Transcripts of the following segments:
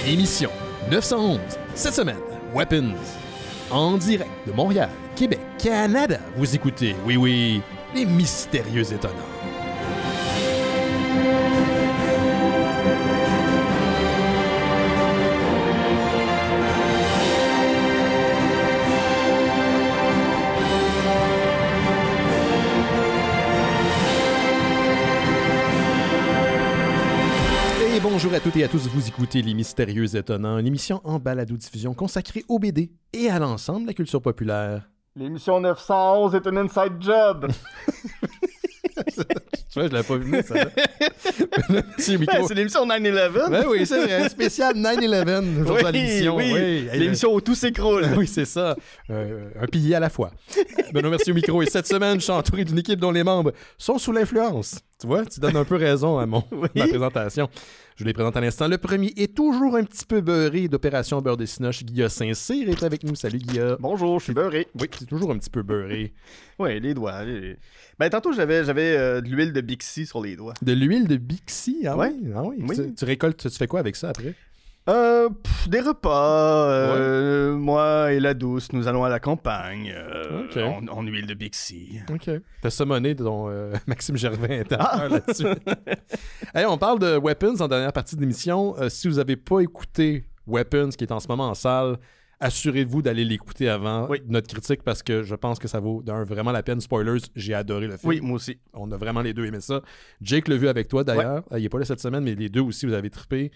Émission 911. Cette semaine, Weapons. En direct de Montréal, Québec, Canada. Vous écoutez, oui, les mystérieux étonnants. Bonjour à toutes et à tous, vous écoutez Les Mystérieux Étonnants, une émission en balado-diffusion consacrée au BD et à l'ensemble de la culture populaire. L'émission 911 est un inside job! Tu vois, je l'avais pas vu, ça. C'est l'émission 9-11. Ben oui, c'est vrai, spécial 9-11 aujourd'hui à l'émission. Oui. L'émission où tout s'écroule. Oui, c'est ça. Un pilier à la fois. Benoît Mercier au micro. Et cette semaine, je suis entouré d'une équipe dont les membres sont sous l'influence. Tu vois, tu donnes un peu raison à ma présentation. Je les présente à l'instant. Le premier est toujours un petit peu beurré d'Opération Beurre de Cinoche. Guilla Saint-Cyr est avec nous. Salut, Guilla. Bonjour, je suis beurré. Oui, c'est toujours un petit peu beurré. Oui, les doigts. Ben, tantôt, j'avais de l'huile de Bixi sur les doigts. De l'huile de Bixi? Ah ouais. Oui? Ah oui. Oui. Tu récoltes, tu fais quoi avec ça après? Des repas. Moi et la douce, nous allons à la campagne. Okay. En huile de Bixi. OK. T'as summoné dont Maxime Gervin là-dessus. Hey, on parle de Weapons en dernière partie de l'émission. Si vous n'avez pas écouté Weapons, qui est en ce moment en salle, assurez-vous d'aller l'écouter avant notre critique parce que je pense que ça vaut vraiment la peine. Spoilers, j'ai adoré le film. Oui, moi aussi. On a vraiment les deux aimé ça. Jake l'a vu avec toi d'ailleurs. Il n'est pas là cette semaine, mais les deux aussi, vous avez trippé.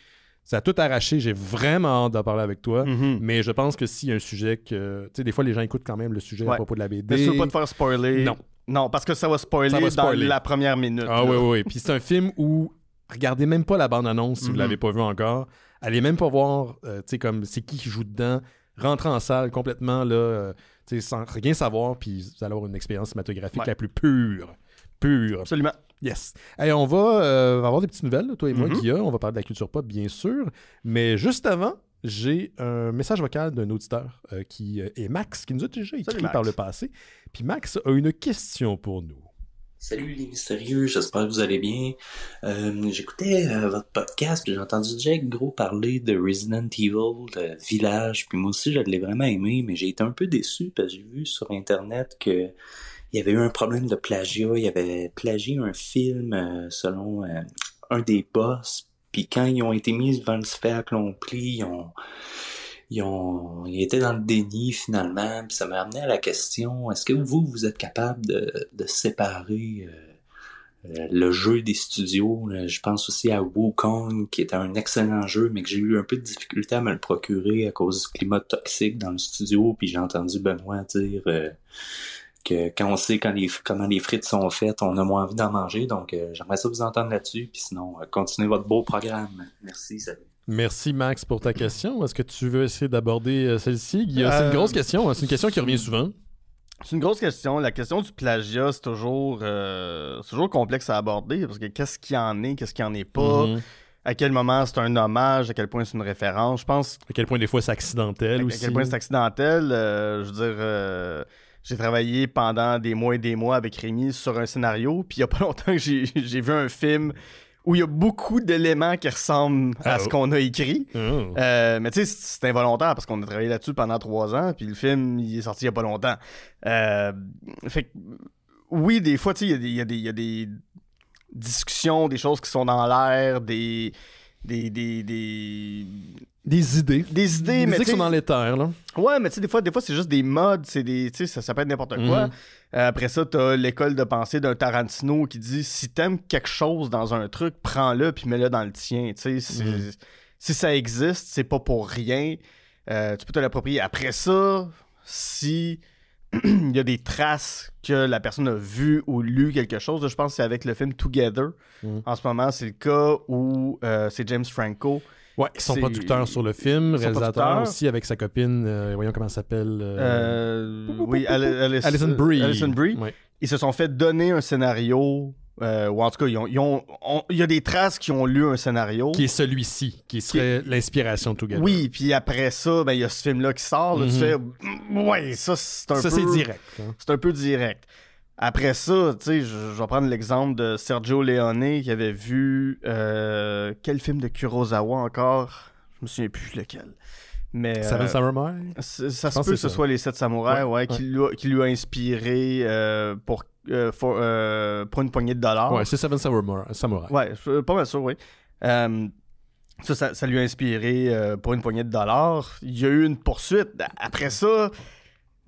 Ça a tout arraché. J'ai vraiment hâte d'en parler avec toi. Mm-hmm. Mais je pense que s'il y a un sujet que... Tu sais, des fois, les gens écoutent quand même le sujet à propos de la BD. Mais tu veux pas te faire spoiler. Non. Non, parce que ça va spoiler dans la première minute. Ah oui. Puis c'est un film où... Regardez même pas la bande-annonce si vous l'avez pas vu encore. Allez même pas voir, tu sais, comme c'est qui joue dedans. Rentrez en salle complètement, là, sans rien savoir, puis vous allez avoir une expérience cinématographique la plus pure. Pure. Absolument. Yes. Hey, on va avoir des petites nouvelles, là, toi et moi, Guilla. On va parler de la culture pop, bien sûr. Mais juste avant, j'ai un message vocal d'un auditeur qui est Max, qui nous a déjà écrit par le passé. Puis Max a une question pour nous. Salut les mystérieux, j'espère que vous allez bien. J'écoutais votre podcast, puis j'ai entendu Jake Gros parler de Resident Evil, de Village, puis moi aussi je l'ai vraiment aimé, mais j'ai été un peu déçu parce que j'ai vu sur internet que il y avait eu un problème de plagiat, il y avait plagié un film selon un des boss, puis quand ils ont été mis devant le fait accompli, ils étaient dans le déni finalement, puis ça m'a amené à la question, est-ce que vous êtes capable de séparer le jeu des studios? Je pense aussi à Wukong, qui était un excellent jeu, mais que j'ai eu un peu de difficulté à me le procurer à cause du climat toxique dans le studio, puis j'ai entendu Benoît dire que quand on sait comment les frites sont faites, on a moins envie d'en manger, donc j'aimerais ça vous entendre là-dessus, puis sinon, continuez votre beau programme. Merci, salut. Merci Max pour ta question. Est-ce que tu veux essayer d'aborder celle-ci? C'est une grosse question, hein? C'est une question qui revient souvent. C'est une grosse question. La question du plagiat, c'est toujours complexe à aborder parce que qu'est-ce qu'il y en est, qu'est-ce qu'il y en est pas, à quel moment c'est un hommage, à quel point c'est une référence. Je pense. À quel point des fois c'est accidentel aussi. À quel point c'est accidentel. Je veux dire, j'ai travaillé pendant des mois et des mois avec Rémi sur un scénario, puis il y a pas longtemps que j'ai vu un film où il y a beaucoup d'éléments qui ressemblent à ce qu'on a écrit. Mais tu sais, c'est involontaire parce qu'on a travaillé là-dessus pendant 3 ans, puis le film, il est sorti il y a pas longtemps. Fait que, oui, des fois, tu sais, il y a des discussions, des choses qui sont dans l'air, des idées. Des idées Mais qui sont dans l'éther, là. Ouais, mais tu sais, des fois, c'est juste des modes, tu sais, ça peut être n'importe quoi. Après ça, t'as l'école de pensée d'un Tarantino qui dit, si t'aimes quelque chose dans un truc, prends-le puis mets-le dans le tien, tu sais. Si ça existe, c'est pas pour rien. Tu peux te l'approprier. Après ça, si il y a des traces que la personne a vu ou lu quelque chose, là, je pense que c'est avec le film Together. En ce moment, c'est le cas où c'est James Franco. Ouais, son producteur sur le film, réalisateur aussi avec sa copine, voyons comment elle s'appelle. Oui, Alison Brie. Alison Brie. Ouais. Ils se sont fait donner un scénario, ou en tout cas, il y a des traces qui ont lu un scénario. Qui est celui-ci, qui serait l'inspiration de Together. Oui, puis après ça, il y a ce film-là qui sort, là, tu fais, ouais, ça c'est un peu... Ça, c'est direct. Hein. C'est un peu direct. Après ça, tu sais, je vais prendre l'exemple de Sergio Leone qui avait vu quel film de Kurosawa encore? Je me souviens plus lequel. Mais, Seven Samurai? Ça se peut que ce soit les 7 samouraïs, qui lui a inspiré pour une poignée de dollars. Ouais, c'est Seven Samurai. Ouais, je suis pas mal sûr, oui. Ça lui a inspiré pour une poignée de dollars. Il y a eu une poursuite. Après ça,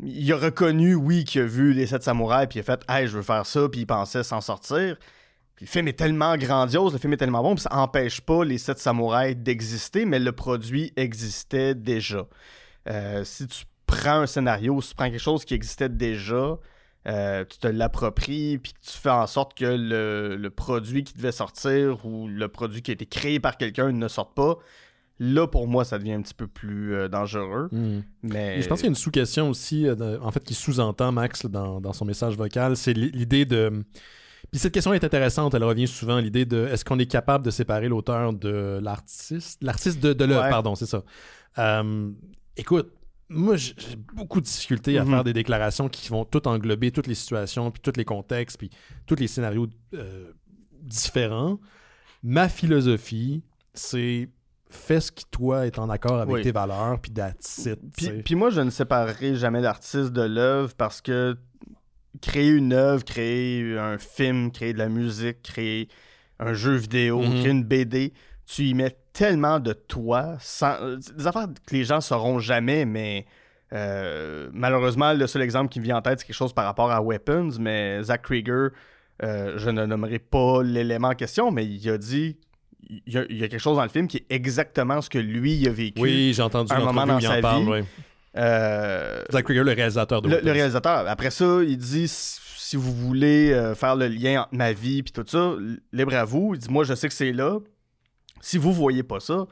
il a reconnu, oui, qu'il a vu les 7 samouraïs, puis il a fait « Hey, je veux faire ça », puis il pensait s'en sortir. Puis le film est tellement grandiose, le film est tellement bon, puis ça empêche pas les 7 samouraïs d'exister, mais le produit existait déjà. Si tu prends un scénario, si tu prends quelque chose qui existait déjà, tu te l'appropries, puis tu fais en sorte que le produit qui devait sortir ou le produit qui a été créé par quelqu'un ne sorte pas, là, pour moi, ça devient un petit peu plus dangereux. Mais... Et je pense qu'il y a une sous-question aussi, en fait, qui sous-entend Max là, dans son message vocal, c'est l'idée de... Puis cette question est intéressante, elle revient souvent, l'idée de est-ce qu'on est capable de séparer l'auteur de l'artiste de l'œuvre, pardon, c'est ça. Écoute, moi j'ai beaucoup de difficultés à faire des déclarations qui vont tout englober toutes les situations, puis tous les contextes, puis tous les scénarios différents. Ma philosophie, c'est fais ce qui, toi, est en accord avec tes valeurs, puis that's it. Puis moi, je ne séparerai jamais l'artiste de l'œuvre parce que créer une œuvre, créer un film, créer de la musique, créer un jeu vidéo, créer une BD, tu y mets tellement de toi, des affaires que les gens sauront jamais, mais malheureusement, le seul exemple qui me vient en tête, c'est quelque chose par rapport à Weapons, mais Zach Krieger, je ne nommerai pas l'élément en question, mais il a dit... Il y a quelque chose dans le film qui est exactement ce que lui a vécu. Oui, j'ai entendu un moment dans sa vie. Ouais. Zach Krieger, le réalisateur de le réalisateur. Après ça, il dit si vous voulez faire le lien entre ma vie et tout ça, libre à vous. Il dit moi, je sais que c'est là. Si vous voyez pas ça,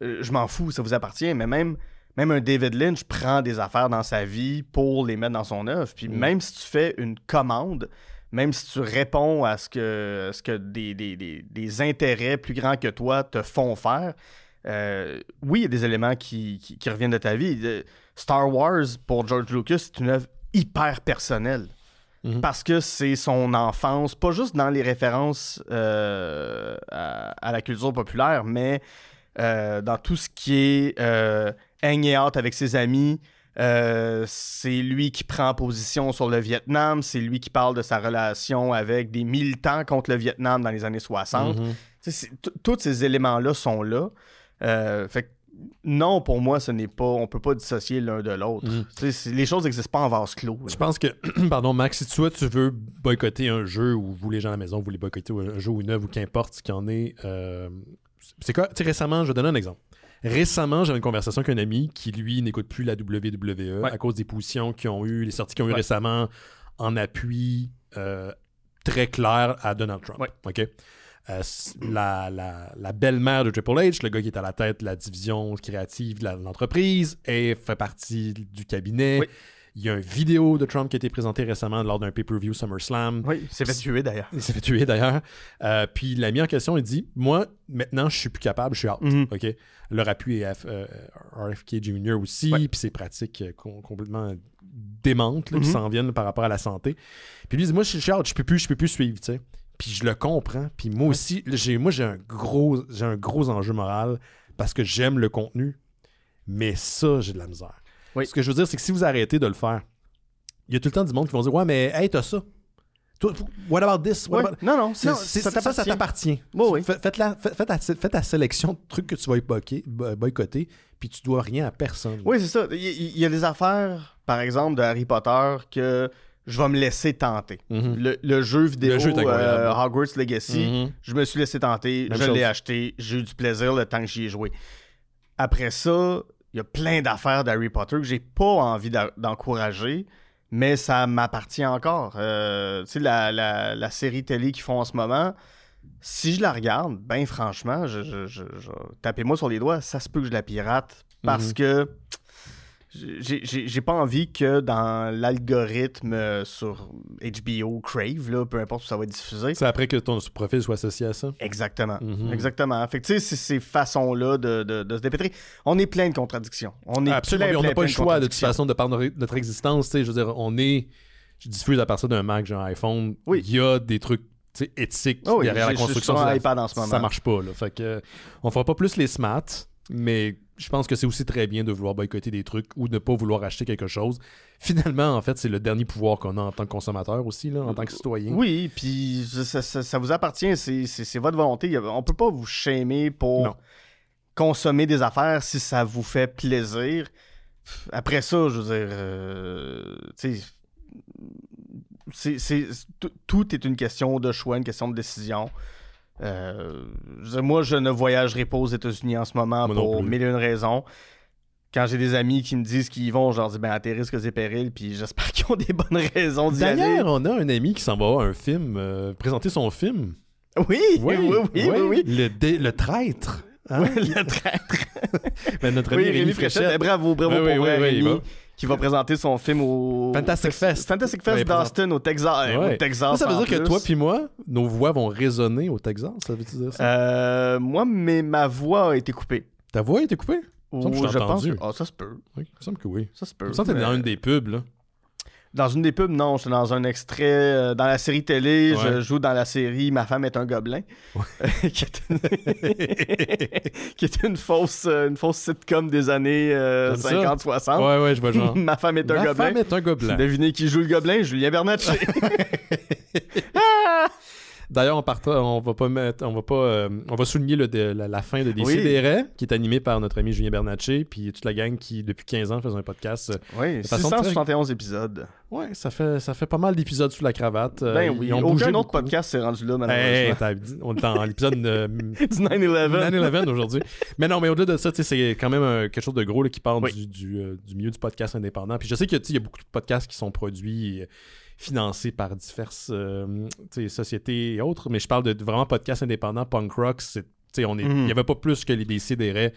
je m'en fous, ça vous appartient. Mais même un David Lynch prend des affaires dans sa vie pour les mettre dans son œuvre. Puis même si tu fais une commande, même si tu réponds à ce que des intérêts plus grands que toi te font faire, oui, il y a des éléments qui reviennent de ta vie. Star Wars, pour George Lucas, c'est une œuvre hyper personnelle. Parce que c'est son enfance, pas juste dans les références à la culture populaire, mais dans tout ce qui est hang out avec ses amis. C'est lui qui prend position sur le Vietnam, c'est lui qui parle de sa relation avec des militants contre le Vietnam dans les années 60. Tous ces éléments-là sont là. Fait que non, pour moi, ce n'est pas. On peut pas dissocier l'un de l'autre. Les choses n'existent pas en vase clos. Je pense que, pardon, Max, si toi tu veux boycotter un jeu ou vous, les gens à la maison, vous voulez boycotter un jeu ou une œuvre ou qu'importe ce qu'il y en est, c'est quoi? Tu sais, récemment, je vais donner un exemple. Récemment, j'avais une conversation avec un ami qui, lui, n'écoute plus la WWE à cause des positions qu'ils ont eues, les sorties qu'ils ont eues récemment en appui très clair à Donald Trump. OK? La belle-mère de Triple H, le gars qui est à la tête de la division créative de l'entreprise, et fait partie du cabinet. Il y a une vidéo de Trump qui a été présentée récemment lors d'un pay-per-view SummerSlam. Oui, il s'est fait tuer d'ailleurs. Puis il l'a mis en question, il dit « Moi, maintenant, je suis plus capable, je suis out. OK? Leur appui est RFK Jr. aussi, puis c'est pratiques complètement démentes qui s'en viennent par rapport à la santé. Puis lui, il dit « Moi, je suis out, je peux plus suivre. » tu sais. Puis je le comprends. Puis moi aussi, j'ai un gros enjeu moral parce que j'aime le contenu, mais ça, j'ai de la misère. Ce que je veux dire, c'est que si vous arrêtez de le faire, il y a tout le temps du monde qui vont dire « Ouais, mais hey, t'as ça. What about this? » Non, ça t'appartient. Fais ta sélection de trucs que tu vas boycotter, puis tu dois rien à personne. Oui, c'est ça. Il y a des affaires, par exemple, de Harry Potter que je vais me laisser tenter. Le jeu vidéo Hogwarts Legacy, je me suis laissé tenter, je l'ai acheté, j'ai eu du plaisir le temps que j'y ai joué. Après ça, il y a plein d'affaires d'Harry Potter que j'ai pas envie d'encourager, mais ça m'appartient encore. Tu sais, la série télé qu'ils font en ce moment, si je la regarde, ben franchement, tapez-moi sur les doigts, ça se peut que je la pirate parce que j'ai pas envie que dans l'algorithme sur HBO, Crave, là, peu importe où ça va être diffusé. C'est après que ton profil soit associé à ça? Exactement. Exactement. Fait que tu sais, c'est ces façons-là de se dépêtrer. On est plein de contradictions. Absolument. On n'a pas le choix, de toute façon, de par notre existence. Je veux dire, je diffuse à partir d'un Mac, j'ai un iPhone. Il y a des trucs éthiques derrière la construction. Je suis sur un iPad en ce moment. Ça marche pas. Là. Fait que, on fera pas plus les smats. Mais je pense que c'est aussi très bien de vouloir boycotter des trucs ou de ne pas vouloir acheter quelque chose. Finalement, en fait, c'est le dernier pouvoir qu'on a en tant que consommateur aussi, là, en tant que citoyen. Oui, puis ça vous appartient, c'est votre volonté. On peut pas vous shamer pour consommer des affaires si ça vous fait plaisir. Après ça, je veux dire, tu sais, tout est une question de choix, une question de décision. Moi, je ne voyagerai pas aux États-Unis en ce moment pour mille et une raisons. Quand j'ai des amis qui me disent qu'ils y vont, je leur dis à tes risques et périls, puis j'espère qu'ils ont des bonnes raisons d'y aller. D'ailleurs, on a un ami qui s'en va voir un film, présenter son film. Oui. Le traître. Hein? Oui, le traître. Ben, notre ami Rémi Fréchette. Bravo pour Rémi, qui va présenter son film au Fantastic Fest. Fantastic Fest d'Austin, au Texas. Ouais. Au Texas. Ça veut dire que toi puis moi, nos voix vont résonner au Texas, ça veut dire ça? Moi, ma voix a été coupée. Ta voix a été coupée? Je pense que... ça se peut. Oui, il me semble que oui. Ça se peut. Il me semble que t'es dans une des pubs, là. Dans une des pubs, non. J'étais dans un extrait. Dans la série télé, je joue dans la série Ma femme est un gobelin. Ouais. qui est une fausse sitcom des années 50-60. Ouais, je vois genre. Ma femme est un gobelin. Ma femme est un gobelin. Devinez qui joue le gobelin? Julien Bernatchez. D'ailleurs, on va souligner la fin de Décideret, qui est animé par notre ami Julien Bernatchez, puis toute la gang qui, depuis 15 ans, faisait un podcast. Oui, 671 épisodes. Oui, ça fait pas mal d'épisodes sous la cravate. Ben oui, aucun autre podcast s'est rendu là, malheureusement. On est dans l'épisode du 9/11. 9/11 aujourd'hui. Mais non, mais au-delà de ça, c'est quand même quelque chose de gros là, qui parle du milieu du podcast indépendant. Puis je sais qu'il y a beaucoup de podcasts qui sont produits... financé par diverses sociétés et autres, mais je parle de vraiment podcasts indépendants, punk rock, il n'y avait pas plus que les Décideret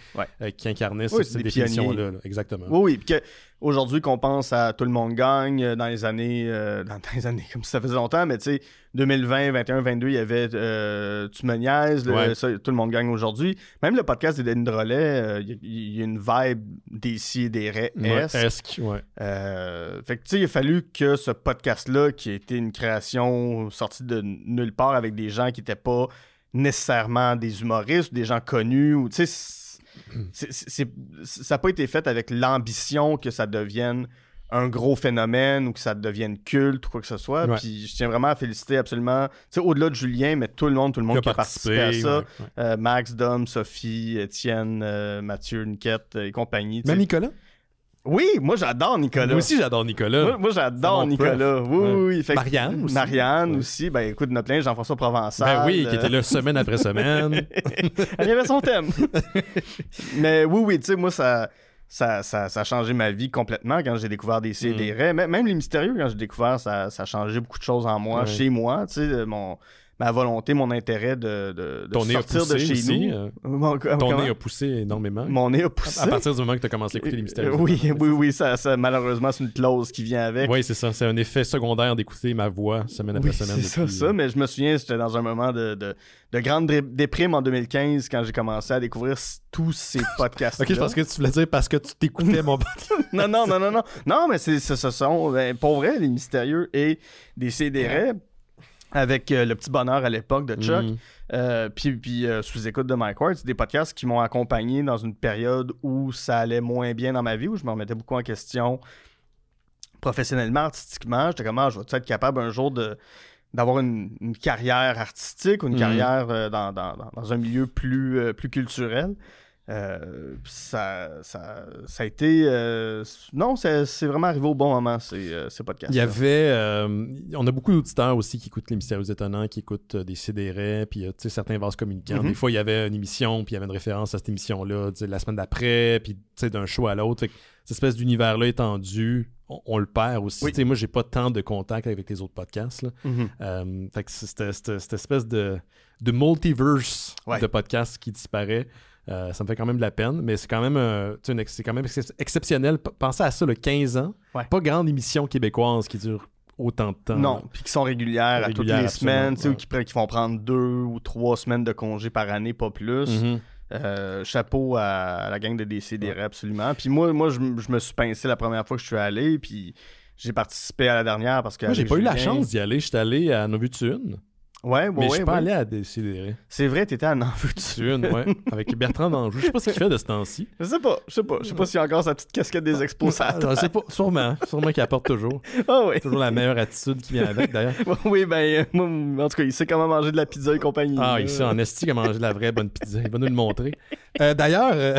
qui incarnaient cette définition-là. Exactement. Oui, puis aujourd'hui qu'on pense à Tout le monde gagne dans les années comme si ça faisait longtemps, mais tu sais, 2020, 21, 22, il y avait Tu me niaises, Tout le monde gagne aujourd'hui. Même le podcast des Denis Drolet, il y a une vibe Décideret-esque. Fait que tu sais, il a fallu que ce podcast-là, qui a été une création sortie de nulle part avec des gens qui n'étaient pas nécessairement des humoristes ou des gens connus, ou tu sais, ça n'a pas été fait avec l'ambition que ça devienne un gros phénomène ou que ça devienne culte ou quoi que ce soit. Puis je tiens vraiment à féliciter absolument, tu sais, au-delà de Julien, mais tout le monde qui a participé à ça. Max, Dom, Sophie, Étienne, Mathieu, Niquette et compagnie. Même Nicolas? Oui, moi j'adore Nicolas. Moi aussi j'adore Nicolas. Moi j'adore Nicolas. Oui. Fait Marianne aussi. Marianne aussi. Ben écoute, notre plein Jean-François Provençal. Ben oui, qui était là semaine après semaine. Elle avait son thème. Mais oui, tu sais, moi ça a changé ma vie complètement quand j'ai découvert Décideret. Même les mystérieux, quand j'ai découvert, ça a changé beaucoup de choses en moi, chez moi, tu sais, ma volonté, mon intérêt de sortir de chez nous. Ton nez a poussé énormément. Mon nez a poussé. À partir du moment que tu as commencé à écouter les mystérieux. Oui, ça malheureusement, c'est une clause qui vient avec. Oui, c'est ça. C'est un effet secondaire d'écouter ma voix semaine après semaine. C'est ça, mais je me souviens, j'étais dans un moment de grande déprime en 2015 quand j'ai commencé à découvrir tous ces podcasts-là. Ok, je pense que tu voulais dire parce que tu t'écoutais mon podcast. Non. Non, mais ce sont, pour vrai, les mystérieux et Décideret. Avec le petit bonheur à l'époque de Chuck, puis sous-écoute de Mike Ward, c'est des podcasts qui m'ont accompagné dans une période où ça allait moins bien dans ma vie, où je me remettais beaucoup en question professionnellement, artistiquement. J'étais comme, je vais être capable un jour d'avoir une carrière artistique ou une carrière dans un milieu plus culturel. Ça a été non, c'est vraiment arrivé au bon moment, ces podcasts. Il y avait on a beaucoup d'auditeurs aussi qui écoutent les Mystérieux Étonnants, qui écoutent Décideret, puis tu sais, certains vases communicants. Des fois il y avait une émission, puis il y avait une référence à cette émission-là la semaine d'après, puis tu sais, d'un show à l'autre. Fait que cette espèce d'univers-là étendu, on le perd aussi. Tu sais, moi j'ai pas tant de contact avec les autres podcasts là. Fait que c'était cette espèce de multiverse de podcasts qui disparaît. Ça me fait quand même de la peine, mais c'est quand même, c'est quand même exceptionnel. Pensez à ça, 15 ans. Pas grande émission québécoise qui dure autant de temps. Non, puis qui sont régulières à toutes les semaines, ou qui vont prendre 2 ou 3 semaines de congé par année, pas plus. Chapeau à la gang de Décideret, absolument. Puis moi je me suis pincé la première fois que je suis allé, puis j'ai participé à la dernière parce que... Moi, j'ai pas eu la chance d'y aller. J'étais allé à Novutune. Ouais, Mais je suis ouais, pas ouais. allé à Décideret. C'est vrai, t'étais à N'en veux-tu? C'est une, ouais. Avec Bertrand d'Anjou. Je sais pas ce qu'il fait de ce temps-ci. Je sais pas s'il y a encore sa petite casquette des expos à la Je sais pas. Sûrement qu'il apporte toujours. Ah oui. Toujours la meilleure attitude qui vient avec, d'ailleurs. Oui, ben, moi, en tout cas, il sait comment manger de la pizza et compagnie. Ah, il sait en esti comment manger de la vraie bonne pizza. Il va nous le montrer. D'ailleurs...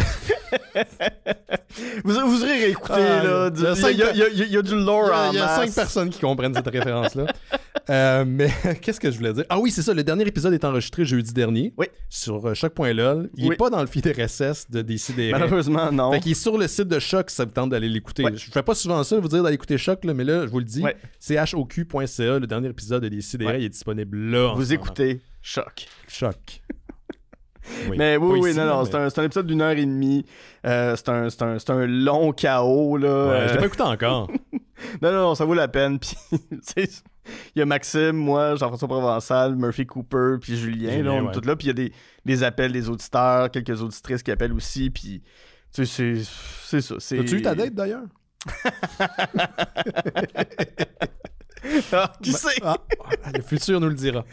Vous irez réécouter, là. il y a cinq- Il y a du lore en Il y a masse. 5 personnes qui comprennent cette référence-là. Mais qu'est-ce que je voulais dire? Ah oui, c'est ça. Le dernier épisode est enregistré jeudi dernier. Oui. Sur choc.lol. Il est pas dans le feed RSS de Décideret. Malheureusement, non. Fait qu'il est sur le site de Choc si ça vous tente d'aller l'écouter. Ouais. Je fais pas souvent ça, vous dire d'aller écouter Choc, là, mais là, je vous le dis, Ouais. choq.ca, le dernier épisode de Décideret, Ouais. il est disponible là. en Vous ce moment. écoutez Choc. Choc. Oui. Mais Pas oui, ici, non, mais- c'est un épisode d'1h30. C'est un long chaos, là. Ouais, je l'ai pas écouté encore. Non, ça vaut la peine. Puis, tu sais, il y a Maxime, moi, Jean-François Provençal, Murphy Cooper, puis Julien, là, on est ouais. tous là. Puis il y a des appels des auditeurs, quelques auditrices qui appellent aussi. Puis, tu sais, c'est ça. As-tu eu ta date d'ailleurs? Qui sait? Ah, le futur nous le dira.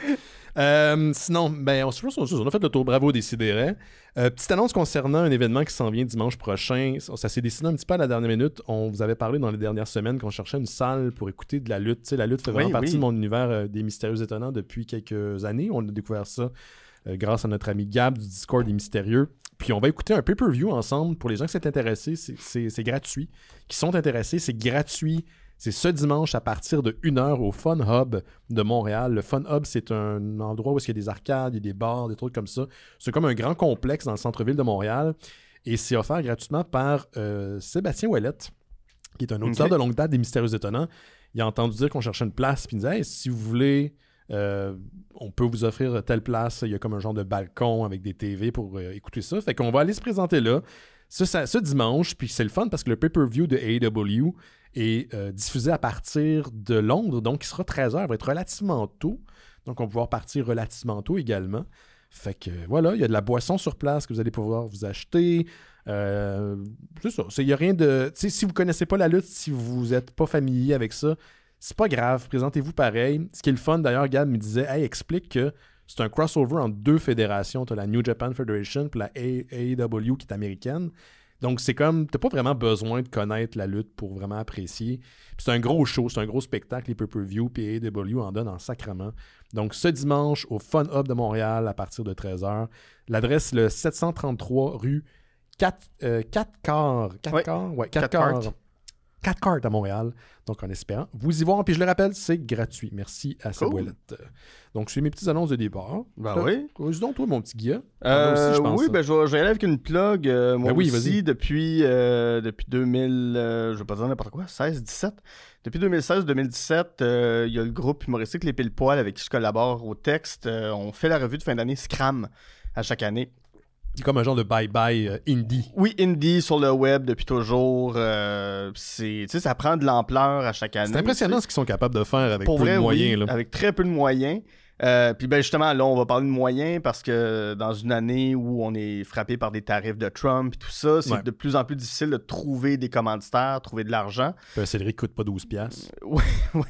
Sinon, ben, on a fait le tour. Bravo, Décideret. Petite annonce concernant un événement qui s'en vient dimanche prochain. Ça s'est décidé un petit peu à la dernière minute. On vous avait parlé dans les dernières semaines qu'on cherchait une salle pour écouter de la lutte. Tu sais, la lutte fait vraiment Oui, partie oui. de mon univers des mystérieux étonnants depuis quelques années. On a découvert ça grâce à notre ami Gab du Discord des Mystérieux. Puis on va écouter un pay-per-view ensemble pour les gens qui sont intéressés. C'est gratuit. Qui sont intéressés, c'est gratuit. C'est ce dimanche à partir de 1h au Fun Hub de Montréal. Le Fun Hub, c'est un endroit où il y a des arcades, il y a des bars, des trucs comme ça. C'est comme un grand complexe dans le centre-ville de Montréal. Et c'est offert gratuitement par Sébastien Ouellette, qui est un auditeur de longue date des Mystérieux Étonnants. Il a entendu dire qu'on cherchait une place, puis il disait hey, si vous voulez, on peut vous offrir telle place. Il y a comme un genre de balcon avec des TV pour écouter ça. Fait qu'on va aller se présenter là ce dimanche. Puis c'est le fun parce que le pay-per-view de AEW est diffusé à partir de Londres. Donc il sera 13h. Il va être relativement tôt. Donc on va pouvoir partir relativement tôt également. Fait que voilà, il y a de la boisson sur place que vous allez pouvoir vous acheter. C'est ça. Il y a rien de. Tu sais, si vous connaissez pas la lutte, si vous n'êtes pas familier avec ça, c'est pas grave. Présentez-vous pareil. Ce qui est le fun, d'ailleurs, Gab me disait hey, explique que c'est un crossover entre deux fédérations. Tu as la New Japan Federation et la AEW qui est américaine. Donc, c'est comme, t'as pas vraiment besoin de connaître la lutte pour vraiment apprécier. Puis c'est un gros show, c'est un gros spectacle, les pay-per-view, puis AEW en donne en sacrement. Donc, ce dimanche, au Fun Hub de Montréal, à partir de 13h. L'adresse, le 733 rue 4 cartes à Montréal. Donc, en espérant vous y voir. Puis je le rappelle, c'est gratuit. Merci à sa Ouellette. Donc, c'est mes petites annonces de départ. Ben Là, oui. Dis donc, toi, mon petit Guilla. Aussi, je pense, oui, ça. ben je vais y aller avec une plug. Moi Ben oui, aussi, depuis 2000, je vais pas dire n'importe quoi, 16-17. Depuis 2016-2017, il y a le groupe humoristique Les Pile Poil avec qui je collabore au texte. On fait la revue de fin d'année Scram à chaque année. C'est comme un genre de bye-bye indie. Oui, indie sur le web depuis toujours. Tu sais, ça prend de l'ampleur à chaque année. C'est impressionnant ce qu'ils sont capables de faire avec Pour peu vrai, de moyens. oui, Là. avec très peu de moyens. Puis ben justement, là, on va parler de moyens parce que dans une année où on est frappé par des tarifs de Trump et tout ça, c'est Ouais. de plus en plus difficile de trouver des commanditaires, trouver de l'argent. Puis un Cédric coûte pas 12$. Oui,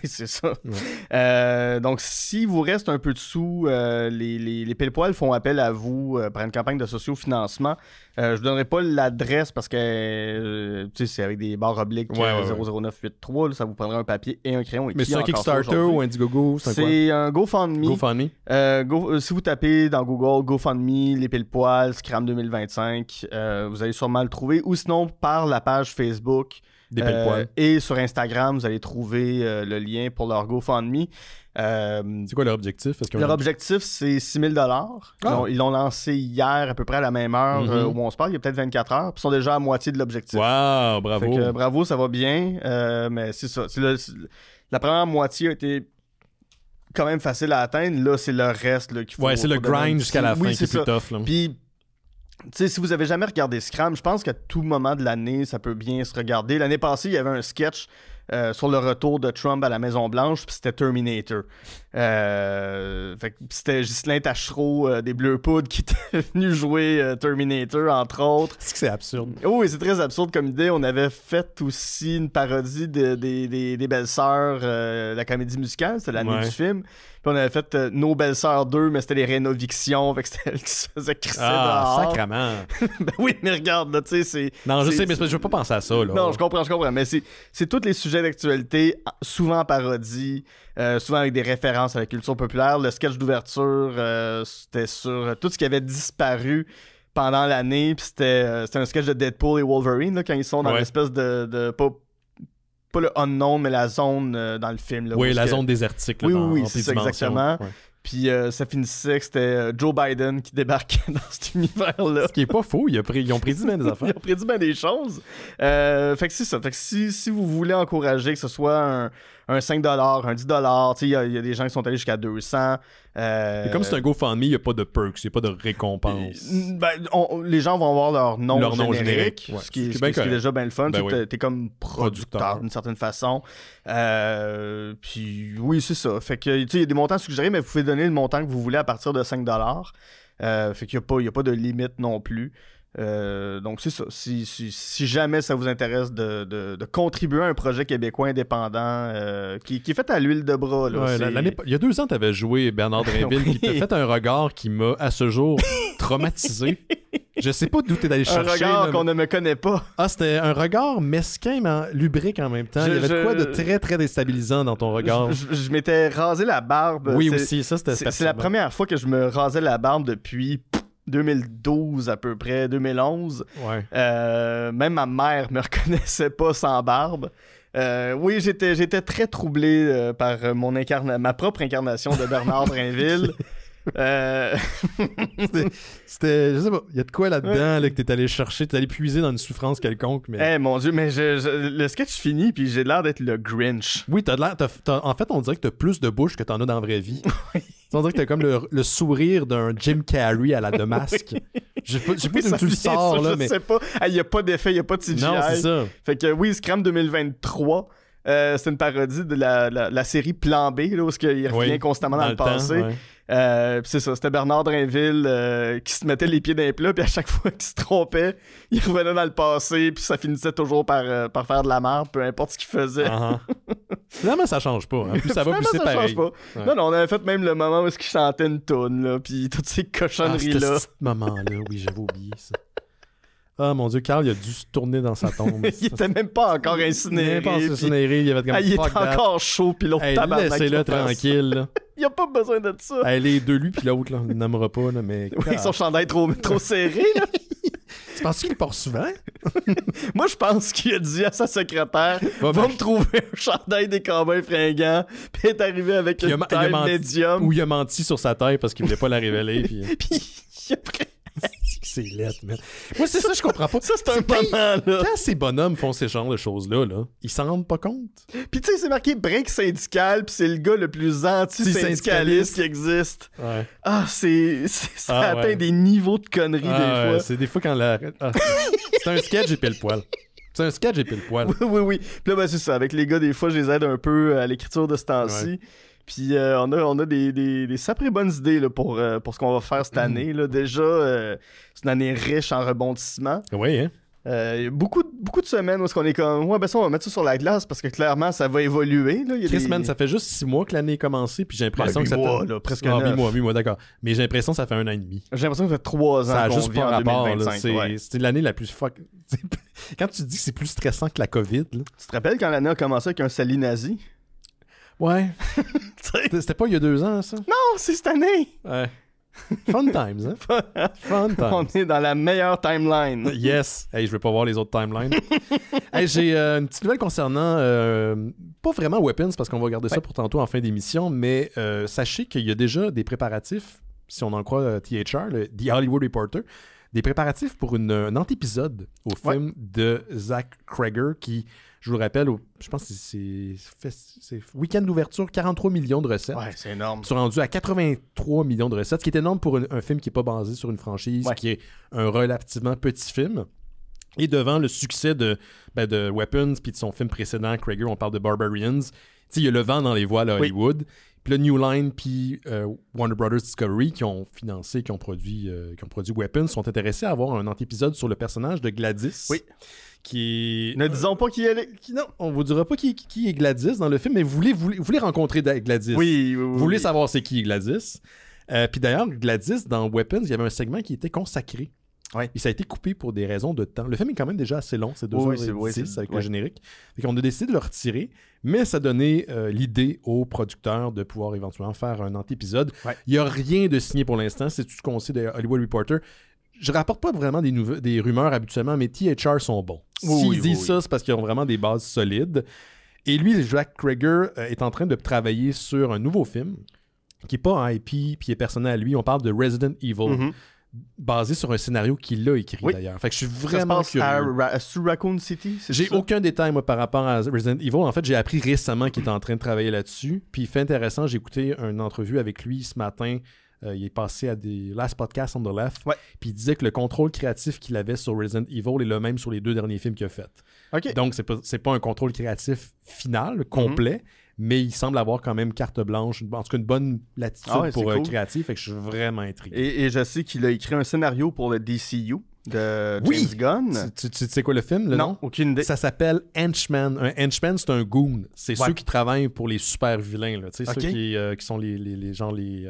c'est ça. Ouais. Donc, s'il vous reste un peu de sous, les Pile-Poil font appel à vous pour une campagne de sociofinancement. Je vous donnerai pas l'adresse parce que tu sais, c'est avec des barres obliques 00983. Là, ça vous prendra un papier et un crayon. Et Mais qui c'est un encore ça Kickstarter aujourd'hui? ou Indiegogo? C'est C'est un GoFundMe. quoi? GoFundMe? Si vous tapez dans Google GoFundMe, les pile-poils, Scram 2025, vous allez sûrement le trouver. Ou sinon, par la page Facebook Des pile-poils. et sur Instagram, vous allez trouver le lien pour leur GoFundMe. C'est quoi leur objectif? Est-ce Leur objectif, c'est 6 000 $. Ils l'ont lancé hier, à peu près à la même heure où on se parle. Il y a peut-être 24 heures. Puis ils sont déjà à moitié de l'objectif. Wow, bravo. Fait que, bravo, ça va bien. Mais c'est ça. La première moitié a été quand même facile à atteindre. Là, c'est le reste là, qu'il faut. Ouais, c'est le faut donner un grind petit- jusqu'à la fin Oui, qui c'est est plus ça. tough. Là. Puis, tu sais, si vous avez jamais regardé Scram, je pense qu'à tout moment de l'année, ça peut bien se regarder. L'année passée, il y avait un sketch sur le retour de Trump à la Maison-Blanche, puis c'était Terminator. Fait que c'était Ghislain Tachereau des Bleu Poudre qui était venu jouer Terminator, entre autres. C'est que c'est absurde. Oh, oui, c'est très absurde comme idée. On avait fait aussi une parodie des Belles-Sœurs, la comédie musicale, c'était l'année du film. Puis on avait fait Nos Belles-Sœurs 2, mais c'était les rénovictions, fait que c'était elle qui se faisait crisser dehors. Sacrement. Ben oui, mais regarde, là, tu sais, c'est... Non, je sais, mais je veux pas penser à ça, là. Non, je comprends, mais c'est tous les sujets d'actualité, souvent parodie, souvent avec des références à la culture populaire. Le sketch d'ouverture, c'était sur tout ce qui avait disparu pendant l'année, puis c'était un sketch de Deadpool et Wolverine, là, quand ils sont dans l'espèce de pas le unknown, mais la zone dans le film. Là, oui, la zone désertique. Là, oui, c'est ça, exactement. Ouais. Puis ça finissait que c'était Joe Biden qui débarquait dans cet univers-là. Ce qui est pas faux, ils ont prédit bien des affaires. Ils ont prédit bien des choses. Fait que c'est ça. Fait que si vous voulez encourager que ce soit un 5$, un 10$, il y a des gens qui sont allés jusqu'à 200$. Et comme c'est un GoFundMe, il n'y a pas de perks, il n'y a pas de récompense. Les gens vont avoir leur nom générique, ouais, ce qui est déjà bien le fun. T'es comme producteur d'une certaine façon. Puis oui, c'est ça. Fait que il y a des montants suggérés, mais vous pouvez donner le montant que vous voulez à partir de 5$. Fait qu'il n'y a pas de limite non plus. Donc c'est ça, si jamais ça vous intéresse de contribuer à un projet québécois indépendant qui est fait à l'huile de bras là, il y a 2 ans tu avais joué Bernard Drinville qui t'a fait un regard qui m'a à ce jour traumatisé. Je sais pas d'où t'es allé chercher. Un regard qu'on ne me connaît pas. Ah, c'était un regard mesquin mais lubrique en même temps. Il y avait de quoi de très très déstabilisant dans ton regard. Je m'étais rasé la barbe. Oui aussi, ça c'était c'est la première fois que je me rasais la barbe depuis 2012 à peu près, 2011. Ouais. Même ma mère me reconnaissait pas sans barbe. Oui, j'étais très troublé par ma propre incarnation de Bernard Drinville. C'était, je sais pas, il y a de quoi là-dedans là, que t'es allé chercher, t'es allé puiser dans une souffrance quelconque. Mais... mon Dieu, mais le sketch finit, puis j'ai l'air d'être le Grinch. Oui, en fait, on dirait que t'as plus de bouche que t'en as dans la vraie vie. On dirait que t'as comme le sourire d'un Jim Carrey à la de masque. J'ai pas d'où tu le sors, là, mais... Je sais pas. Il y a pas d'effet, il y a pas de CGI. Non, c'est ça. Fait que oui, Scram 2023... c'est une parodie de la série Plan B, là, où il revient constamment dans le passé. C'est ça, c'était Bernard Drinville qui se mettait les pieds dans les plats, puis à chaque fois qu'il se trompait, il revenait dans le passé, puis ça finissait toujours par faire de la merde, peu importe ce qu'il faisait. Finalement, ça change pas. Hein. Plus ça va, plus c'est pareil. Change pas. Ouais. Non, on avait fait même le moment où il chantait une toune, là, puis toutes ces cochonneries-là. Ce moment-là, oui, j'avais oublié ça. Ah mon Dieu, Carl, il a dû se tourner dans sa tombe. Il était même pas encore incinéré. Il avait comme il était encore chaud, puis l'autre tabarnak. Laissez-le tranquille. Là. Il a pas besoin de ça. Les deux, lui, puis l'autre, là, on ne nommera pas. Là, mais... Oui, son chandail trop serré. Là. Tu penses qu'il le porte souvent? Moi, je pense qu'il a dit à sa secrétaire va me trouver un chandail des cowboys fringants, puis est arrivé avec une taille médium. Ou il a menti sur sa taille parce qu'il voulait pas la révéler. Puis il a pris... C'est lettre, man. Moi, c'est ça, je comprends pas. Ça, c'est un moment, là. Quand ces bonhommes font ces genres de choses-là, là, ils s'en rendent pas compte. Puis, tu sais, c'est marqué break syndical, puis c'est le gars le plus anti-syndicaliste qui existe. Ouais. Ah, ça atteint des niveaux de conneries, des fois. C'est des fois quand c'est un sketch et pile poil. C'est un sketch et pile poil. Oui. Puis là, ben, c'est ça. Avec les gars, des fois, je les aide un peu à l'écriture de ce temps-ci. Ouais. Puis on a des sacrées bonnes idées là, pour ce qu'on va faire cette année. Là. Déjà, c'est une année riche en rebondissements. Oui, hein? Beaucoup de semaines où on est comme on va mettre ça sur la glace parce que clairement ça va évoluer. Là. Man, ça fait juste 6 mois que l'année est commencée, puis j'ai l'impression que ça fait. Là, presque 8 mois, d'accord. Mais j'ai l'impression que ça fait 1 an et demi. J'ai l'impression que ça fait 3 ans. Ça a qu'on juste vit pas en rapport. 2025, c'est l'année la plus Quand tu dis que c'est plus stressant que la COVID. Là... Tu te rappelles quand l'année a commencé avec un Sali nazi? Ouais. C'était pas il y a 2 ans, ça? Non, c'est cette année! Ouais. Fun times, hein? Fun times. On est dans la meilleure timeline. Yes. Hey, je veux pas voir les autres timelines. Hey, j'ai une petite nouvelle concernant, pas vraiment Weapons, parce qu'on va garder ça pour tantôt en fin d'émission, mais sachez qu'il y a déjà des préparatifs, si on en croit THR, The Hollywood Reporter, des préparatifs pour un antépisode au film de Zach Cregger qui... Je vous le rappelle, je pense que c'est week-end d'ouverture, 43 millions de recettes. Ouais, c'est énorme. Ils sont rendus à 83 millions de recettes, ce qui est énorme pour un film qui n'est pas basé sur une franchise, qui est un relativement petit film. Et devant le succès de Weapons puis de son film précédent, Krieger, on parle de Barbarians, il y a le vent dans les voiles à Hollywood. Puis là, New Line puis Warner Brothers Discovery, qui ont financé, qui ont produit Weapons, sont intéressés à avoir un antépisode sur le personnage de Gladys. Oui. Qui est... Ne disons pas qui elle est. Non, on vous dira pas qui est Gladys dans le film, mais vous voulez rencontrer Gladys. Oui. Vous voulez savoir c'est qui Gladys. Puis d'ailleurs, Gladys, dans Weapons, il y avait un segment qui était consacré. Ouais. Et ça a été coupé pour des raisons de temps. Le film est quand même déjà assez long, c'est 2h10 avec le générique. Fait qu'on a décidé de le retirer, mais ça donnait l'idée aux producteurs de pouvoir éventuellement faire un anti-épisode. Ouais. Il n'y a rien de signé pour l'instant, c'est tout ce qu'on sait de Hollywood Reporter. Je rapporte pas vraiment des rumeurs habituellement, mais THR sont bons. S'ils disent ça, c'est parce qu'ils ont vraiment des bases solides. Et lui, Jack Krieger, est en train de travailler sur un nouveau film qui n'est pas un IP puis qui est personnel à lui. On parle de Resident Evil. Basé sur un scénario qu'il a écrit d'ailleurs. Fait que je suis vraiment curieux. Sur Raccoon City, j'ai aucun détail moi par rapport à Resident Evil. En fait, j'ai appris récemment qu'il était en train de travailler là-dessus. Puis fait intéressant, j'ai écouté une entrevue avec lui ce matin. Il est passé à des Last Podcast on the Left. Ouais. Puis il disait que le contrôle créatif qu'il avait sur Resident Evil est le même sur les 2 derniers films qu'il a fait. Okay. Donc c'est pas un contrôle créatif final, complet. Mais il semble avoir quand même carte blanche, en tout cas une bonne latitude pour cool. Créatif, fait que je suis vraiment intrigué. Et je sais qu'il a écrit un scénario pour le DCU de James Gunn. Tu sais quoi le film, le nom? Aucune idée. Ça s'appelle Henchman. Un henchman, c'est un goon. C'est ceux qui travaillent pour les super vilains, là. Tu sais, ceux qui sont les gens, les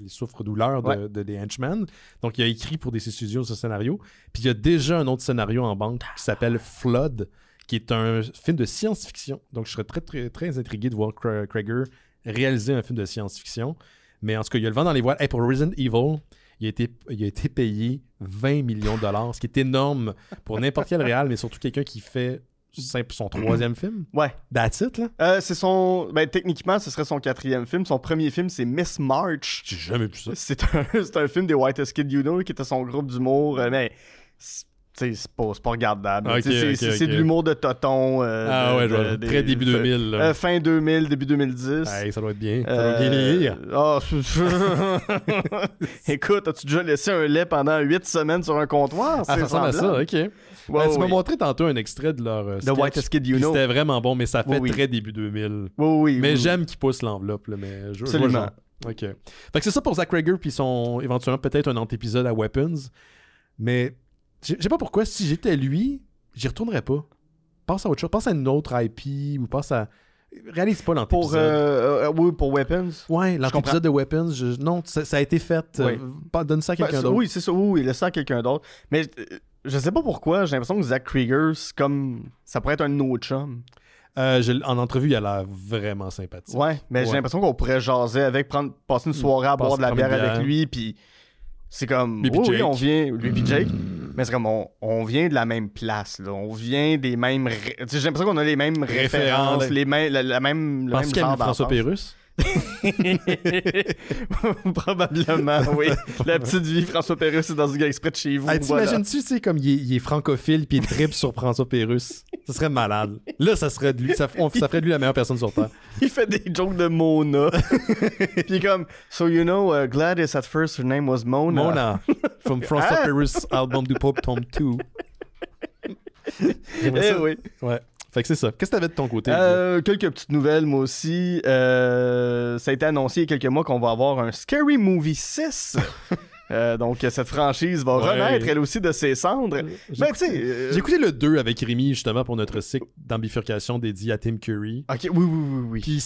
souffres-douleurs des henchmen. Donc, il a écrit pour DC Studios ce scénario. Puis, il y a déjà un autre scénario en banque qui s'appelle Flood, qui est un film de science-fiction. Donc, je serais très, très, très intrigué de voir Krieger réaliser un film de science-fiction. Mais en tout cas, il y a le vent dans les voiles. Hey, pour Resident Evil, il a été payé 20 millions de dollars, ce qui est énorme pour n'importe quel réal, mais surtout quelqu'un qui fait son 3e film. Ouais. That's it, là? C'est son... techniquement, ce serait son 4e film. Son premier film, c'est Miss March. J'ai jamais vu ça. C'est un film des Whitest Kid You Know, qui était son groupe d'humour, mais... c'est pas regardable. C'est de l'humour de Toton. Très début 2000. Fin 2000, début 2010. Hey, ça doit être bien. Ça doit bien lire. Écoute, as-tu déjà laissé un lait pendant 8 semaines sur un comptoir? Ça ressemble à ça, ok. Tu m'as montré tantôt un extrait de leur sketch. The Whitest Kid You Know. C'était vraiment bon, mais ça fait très début 2000. Mais j'aime qu'ils poussent l'enveloppe. Mais absolument. Ok. Fait que c'est ça pour Zack Krieger, puis éventuellement peut-être un antépisode à Weapons. Mais... je sais pas pourquoi, si j'étais lui, j'y retournerais pas. Pense à autre chose. Pense à une autre IP ou pense à... Réalise pas l'antépisode. Pour Weapons? Ouais, l'antépisode de Weapons, non, ça a été fait. Donne ça à quelqu'un d'autre. Oui, c'est ça. Oui, laisse ça à quelqu'un d'autre. Mais je sais pas pourquoi, j'ai l'impression que Zack Krieger, c'est comme... ça pourrait être un autre chum. En entrevue, il a l'air vraiment sympathique. Ouais, mais j'ai l'impression qu'on pourrait jaser avec, passer une soirée à boire de la bière avec lui, puis... c'est comme, oui, on vient, lui et Jake, mais c'est comme, on vient de la même place, là. On vient des mêmes... j'ai l'impression qu'on a les mêmes références, la même Penses-tu qu'elle aime François Pérusse? Probablement, oui. La petite vie, François Pérusse, c'est dans une gars exprès de chez vous. T'imagines-tu, tu sais, comme il est francophile puis il tripe sur François Pérusse? Ça serait malade. Là, ça serait de lui. Ça ferait de lui la meilleure personne sur Terre. Il fait des jokes de Mona. Puis comme, so you know, Gladys at first, her name was Mona. Mona. From François Pérusse album du Pope Tome 2. Oui. Ouais. Fait que c'est ça. Qu'est-ce que t'avais de ton côté? Quelques petites nouvelles, moi aussi. Ça a été annoncé il y a quelques mois qu'on va avoir un Scary Movie 6. Donc, cette franchise va renaître, elle aussi, de ses cendres. J'ai écouté le 2 avec Rémi, justement, pour notre cycle d'ambifurcation dédié à Tim Curry. Ok, oui. Puis,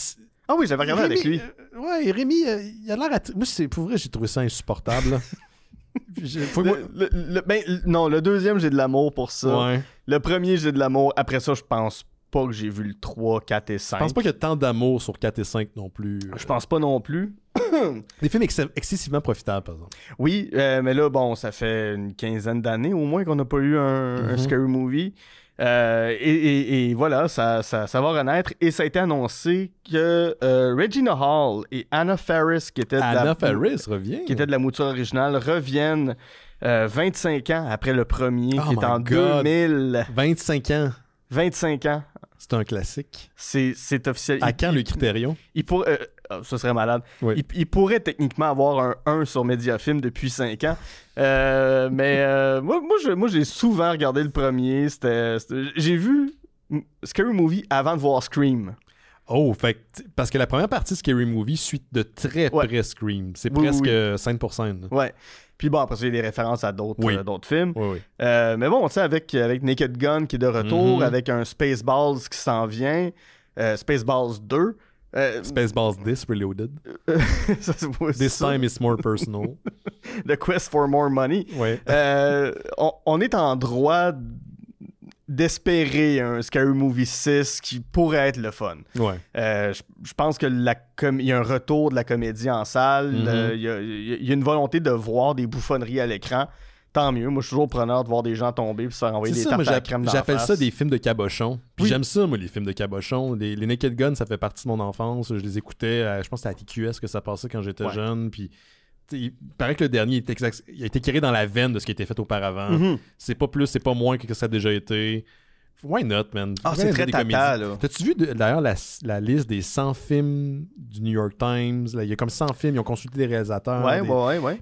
oui, j'avais regardé avec lui. Ouais, Rémi, il a l'air... Moi, pour vrai, j'ai trouvé ça insupportable. Non, le deuxième, j'ai de l'amour pour ça. Ouais. Le premier, j'ai de l'amour. Après ça, je pense pas que j'ai vu le 3, 4 et 5. Je pense pas qu'il y a tant d'amour sur 4 et 5 non plus. Je pense pas non plus. Des films excessivement profitables, par exemple. Oui, mais là, bon, ça fait une quinzaine d'années au moins qu'on n'a pas eu un Scary Movie. Et voilà, ça va renaître. Et ça a été annoncé que Regina Hall et Anna Faris, qui était de la mouture originale, reviennent 25 ans après le premier, qui est en 2000. 25 ans. 25 ans. C'est un classique. C'est officiel. À quand le Criterion? ça serait malade. Oui. Il pourrait techniquement avoir un 1 sur Mediafilm depuis 5 ans. Moi, j'ai souvent regardé le premier. J'ai vu Scary Movie avant de voir Scream. Oh, parce que la première partie de Scary Movie suit de très près Scream. C'est presque scène pour scène. Ouais. Puis bon, après ça, il y a des références à d'autres films. Oui. Mais bon, tu sais, avec Naked Gun qui est de retour, avec un Spaceballs qui s'en vient, Spaceballs 2. Spaceballs 10 Reloaded. This ça. time is more personal. The Quest for More Money. Ouais. On est en droit d'espérer un Scary Movie 6 qui pourrait être le fun. Ouais. Je pense que il y a un retour de la comédie en salle. Il y a une volonté de voir des bouffonneries à l'écran. Tant mieux. Moi, je suis toujours preneur de voir des gens tomber et se faire envoyer des tartes à la crème dans la j'appelle face. ça des films de cabochon. Puis j'aime ça, moi, les films de cabochon. Les Naked Gun, ça fait partie de mon enfance. Je les écoutais, je pense que c'était à TQS que ça passait quand j'étais jeune. Puis il paraît que le dernier il a été créé dans la veine de ce qui a été fait auparavant. C'est pas plus, c'est pas moins que ça a déjà été. Why not, man? C'est très tata, là. T'as-tu vu d'ailleurs la liste des 100 films du New York Times? Là, il y a comme 100 films, ils ont consulté des réalisateurs. Ouais.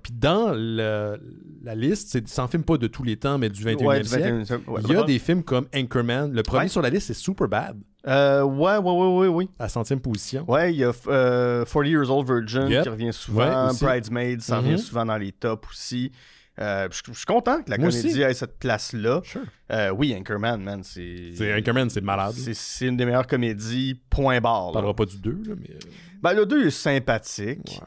Puis dans la liste, c'est 100 films pas de tous les temps, mais du 21e siècle. Il y a des films comme Anchorman. Le premier sur la liste, c'est Superbad. Oui. À 100e position. Ouais, il y a 40 Years Old Virgin qui revient souvent. Bridesmaids, ça revient souvent dans les tops aussi. Je suis content que la comédie ait cette place-là. Sure. Oui, Anchorman, man, Anchorman, c'est malade. C'est une des meilleures comédies, point barre. On parlera pas du 2, là, mais... Ben, le 2 est sympathique.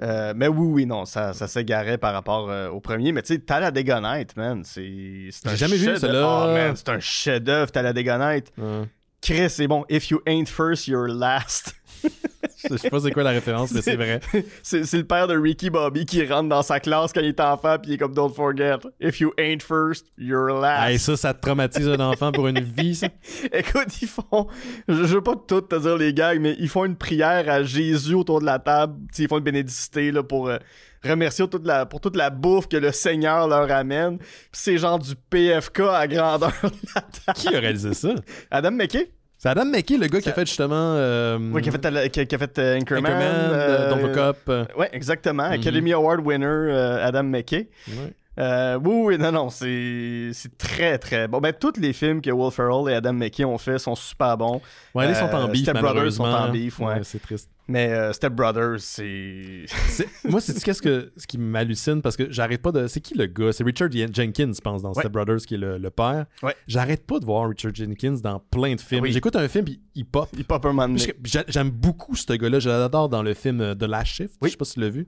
Ouais. Mais non, ça s'égarait par rapport au premier. Mais tu sais, Talladega Night, man, c'est J'ai jamais vu celle-là. Oh, man, c'est un chef-d'œuvre, Talladega Night. Chris, c'est bon. If you ain't first, you're last. Je sais pas c'est quoi la référence, mais c'est vrai. C'est le père de Ricky Bobby qui rentre dans sa classe quand il est enfant puis il est comme don't forget, if you ain't first, you're last. Hey, ça te traumatise un enfant pour une vie, ça? Écoute, ils font... Je veux pas tout te dire les gags, mais ils font une prière à Jésus autour de la table. T'sais, ils font une bénédicité là, pour remercier pour toute la bouffe que le Seigneur leur amène. Puis c'est genre du PFK à grandeur de la table. Qui a réalisé ça? Adam McKay. C'est Adam McKay, le gars qui a fait justement... Oui, qui a fait Anchorman, Don't Look Up. Oui, exactement. Academy Award winner Adam McKay. Oui, non, c'est très, très bon. Ben, tous les films que Will Ferrell et Adam McKay ont fait sont super bons. Ouais, ils sont en beef, Step Brothers sont malheureusement. en beef, ouais. C'est triste. Mais Step Brothers, c'est... Moi, c'est ce qui m'hallucine, parce que j'arrête pas de... C'est qui le gars? C'est Richard Jenkins, je pense, dans Step Brothers, qui est le père. Ouais. J'arrête pas de voir Richard Jenkins dans plein de films. Oui. J'écoute un film, puis il pop. Il pop un moment donné. J'aime beaucoup ce gars-là. Je l'adore dans le film The Last Shift. Je sais pas si tu l'as vu.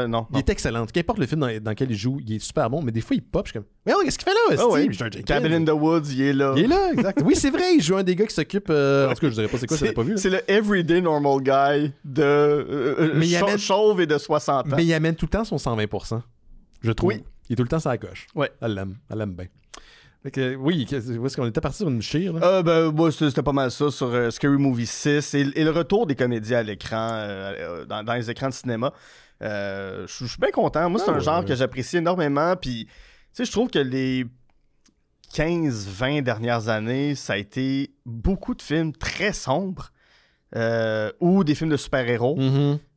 Non. Il est excellent. Qu'importe le film dans lequel il joue, il est super bon, mais des fois, il pop. Je suis comme, mais oh, qu'est-ce qu'il fait là, Richard Jenkins? Cabin in the Woods, il est là. Il est là, exact. Oui, c'est vrai, il joue un des gars qui s'occupe... En tout cas, je dirais pas c'est quoi, je l'ai pas vu. Là. C'est le everyday normal guy de chauve et de 60 ans. Mais il amène tout le temps son 120%, je trouve. Oui. Il est tout le temps sur la coche. Ouais. Elle l'aime bien. Fait que, oui, où est-ce qu'on était parti sur une chire, là? Moi, c'était pas mal ça sur Scary Movie 6 et le retour des comédies à l'écran, dans les écrans de cinéma. Je suis bien content. Moi, c'est un genre que j'apprécie énormément. Puis, tu sais, je trouve que les 15-20 dernières années, ça a été beaucoup de films très sombres ou des films de super-héros.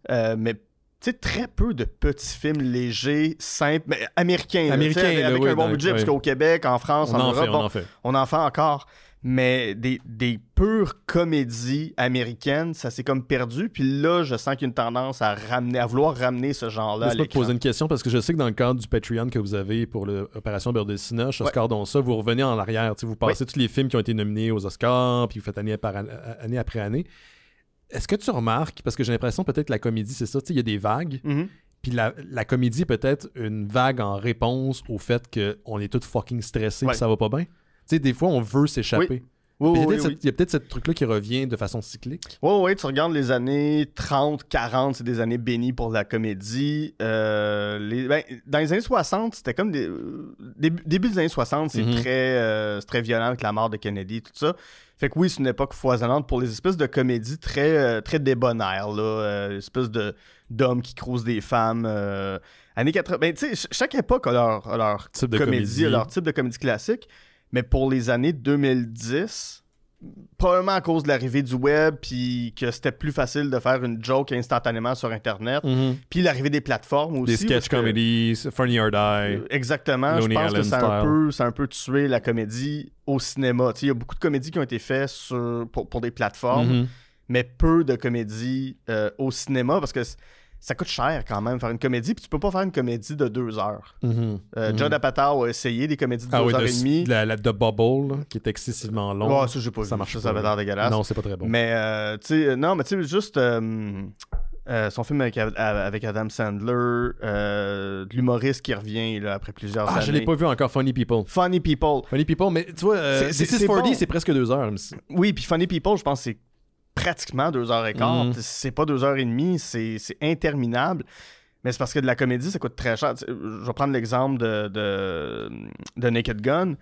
Mais tu sais, très peu de petits films légers, simples, mais américains. Avec un bon budget, parce qu'au Québec, en France, en Europe, on en fait encore. Mais des pures comédies américaines, ça s'est comme perdu. Puis là, je sens qu'il y a une tendance à vouloir ramener ce genre-là à l'écran. Laisse-moi te poser une question, parce que je sais que dans le cadre du Patreon que vous avez pour l'Opération Beurre de Cinoche, Oscar Donsa, vous revenez en arrière. Vous passez tous les films qui ont été nominés aux Oscars, puis vous faites année après année. Est-ce que tu remarques, parce que j'ai l'impression peut-être que la comédie, c'est ça, il y a des vagues, puis la comédie est peut-être une vague en réponse au fait qu'on est tous fucking stressés et ça va pas bien. Tu sais, des fois, on veut s'échapper. Il y a peut-être ce truc-là qui revient de façon cyclique. Oui, tu regardes les années 30, 40, c'est des années bénies pour la comédie. Dans les années 60, c'était comme début des années 60, c'est très violent avec la mort de Kennedy et tout ça. Fait que oui, c'est une époque foisonnante pour les espèces de comédies très, très débonnaires, là. Espèces d'hommes qui crousent des femmes. Années 80. Ben, tu sais, chaque époque a leur type de comédie, a leur type de comédie classique. Mais pour les années 2010, probablement à cause de l'arrivée du web, puis que c'était plus facile de faire une joke instantanément sur Internet, puis l'arrivée des plateformes aussi. Des sketch comedies, Funny or Die. Exactement. Lonely Je pense que Island ça a un peu tué la comédie au cinéma. Il y a beaucoup de comédies qui ont été faites pour des plateformes, mais peu de comédies au cinéma, parce que ça coûte cher quand même faire une comédie, puis tu peux pas faire une comédie de 2 heures. Judd Apatow a essayé des comédies de 2 heures et demie. The Bubble, là, qui est excessivement long. Ouais, ça, j'ai pas vu. Ça marche Ça pas. avait l'air dégueulasse. Non, c'est pas très bon. Mais, juste son film avec Adam Sandler, de l'humoriste qui revient là, après plusieurs années. Je l'ai pas vu encore, Funny People. Funny People, mais tu vois, This is 40, bon. C'est presque 2 heures. Oui, puis Funny People, je pense que c'est pratiquement 2h15. C'est pas 2h30, c'est interminable. Mais c'est parce que de la comédie, ça coûte très cher. Je vais prendre l'exemple de Naked Gun.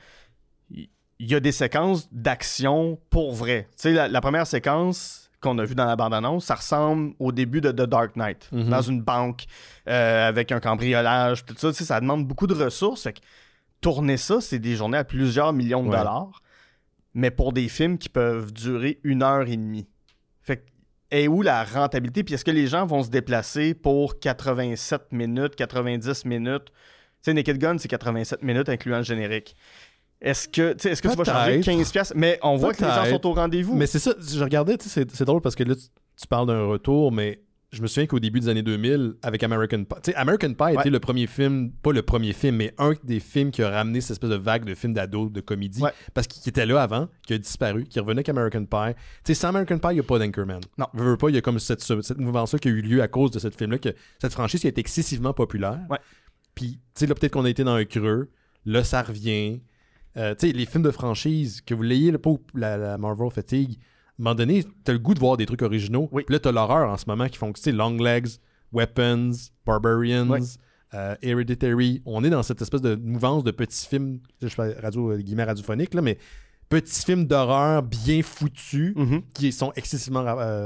Il y a des séquences d'action pour vrai. Tu sais, la première séquence qu'on a vue dans la bande-annonce, ça ressemble au début de The Dark Knight, dans une banque, avec un cambriolage, tout ça. Tu sais, ça demande beaucoup de ressources. Fait que tourner ça, c'est des journées à plusieurs millions de dollars, mais pour des films qui peuvent durer 1h30. Fait que, est où la rentabilité? Puis est-ce que les gens vont se déplacer pour 87 minutes, 90 minutes? Tu sais, Naked Gun, c'est 87 minutes, incluant le générique. Est-ce que tu vas charger 15$? Mais on voit que les gens sont au rendez-vous. Mais c'est ça, je regardais, c'est drôle parce que là, tu parles d'un retour, mais je me souviens qu'au début des années 2000, avec American Pie, tu sais, American Pie était le premier film, pas le premier film, mais un des films qui a ramené cette espèce de vague de films d'ado, de comédie, parce qu'il était là avant, qui a disparu, qui revenait qu'American Pie. Tu sais, sans American Pie, il n'y a pas d'Anchorman. Non. Veux pas, il y a comme cette mouvance-là qui a eu lieu à cause de cette film-là, que cette franchise qui a été excessivement populaire. Ouais. Puis, tu sais, là, peut-être qu'on a été dans un creux. Là, ça revient. Tu sais, les films de franchise, que vous l'ayez, là, pas la Marvel fatigue, à un moment donné, t'as le goût de voir des trucs originaux. Oui. Puis là, t'as l'horreur en ce moment qui font que, tu sais, Longlegs, Weapons, Barbarians, Hereditary. On est dans cette espèce de mouvance de petits films, je fais guillemets radiophonique, là, mais petits films d'horreur bien foutus qui sont excessivement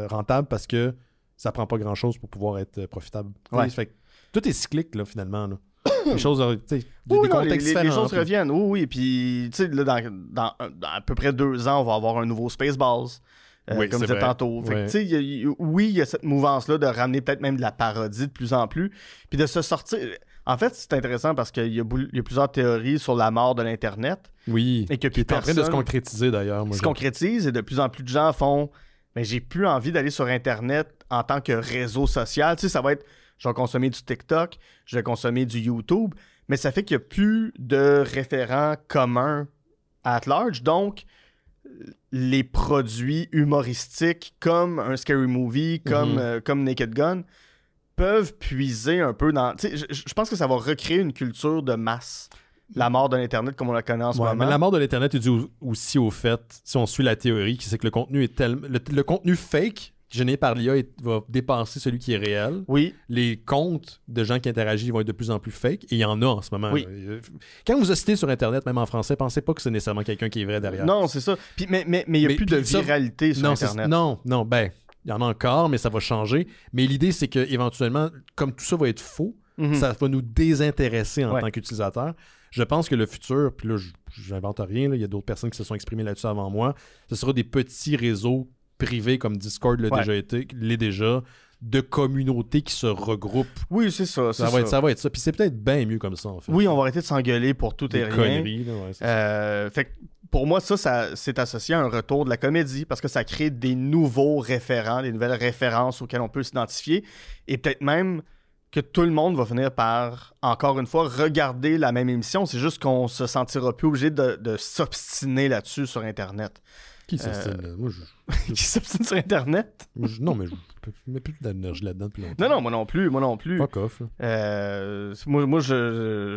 rentables parce que ça prend pas grand-chose pour pouvoir être profitable. Ouais. Fait que tout est cyclique, là, finalement, là. Les choses, tu sais, des contextes différents. Les choses reviennent, oui. Puis, tu sais, dans à peu près 2 ans, on va avoir un nouveau Spaceballs. Comme je disais tantôt. Fait que, il y a cette mouvance-là de ramener peut-être même de la parodie de plus en plus. Puis de se sortir. En fait, c'est intéressant parce qu'il y a plusieurs théories sur la mort de l'Internet. Oui. Et que qui est en train de se concrétiser d'ailleurs. Se concrétise et de plus en plus de gens font. Mais j'ai plus envie d'aller sur Internet en tant que réseau social. Tu sais, ça va être. Je vais consommer du TikTok, je vais consommer du YouTube, mais ça fait qu'il n'y a plus de référents communs at large. Donc, les produits humoristiques comme un Scary Movie, comme Naked Gun, peuvent puiser un peu dans... Je pense que ça va recréer une culture de masse. La mort de l'Internet comme on la connaît en ce moment. Mais la mort de l'Internet est due aussi au fait, si on suit la théorie, c'est que le contenu est tellement... Le contenu fake généré par l'IA va dépasser celui qui est réel. Oui. Les comptes de gens qui interagissent vont être de plus en plus fake. Et il y en a en ce moment. Oui. Quand vous citez sur Internet, même en français, pensez pas que c'est nécessairement quelqu'un qui est vrai derrière. Non, c'est ça. Puis, mais il n'y a plus de viralité sur Internet. Non, ben, il y en a encore, mais ça va changer. Mais l'idée, c'est qu'éventuellement, comme tout ça va être faux, ça va nous désintéresser en tant qu'utilisateur. Je pense que le futur, puis là, j'invente rien, il y a d'autres personnes qui se sont exprimées là-dessus avant moi, ce sera des petits réseaux privés comme Discord l'est déjà, de communautés qui se regroupent. Oui, c'est ça. Ça va être ça. Puis c'est peut-être bien mieux comme ça, en fait. Oui, on va arrêter de s'engueuler pour tout et rien. Conneries, là, fait que pour moi, ça c'est associé à un retour de la comédie parce que ça crée des nouveaux référents, des nouvelles références auxquelles on peut s'identifier. Et peut-être même que tout le monde va finir par, encore une fois, regarder la même émission. C'est juste qu'on se sentira plus obligé de s'obstiner là-dessus sur Internet. Qui s'obstine? Qui s'obstine sur Internet? Non, mais je mets plus d'énergie là-dedans depuis longtemps. Non, moi non plus. Fuck off. Moi,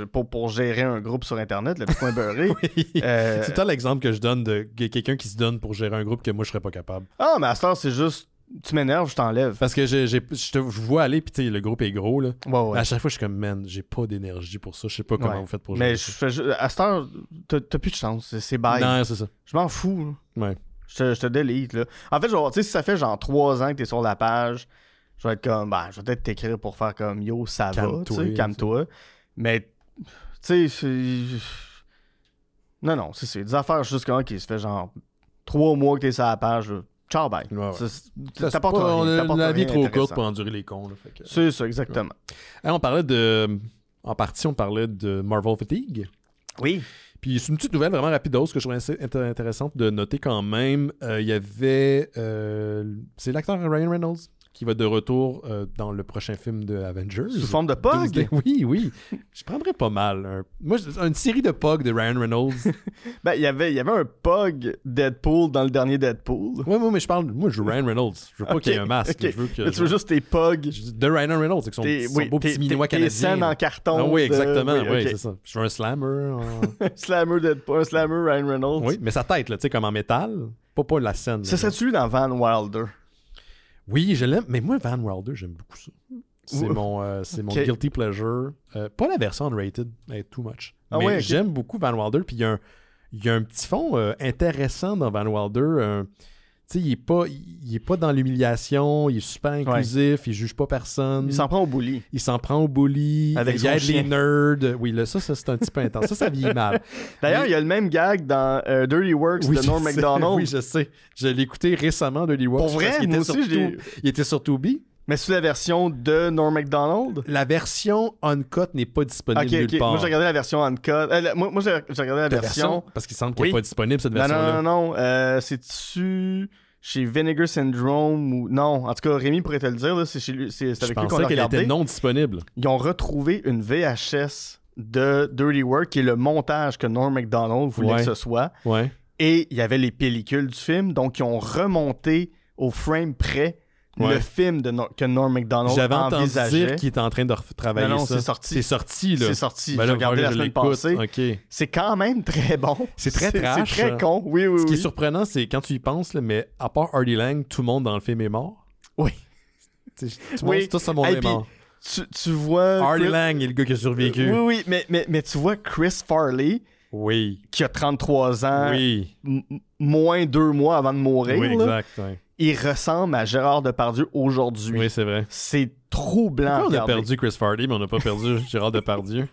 pour gérer un groupe sur Internet, le point beurré. C'est toi l'exemple que je donne de quelqu'un qui se donne pour gérer un groupe que moi, je serais pas capable. Ah, mais à ce temps, c'est juste... Tu m'énerves, je t'enlève. Parce que je te vois aller, puis tu sais, le groupe est gros, là. Ouais. À chaque fois, je suis comme, man, j'ai pas d'énergie pour ça. Je sais pas comment vous faites pour gérer ça. Mais à cette heure, t'as plus de chance. C'est bye. Non, c'est ça. Je m'en fous. Là. Ouais. Je te delete, là. En fait, tu sais, si ça fait genre 3 ans que t'es sur la page, je vais être comme, je vais peut-être t'écrire pour faire comme, yo, ça va, tu sais, calme-toi. Mais, tu sais, Non, c'est des affaires juste comme qui se fait genre 3 mois que t'es sur la page, là, ciao, bye. Ouais. T'apportes rien, t'apportes la vie est rien trop d'intéressant. courte pour endurer les cons. Là, fait que... C'est ça, exactement. Hey, on parlait de... En partie, on parlait de Marvel Fatigue. Oui. Puis c'est une petite nouvelle vraiment rapide que je trouvais assez intéressante de noter quand même. Il y avait... c'est l'acteur Ryan Reynolds qui va de retour dans le prochain film de Avengers. Sous forme de Pog? Doomsday. Oui. Je prendrais pas mal. Moi, une série de Pog de Ryan Reynolds. Ben, il y avait un Pog Deadpool dans le dernier Deadpool. Ouais, mais moi, je joue Ryan Reynolds. Je veux pas qu'il y ait un masque. Okay. Je veux que... Mais tu veux juste tes Pog. De Ryan Reynolds, avec son beau petit minois Tes canadien. scènes en carton. Ah oui, exactement. Oui, C'est ça. Je veux un slammer. un slammer Deadpool, un slammer Ryan Reynolds. Oui, mais sa tête, là, tu sais, comme en métal. Pas la scène. Ça serait-tu lui dans Van Wilder? Oui, je l'aime. Mais moi, Van Wilder, j'aime beaucoup ça. C'est mon Okay. guilty pleasure. Pas la version unrated, mais too much. Ah mais ouais, okay. J'aime beaucoup Van Wilder. Puis il y a un petit fond intéressant dans Van Wilder. Tu sais, il est pas dans l'humiliation. Il est super inclusif. Il juge pas personne. Il s'en prend au bully. Il s'en prend au bully. Avec il son aide chien. les nerds. Oui, là, ça c'est un petit peu intense. Ça vieillit mal. D'ailleurs, il y a le même gag dans Dirty Works Oui, de Norm je sais. Macdonald. Oui, je sais. Je l'ai écouté récemment, Dirty Works. Pour vrai? parce qu'il Moi était aussi, il était sur Tubi. Mais sous la version de Norm Macdonald? La version uncut n'est pas disponible nulle part. Moi, j'ai regardé la version uncut. Moi, j'ai regardé la version... Parce qu'il semble qu'elle n'est pas disponible, cette version-là. Non. C'est-tu chez Vinegar Syndrome ou... Non, en tout cas, Rémi pourrait te le dire. Là, c'est avec lui qu'on Je pensais l'a qu'elle regardé. était non disponible. Ils ont retrouvé une VHS de Dirty Work, qui est le montage que Norm Macdonald voulait que ce soit. Ouais. Et il y avait les pellicules du film. Donc, ils ont remonté au frame près le film que Norm Macdonald J'avais entendu envisageait. dire qu'il était en train de retravailler non, ça. c'est sorti. C'est sorti, là. C'est sorti. Ben J'ai là, regardé la semaine passée. OK. C'est quand même très bon. C'est très trash. C'est très con. Oui. Ce qui est surprenant, c'est quand tu y penses, là, mais à part Artie Lang, tout le monde dans le film est mort. Oui. Tout ce monde est mort. Tu vois... Artie Lang est le gars qui a survécu. Oui, mais tu vois Chris Farley, qui a 33 ans, moins 2 mois avant de mourir. Oui, là, exact. Ouais. il ressemble à Gérard Depardieu aujourd'hui. Oui, c'est vrai. C'est troublant. Pourquoi on a perdu Chris Farley, mais on n'a pas perdu Gérard Depardieu?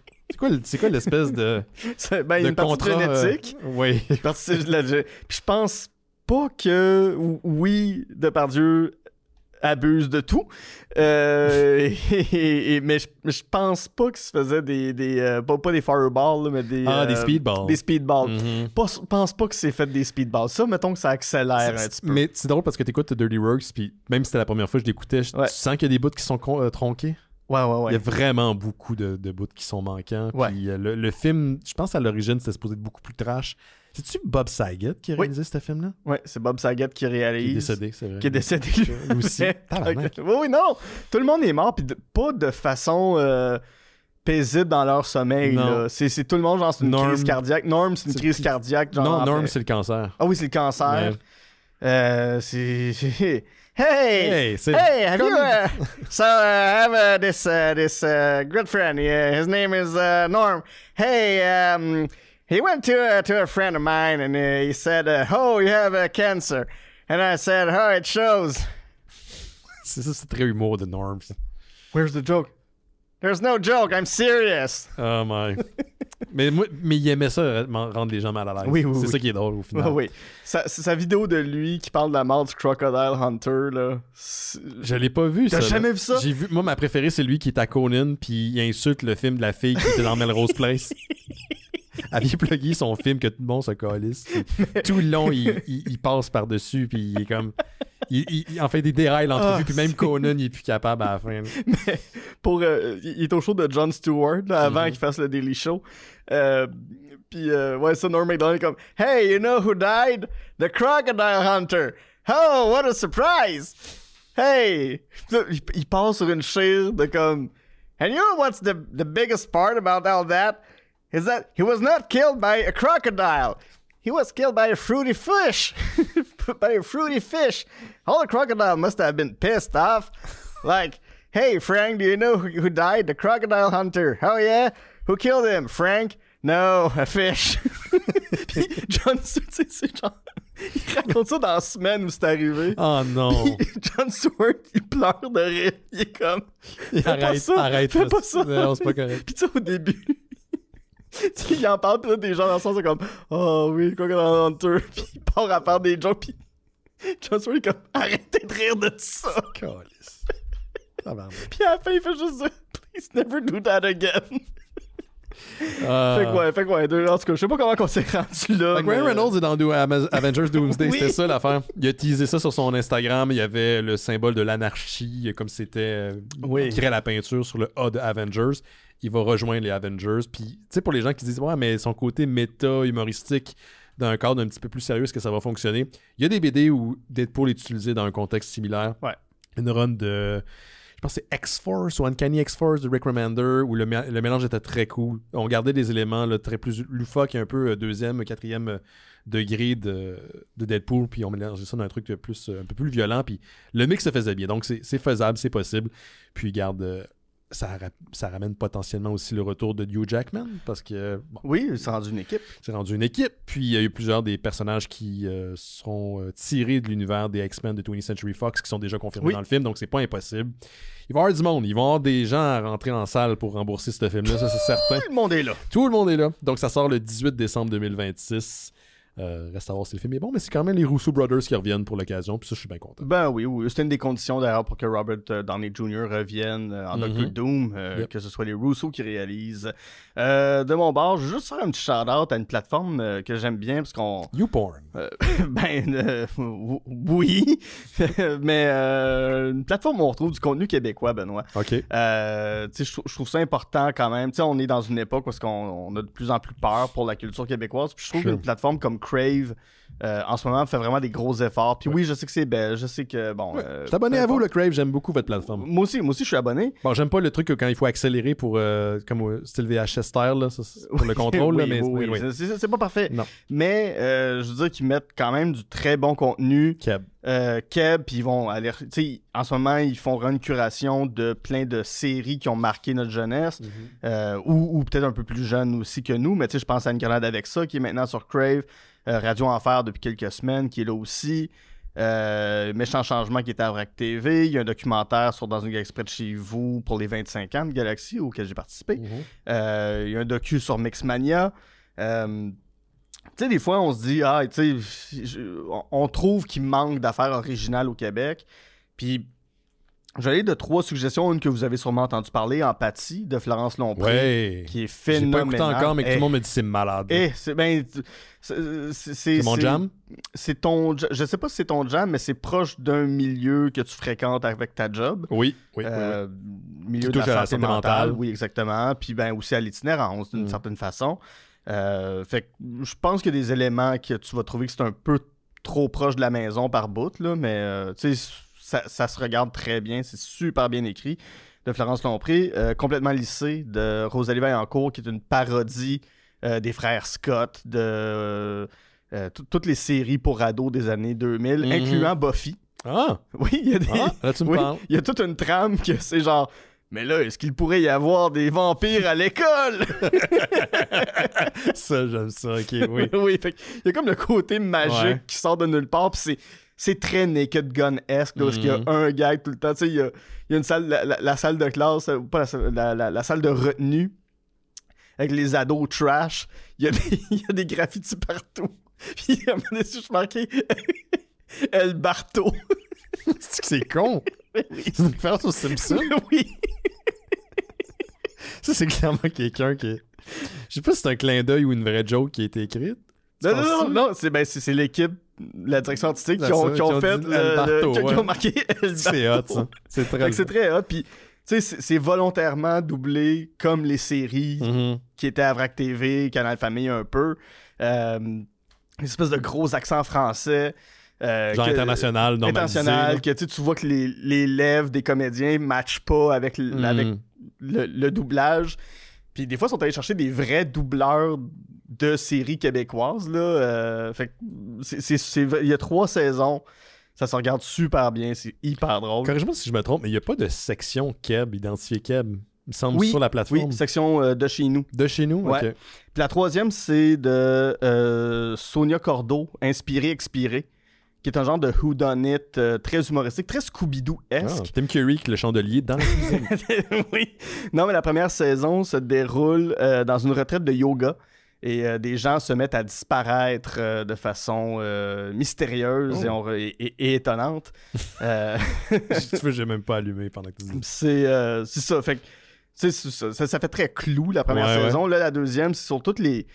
C'est quoi l'espèce de il y a une partie contrat génétique. Oui. Puis je pense pas que oui, Depardieu abuse de tout. Mais je pense pas qu'il se faisait pas des fireballs, là, mais des speedballs. Des speedballs. Mm-hmm. Pense pas qu'il s'est fait des speedballs. Ça, mettons que ça accélère un petit peu. Mais c'est drôle parce que t'écoutes Dirty Works, puis même si c'était la première fois que je l'écoutais, tu sens qu'il y a des bouts qui sont tronqués. Ouais. Il y a vraiment beaucoup de bouts qui sont manquants. Puis le film, je pense à l'origine, c'était supposé être beaucoup plus trash. C'est-tu Bob Saget qui a réalisé ce film-là? Oui, c'est Bob Saget qui réalise. Qui est décédé, c'est vrai. Qui est décédé lui aussi. Oui, non. Tout le monde est mort, puis pas de façon paisible dans leur sommeil. Là. C'est tout le monde, genre, c'est une crise cardiaque. Norm, c'est une crise cardiaque. Genre, non, Norm, c'est le cancer. Ah oui, c'est le cancer. C'est... Hey, have you... so, I have this good friend. His name is Norm. Hey, he went to a friend of mine, and he said, oh, you have cancer. And I said, oh, it shows. C'est très humour de Norm. Where's the joke? There's no joke, I'm serious. Oh my. mais il aimait ça, rendre les gens mal à l'aise. Oui, c'est ça qui est drôle au final. Oui. Sa vidéo de lui qui parle de la mort du Crocodile Hunter, là. Je l'ai pas vu, ça. T'as jamais vu ça? J'ai vu. Moi, ma préférée, c'est lui qui est à Conan, puis il insulte le film de la fille qui était dans Melrose Place. Elle vient plugger son film que tout le monde se calisse. Tout le long, il passe par-dessus, puis il est comme... Il en fait des dérails l'entrevue, puis même Conan, il est plus capable à la fin. Mais il est au show de Jon Stewart, là, avant qu'il fasse le Daily Show. Puis, ça, Norm Macdonald est comme « Hey, you know who died? The Crocodile Hunter! Oh, what a surprise! Hey! » Il passe sur une chire de comme « And you know what's the biggest part about all that? Is that he was not killed by a crocodile. He was killed by a fruity fish. By a fruity fish. All the crocodile must have been pissed off. Like, hey, Frank, do you know who died? The crocodile hunter. Oh, yeah? Who killed him? Frank? No, a fish. Puis Jon Stewart, c'est genre... Il raconte ça dans la semaine où c'est arrivé. Oh non. Puis Jon Stewart, il pleure de rire. Il est comme... Arrête fais pas ça. Non, c'est pas correct. Puis tu sais, au début... Il en parle, pis là, des gens dans le sens, c'est comme « Oh oui, Crocodile Hunter », pis il part à faire des jokes, pis Jon Snow est comme « Arrêtez de rire de ça ». Calice. Puis à la fin, il fait juste dire « Please never do that again ». Fait que ouais, en tout cas, je sais pas comment on s'est rendu là. Fait que Ryan Reynolds est dans Avengers Doomsday, Oui. c'était ça l'affaire. Il a teasé ça sur son Instagram, il y avait le symbole de l'anarchie, comme c'était écrit à la peinture sur le A de Avengers. Il va rejoindre les Avengers. Puis, tu sais, pour les gens qui disent « Ouais, mais son côté méta, humoristique, dans un cadre un petit peu plus sérieux, est-ce que ça va fonctionner? » Il y a des BD où Deadpool est utilisé dans un contexte similaire. Ouais. Une run de... Je pense que c'est X-Force ou Uncanny X-Force de Rick Remender où le mélange était très cool. On gardait des éléments là, très plus loufoques et un peu deuxième, quatrième degré de Deadpool, puis on mélangeait ça dans un truc un peu plus violent, puis le mix se faisait bien. Donc c'est faisable, c'est possible. Puis garde... Ça ramène potentiellement aussi le retour de Hugh Jackman parce que oui, c'est rendu une équipe. C'est rendu une équipe. Puis il y a eu plusieurs des personnages qui seront tirés de l'univers des X-Men de 20th Century Fox qui sont déjà confirmés dans le film, donc c'est pas impossible. Il va y avoir du monde. Ils vont avoir des gens à rentrer en salle pour rembourser ce film-là, ça c'est certain. Tout le monde est là. Tout le monde est là. Donc ça sort le 18 décembre 2026. Reste à voir si le film est bon, mais c'est quand même les Russo Brothers qui reviennent pour l'occasion, puis ça, je suis bien content. Ben oui, c'était une des conditions d'ailleurs pour que Robert Downey Jr. revienne en Doctor Doom, que ce soit les Russo qui réalisent. De mon bord, je veux juste faire un petit shout-out à une plateforme que j'aime bien, parce qu'on... YouPorn. Oui, mais une plateforme où on retrouve du contenu québécois, Benoît. OK. Je trouve ça important quand même. T'sais, on est dans une époque où on a de plus en plus peur pour la culture québécoise, puis je trouve qu'une plateforme comme Crave en ce moment fait vraiment des gros efforts. Puis oui, je sais que c'est belle, je sais que bon. Je suis abonné à vous, le Crave, j'aime beaucoup votre plateforme. Moi aussi, je suis abonné. Bon, j'aime pas le truc quand il faut accélérer pour comme style VHS style là, pour le contrôle oui, là, mais oui. C'est pas parfait. Non. Mais je veux dire qu'ils mettent quand même du très bon contenu. Keb, puis ils vont aller, tu sais, en ce moment ils font une curation de plein de séries qui ont marqué notre jeunesse, ou peut-être un peu plus jeunes aussi que nous, mais tu sais, je pense à Une grenade avec ça qui est maintenant sur Crave, Radio Enfer depuis quelques semaines qui est là aussi, Méchant Changement qui est à Vrac TV, il y a un documentaire sur Dans une galaxie près de chez vous pour les 25 ans de Galaxy auquel j'ai participé, il y a un docu sur Mixmania. Tu sais, des fois, on se dit, tu sais, on trouve qu'il manque d'affaires originales au Québec. Puis, j'allais de 3 suggestions. Une que vous avez sûrement entendu parler, Empathie, de Florence Lompré, qui est phénoménale. J'ai pas écouté encore, mais tout le monde me dit c'est malade. C'est mon jam? C'est ton... Je sais pas si c'est ton jam, mais c'est proche d'un milieu que tu fréquentes avec ta job. Oui. Milieu qui de touche à la la santé santé mentale. Oui, exactement. Puis, aussi à l'itinérance, d'une certaine façon. Fait que je pense qu'il y a des éléments que tu vas trouver que c'est un peu trop proche de la maison par bout, là, mais tu sais, ça se regarde très bien, c'est super bien écrit, de Florence Lompré. Complètement lissé, de Rosalie Vaillancourt, qui est une parodie des frères Scott, de toutes les séries pour ados des années 2000, incluant Buffy. Ah! Oui, il y a des... là, tu me parles. Il y a toute une trame que c'est genre... Mais là, est-ce qu'il pourrait y avoir des vampires à l'école? Ça, j'aime ça, ok, oui. Oui, fait il y a comme le côté magique qui sort de nulle part, puis c'est très Naked Gun-esque, parce qu'il y a un gag tout le temps. Tu sais, il y a une salle, la salle de classe, pas la salle de retenue, avec les ados trash. Il y a des graffitis partout. Puis à un moment donné, je marqué El Barto. C'est con. C'est une référence aux Simpsons. Oui. Ça, c'est clairement quelqu'un qui est... Je sais pas si c'est un clin d'œil ou une vraie joke qui a été écrite. Non, c'est l'équipe, la direction artistique qui ont fait qui ont marqué El Barto. C'est hot, ça. C'est très hot. Puis, tu sais, c'est volontairement doublé comme les séries qui étaient à Vrac TV, Canal Famille un peu. Une espèce de gros accent français. Genre international, normalisé. International, que tu vois que les lèvres des comédiens matchent pas avec le doublage. Puis des fois, ils sont allés chercher des vrais doubleurs de séries québécoises. Là. Fait que il y a 3 saisons. Ça se regarde super bien. C'est hyper drôle. Corrige-moi si je me trompe, mais il n'y a pas de section Keb, identifiée Keb. Il me semble sur la plateforme. Oui, section de chez nous. De chez nous? Ouais. OK. Puis la 3e, c'est de Sonia Cordeau, Inspiré, Expiré, qui est un genre de whodunit très humoristique, très Scooby-Doo-esque. Tim Curry, le chandelier dans la cuisine. Oui. Non, mais la première saison se déroule dans une retraite de yoga. Et des gens se mettent à disparaître de façon mystérieuse et étonnante. Tu veux, j'ai même pas allumé pendant que tu dis. C'est ça. Fait que, ça fait très clou, la première saison. Là, la deuxième, c'est sur tous les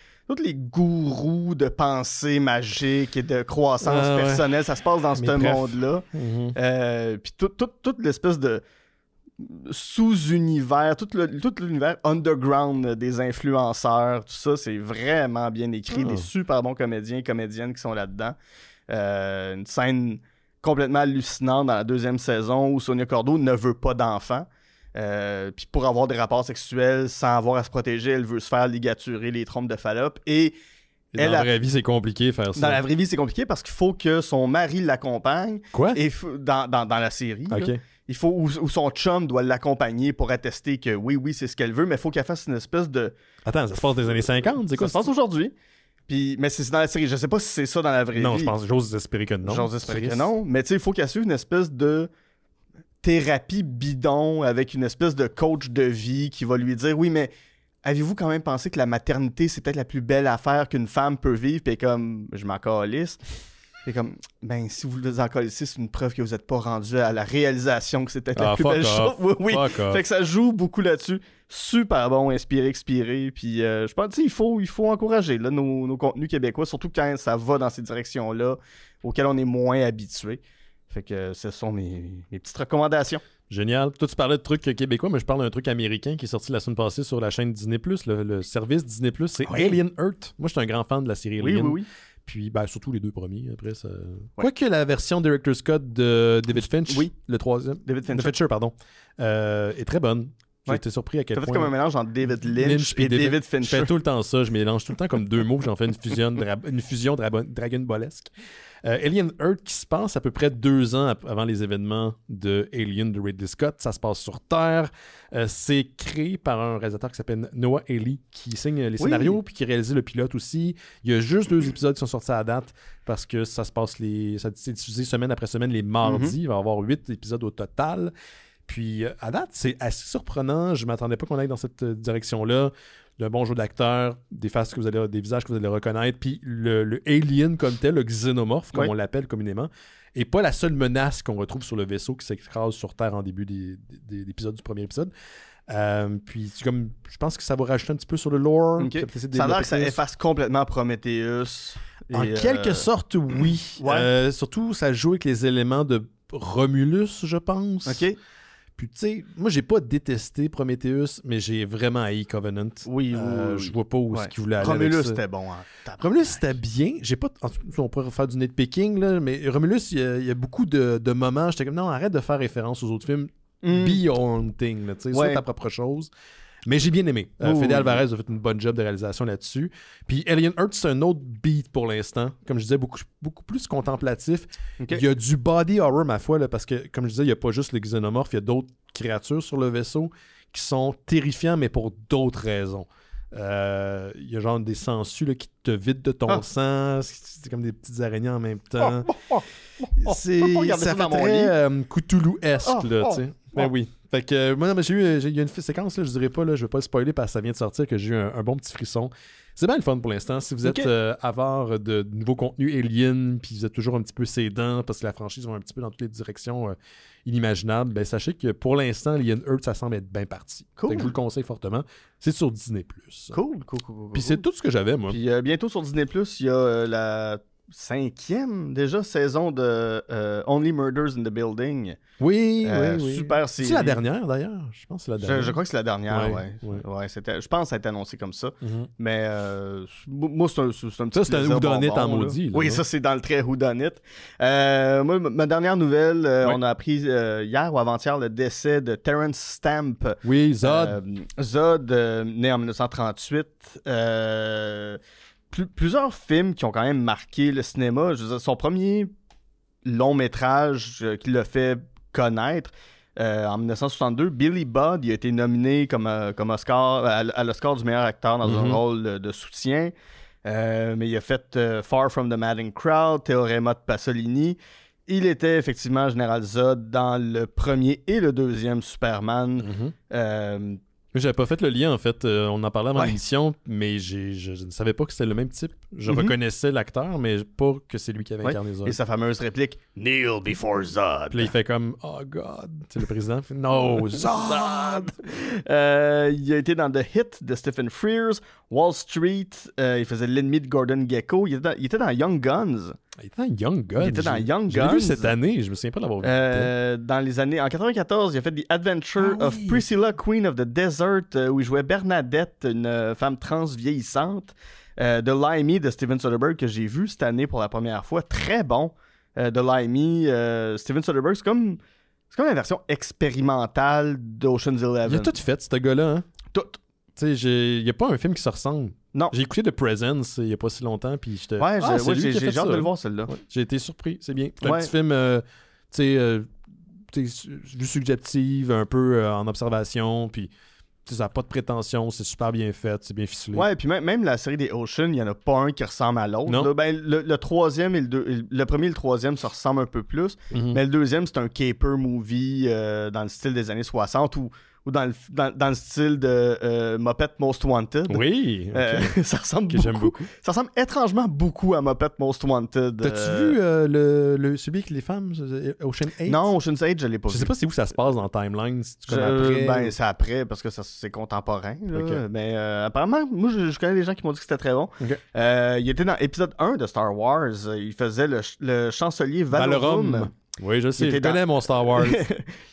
gourous de pensée magique et de croissance personnelle. Ça se passe dans ce monde-là. Puis toute l'espèce de sous-univers, tout l'univers underground des influenceurs, tout ça, c'est vraiment bien écrit. Des super bons comédiens et comédiennes qui sont là-dedans. Une scène complètement hallucinante dans la deuxième saison où Sonia Cordeau ne veut pas d'enfant. Puis pour avoir des rapports sexuels sans avoir à se protéger, elle veut se faire ligaturer les trompes de Fallope. Et dans la vraie vie, c'est compliqué faire ça. Dans la vraie vie, c'est compliqué parce qu'il faut que son mari l'accompagne. Quoi? Et dans la série. OK. Là, il faut où son chum doit l'accompagner pour attester que oui, c'est ce qu'elle veut, mais il faut qu'elle fasse une espèce de... Attends, ça se passe des années 50? C'est quoi? Ça se passe aujourd'hui. Puis, mais c'est dans la série. Je sais pas si c'est ça dans la vraie vie. Non, j'ose espérer que non. J'ose espérer que non. Mais tu sais, il faut qu'elle suive une espèce de thérapie bidon avec une espèce de coach de vie qui va lui dire « Oui, mais avez-vous quand même pensé que la maternité, c'est peut-être la plus belle affaire qu'une femme peut vivre? » Puis comme, je m'en calisse. C'est comme, ben, si vous vous en calissez, c'est une preuve que vous n'êtes pas rendu à la réalisation que c'est peut-être la plus belle chose. Oui. Fait que ça joue beaucoup là-dessus. Super bon, inspiré, expiré. Puis je pense qu'il faut encourager là, nos contenus québécois, surtout quand ça va dans ces directions-là auxquelles on est moins habitué. Fait que ce sont mes petites recommandations. Génial. Toi, tu parlais de trucs québécois, mais je parle d'un truc américain qui est sorti la semaine passée sur la chaîne Disney+, le service Disney+. C'est Alien Earth. Moi, je suis un grand fan de la série Alien. Oui. Puis, surtout les deux premiers, après ça... Quoique la version Director's Cut de David Finch, le troisième... David Fincher, pardon, est très bonne. J'ai été surpris à quel point... Ça fait comme un mélange entre David Lynch et David Fincher. Je fais tout le temps ça, je mélange tout le temps comme deux mots, j'en fais une fusion dragon-ballesque. Alien Earth qui se passe à peu près 2 ans avant les événements de Alien de Ridley Scott. Ça se passe sur Terre. C'est créé par un réalisateur qui s'appelle Noah Hawley qui signe les scénarios puis qui réalise le pilote aussi. Il y a juste 2 épisodes qui sont sortis à la date parce que ça se passe c'est diffusé semaine après semaine les mardis. Il va y avoir 8 épisodes au total. Puis à date, c'est assez surprenant. Je ne m'attendais pas qu'on aille dans cette direction-là. D'un bon jeu d'acteur, des visages que vous allez reconnaître, puis le alien comme tel, le xénomorphe, comme on l'appelle communément, est pas la seule menace qu'on retrouve sur le vaisseau qui s'écrase sur Terre en début des épisodes du premier épisode. Puis je pense que ça va rajouter un petit peu sur le lore. Okay. Ça a l'air que ça efface complètement Prometheus. En quelque sorte, oui. Surtout, ça joue avec les éléments de Romulus, je pense. OK. Puis, tu sais, moi, j'ai pas détesté Prometheus, mais j'ai vraiment haï Covenant. Oui. Je vois pas où est-ce qu'il voulait aller. Romulus, c'était bon. Romulus, c'était bien. J'ai pas. On pourrait faire du nitpicking, là, mais Romulus, il y a beaucoup de moments. J'étais comme, non, arrête de faire référence aux autres films. Be your own thing, tu sais, sois ta propre chose. Mais j'ai bien aimé. Fede Alvarez a fait une bonne job de réalisation là-dessus. Puis Alien Earth, c'est un autre beat pour l'instant. Comme je disais, beaucoup plus contemplatif. Okay. Il y a du body horror, ma foi, là, parce que, comme je disais, il n'y a pas juste le xénomorphe, il y a d'autres créatures sur le vaisseau qui sont terrifiants, mais pour d'autres raisons. Il y a genre des sangsues là, qui te vident de ton sang. C'est comme des petites araignées en même temps. Ça fait très Cthulhu-esque, là, tu sais. Ben oui. Fait que moi, il y a une séquence, là, je dirais pas, là, je vais pas le spoiler parce que ça vient de sortir, que j'ai eu un bon petit frisson. C'est bien le fun pour l'instant. Si vous êtes avare de nouveaux contenus Alien, puis vous êtes toujours un petit peu sédent parce que la franchise va un petit peu dans toutes les directions inimaginables, ben sachez que pour l'instant, Alien Earth, ça semble être bien parti. Cool. Fait que je vous le conseille fortement. C'est sur Disney+. Cool. Puis c'est tout ce que j'avais, moi. Puis bientôt sur Disney+, il y a la 5e déjà saison de Only Murders in the Building. Oui. Super série. C'est la dernière d'ailleurs. Je pense que c'est la dernière. Je crois que c'est la dernière, ouais. Je pense que ça a été annoncé comme ça. Mais moi, c'est un petit ça, c'est un whodunit en maudit. Oui, ça, c'est dans le très whodunit. Moi, ma dernière nouvelle, on a appris hier ou avant-hier le décès de Terence Stamp. Oui, Zod. Zod, né en 1938. Plusieurs films qui ont quand même marqué le cinéma. Je veux dire, son premier long métrage qui l'a fait connaître, en 1962, Billy Budd, il a été nominé comme Oscar, à l'Oscar du meilleur acteur dans un rôle de soutien. Mais il a fait Far From the Madding Crowd, Théorema de Pasolini. Il était effectivement Général Zod dans le premier et le deuxième Superman. J'avais pas fait le lien, en fait. On en parlait avant l'émission, mais je ne savais pas que c'était le même type. Je reconnaissais l'acteur, mais pas que c'est lui qui avait incarné Zod. Et sa fameuse réplique « Kneel before Zod ». Puis là, il fait comme « Oh God ». C'est le président fait « No, Zod ». Il a été dans The Hit de Stephen Frears, Wall Street, il faisait l'ennemi de Gordon Gekko. Il était dans Young Guns. Il était dans Young Guns. Il était dans Young Guns. Je l'ai vu cette année, je me souviens pas l'avoir vu. Dans les années... En 94, il a fait The Adventure of Priscilla, Queen of the Desert, où il jouait Bernadette, une femme trans vieillissante. The Limey de Steven Soderbergh, que j'ai vu cette année pour la première fois. Très bon. The Limey, Steven Soderbergh, c'est comme la version expérimentale d'Ocean's 11. Il a tout fait, ce gars-là. Hein? Tout. Tu sais, il n'y a pas un film qui se ressemble. Non. J'ai écouté The Presence il n'y a pas si longtemps, puis j'étais... Ouais, j'ai hâte de le voir. voir, celle-là. Ouais, j'ai été surpris, c'est bien. C'est un petit film, vue subjective, un peu en observation, puis ça n'a pas de prétention, c'est super bien fait, c'est bien ficelé. Ouais, puis même la série des Ocean, il n'y en a pas un qui ressemble à l'autre. Là, ben, le troisième et le premier et le troisième, ça ressemble un peu plus, mais le deuxième, c'est un caper movie dans le style des années 60 ou dans le style de Muppet Most Wanted. Oui, ça ressemble que j'aime beaucoup. Ça ressemble étrangement beaucoup à Muppet Most Wanted. T'as-tu vu celui avec les femmes, Ocean 8? Non, Ocean's 8, je l'ai pas vu. Je sais pas c'est où ça se passe dans le timeline. Après? Ben, c'est après, parce que c'est contemporain. Là. Okay. Mais apparemment, moi, je connais des gens qui m'ont dit que c'était très bon. Okay. Il était dans épisode 1 de Star Wars. Il faisait le chancelier Valorum. Oui, je sais, je connais mon Star Wars.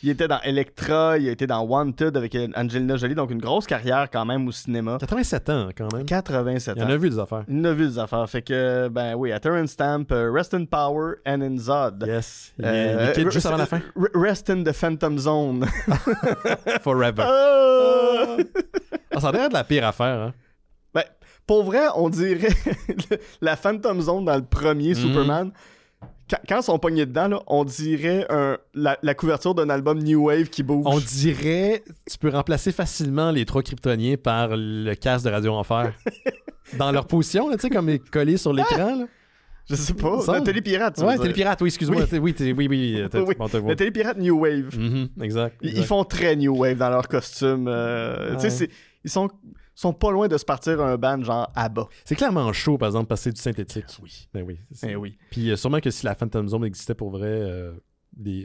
Il était dans Electra, il a été dans Wanted avec Angelina Jolie, donc une grosse carrière quand même au cinéma. 87 ans quand même. 87 ans. Il en a vu des affaires. Il en a vu des affaires. Fait que, ben oui, à Terrence Stamp, Rest in Power and in Zod. Yes. Il quitte juste avant la fin. Rest in the Phantom Zone. Forever. Ça a l'air de la pire affaire, hein. Ben, pour vrai, on dirait la Phantom Zone dans le premier Superman. Quand ils sont pognés dedans, là, on dirait la couverture d'un album New Wave qui bouge. On dirait, tu peux remplacer facilement les 3 Kryptoniens par le casque de Radio Enfer. Dans leur position, là, tu sais, comme collés sur l'écran. Là. Je sais pas. Télépirate, ouais, Télépirate, oui, excuse-moi. Oui. Le Télépirate New Wave. Exact. Ils font très New Wave dans leur costume. Tu sais, ils sont pas loin de se partir un band genre ABBA. C'est clairement chaud, par exemple, parce que c'est du synthétique. Oui. Ben oui. Oui. Puis sûrement que si la Phantom Zone existait pour vrai,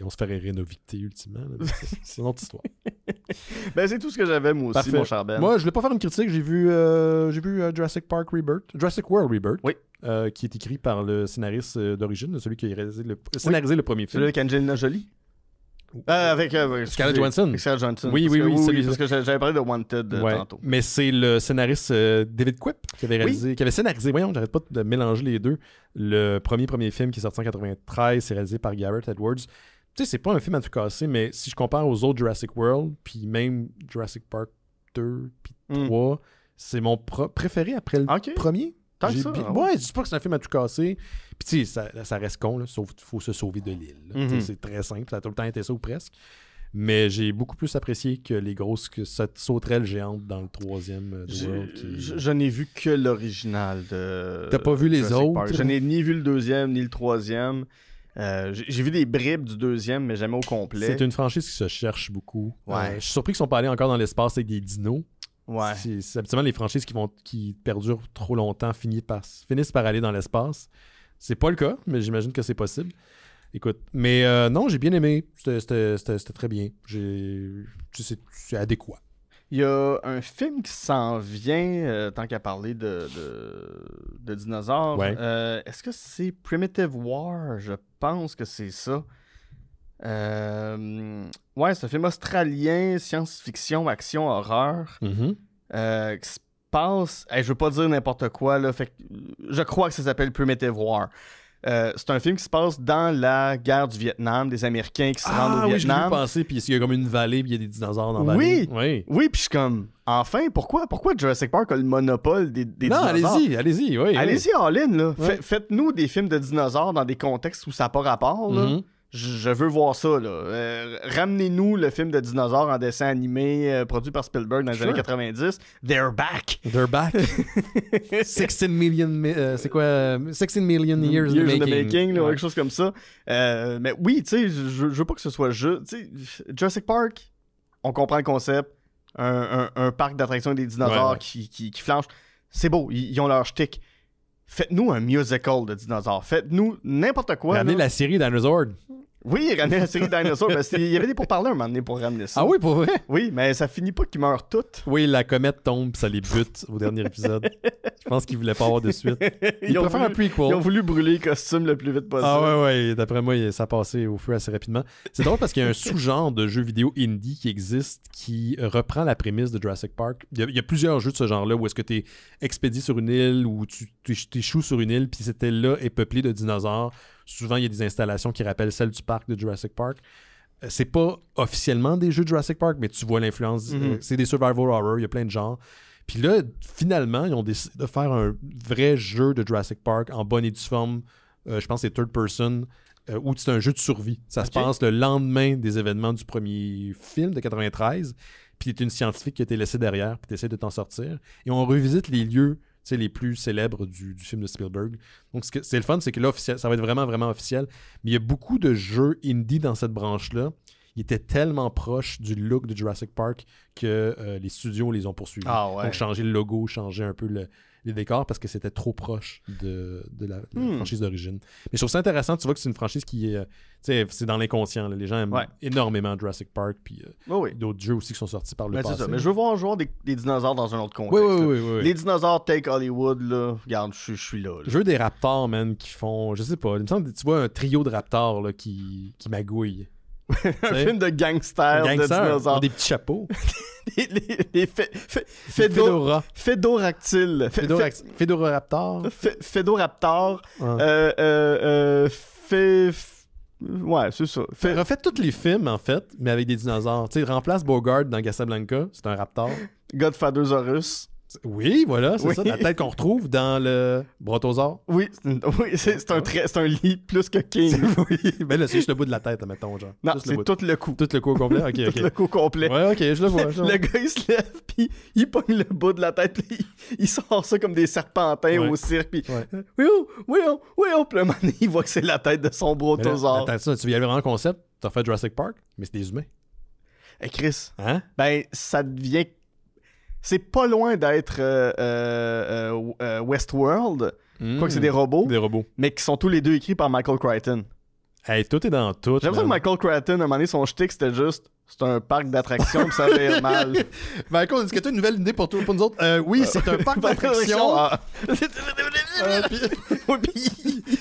on se ferait rénovicter ultimement. C'est une autre histoire. Ben c'est tout ce que j'avais moi aussi, parfait. mon cher Ben. Moi, je voulais pas faire une critique. J'ai vu Jurassic Park Rebirth. Jurassic World Rebirth. Oui. Qui est écrit par le scénariste d'origine, celui qui a scénarisé le premier film. Celui avec Angelina Jolie. Avec Scarlett Johansson. Scarlett Johansson. Oui, parce que j'avais parlé de Wanted tantôt. Mais c'est le scénariste David Quip qui avait scénarisé, j'arrête pas de mélanger les deux. Le premier film qui est sorti en 93, c'est réalisé par Gareth Edwards. Tu sais, c'est pas un film à tout casser, mais si je compare aux autres Jurassic World, puis même Jurassic Park 2, puis 3, c'est mon préféré après le premier. Tant que ça. Ouais, je dis pas que c'est un film à tout casser. Puis tu sais, ça reste con, là, sauf qu'il faut se sauver de l'île. C'est très simple, ça a tout le temps été ça ou presque. Mais j'ai beaucoup plus apprécié que les grosses sauterelles géantes dans le troisième World. Je n'ai vu que l'original de... T'as pas vu les autres? Park. Je n'ai ni vu le deuxième, ni le troisième. J'ai vu des bribes du deuxième, mais jamais au complet. C'est une franchise qui se cherche beaucoup. Ouais. Je suis surpris qu'ils sont pas allés encore dans l'espace avec des dinos. Ouais. C'est habituellement les franchises qui perdurent trop longtemps finissent par aller dans l'espace. C'est pas le cas, mais j'imagine que c'est possible. Écoute, mais non, j'ai bien aimé. C'était très bien. C'est adéquat. Il y a un film qui s'en vient, tant qu'à parler de dinosaures. Ouais. Est-ce que c'est Primitive War? Je pense que c'est ça. Ouais, c'est un film australien, science-fiction, action, horreur. Qui se passe... je veux pas dire n'importe quoi, là. Fait que, je crois que ça s'appelle Primitive War. C'est un film qui se passe dans la guerre du Vietnam, des Américains qui se rendent au Vietnam. Oui, je l'ai vu passer, puis il y a comme une vallée, puis il y a des dinosaures dans la vallée. Oui, puis je suis comme... Enfin, pourquoi Jurassic Park a le monopole des dinosaures? Non, allez-y, oui. Allez-y, all-in, là. Faites-nous des films de dinosaures dans des contextes où ça n'a pas rapport, là. Je veux voir ça, là. Ramenez-nous le film de dinosaures en dessin animé produit par Spielberg dans les années 90. They're back! They're back! 16 million... c'est quoi? 16 million years in the making. Là, quelque chose comme ça. Mais oui, tu sais, je veux pas que ce soit juste... Tu sais, Jurassic Park, on comprend le concept. Un parc d'attractions des dinosaures qui flanche. C'est beau, ils ont leur shtick. Faites-nous un musical de dinosaures. Faites-nous n'importe quoi. Ramenez la série Dinosaur. Oui, ramener la série Dinosaur. Il y avait des pourparlers un moment donné pour ramener ça. Ah oui, pour vrai? Oui, mais ça finit pas qu'ils meurent toutes. Oui, la comète tombe, ça les bute au dernier épisode. Je pense qu'ils voulaient pas avoir de suite. Ils préfèrent un prequel. Ils ont voulu brûler les costumes le plus vite possible. Ah ouais, d'après moi, ça a passé au feu assez rapidement. C'est drôle parce qu'il y a un sous-genre de jeu vidéo indie qui existe qui reprend la prémisse de Jurassic Park. Il y a plusieurs jeux de ce genre-là où est-ce que tu es expédié sur une île ou tu échoues sur une île puis cette île-là est peuplée de dinosaures. Souvent, il y a des installations qui rappellent celles du parc de Jurassic Park. C'est pas officiellement des jeux de Jurassic Park, mais tu vois l'influence. C'est des survival horror, il y a plein de genres. Puis là, finalement, ils ont décidé de faire un vrai jeu de Jurassic Park en bonne et due forme. Je pense que c'est third person, où c'est un jeu de survie. Ça se passe le lendemain des événements du premier film de 93. Puis tu es une scientifique qui a été laissée derrière, puis tu essaies de t'en sortir. Et on revisite les lieux les plus célèbres du film de Spielberg. Donc, c'est le fun, c'est que là, ça va être vraiment, vraiment officiel. Mais il y a beaucoup de jeux indie dans cette branche-là. Ils étaient tellement proches du look de Jurassic Park que les studios les ont poursuivis. Ah ouais. Donc, changer le logo, changer un peu les décors parce que c'était trop proche de la franchise d'origine. Mais je trouve ça intéressant. Tu vois que c'est une franchise qui est... c'est dans l'inconscient. Là. Les gens aiment énormément Jurassic Park. Puis d'autres jeux aussi qui sont sortis par le passé. C'est ça. Mais je veux voir des dinosaures dans un autre contexte. Oui. Les dinosaures take Hollywood, là, regarde, je suis là. Je veux des raptors, man, qui font... Je sais pas. Il me semble que tu vois un trio de raptors là, qui magouillent. Un film de gangsters de dinosaures. Des petits chapeaux. les Fédoractyles. Fédoraptor. Fédoraptor. Ouais, c'est ça. Refait tous les films, en fait, mais avec des dinosaures. Tu sais, remplace Bogart dans Casablanca, c'est un raptor. Godfathersaurus. Oui, voilà, c'est ça, la tête qu'on retrouve dans le Brontosaure. Oui, c'est un lit plus que King. Oui, mais là, c'est juste le bout de la tête, mettons, genre. Non, c'est tout le cou. Tout le cou au complet, ok. Tout le cou complet. Ouais, ok, je le vois. Le gars, il se lève, puis il pogne le bout de la tête, puis il sort ça comme des serpentins au cirque, puis oui, puis à un moment donné, il voit que c'est la tête de son Brontosaure. Attends, tu veux y aller vraiment en concept? T'as fait Jurassic Park, mais c'est des humains. Hey Chris, hein? Ben, ça devient... C'est pas loin d'être Westworld, quoique c'est des robots. Des robots. Mais qui sont tous les deux écrits par Michael Crichton. Hey, tout est dans tout. J'ai l'impression que Michael Crichton, à un moment donné, son shtick, c'était juste... C'est un parc d'attractions, puis ça va mal. Michael, est-ce que tu as une nouvelle idée pour nous autres? Oui, c'est un parc d'attractions. Puis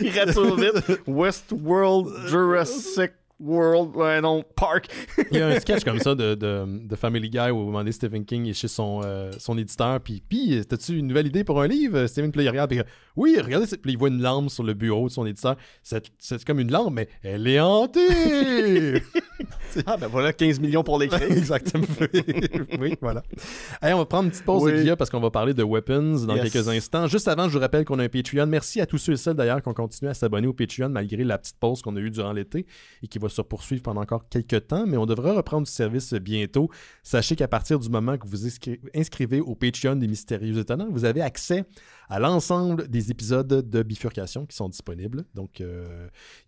il rassure vite. Westworld, Jurassic World, non, Park. Il y a un sketch comme ça de Family Guy où, à un moment donné, Stephen King est chez son éditeur. Puis, t'as-tu une nouvelle idée pour un livre? Stephen, puis là, il regarde. Puis, oui, regardez. Puis il voit une lampe sur le bureau de son éditeur. C'est comme une lampe, mais elle est hantée! Ben voilà, 15 millions pour l'écrire. Exactement. Oui, voilà. Allez, on va prendre une petite pause, Guilla, parce qu'on va parler de Weapons dans quelques instants. Juste avant, je vous rappelle qu'on a un Patreon. Merci à tous ceux et celles, d'ailleurs, qui ont continué à s'abonner au Patreon malgré la petite pause qu'on a eue durant l'été et qui va se poursuivre pendant encore quelques temps, mais on devra reprendre du service bientôt. Sachez qu'à partir du moment que vous inscrivez au Patreon des Mystérieux Étonnants, vous avez accès à l'ensemble des épisodes de Bifurcation qui sont disponibles. Donc, il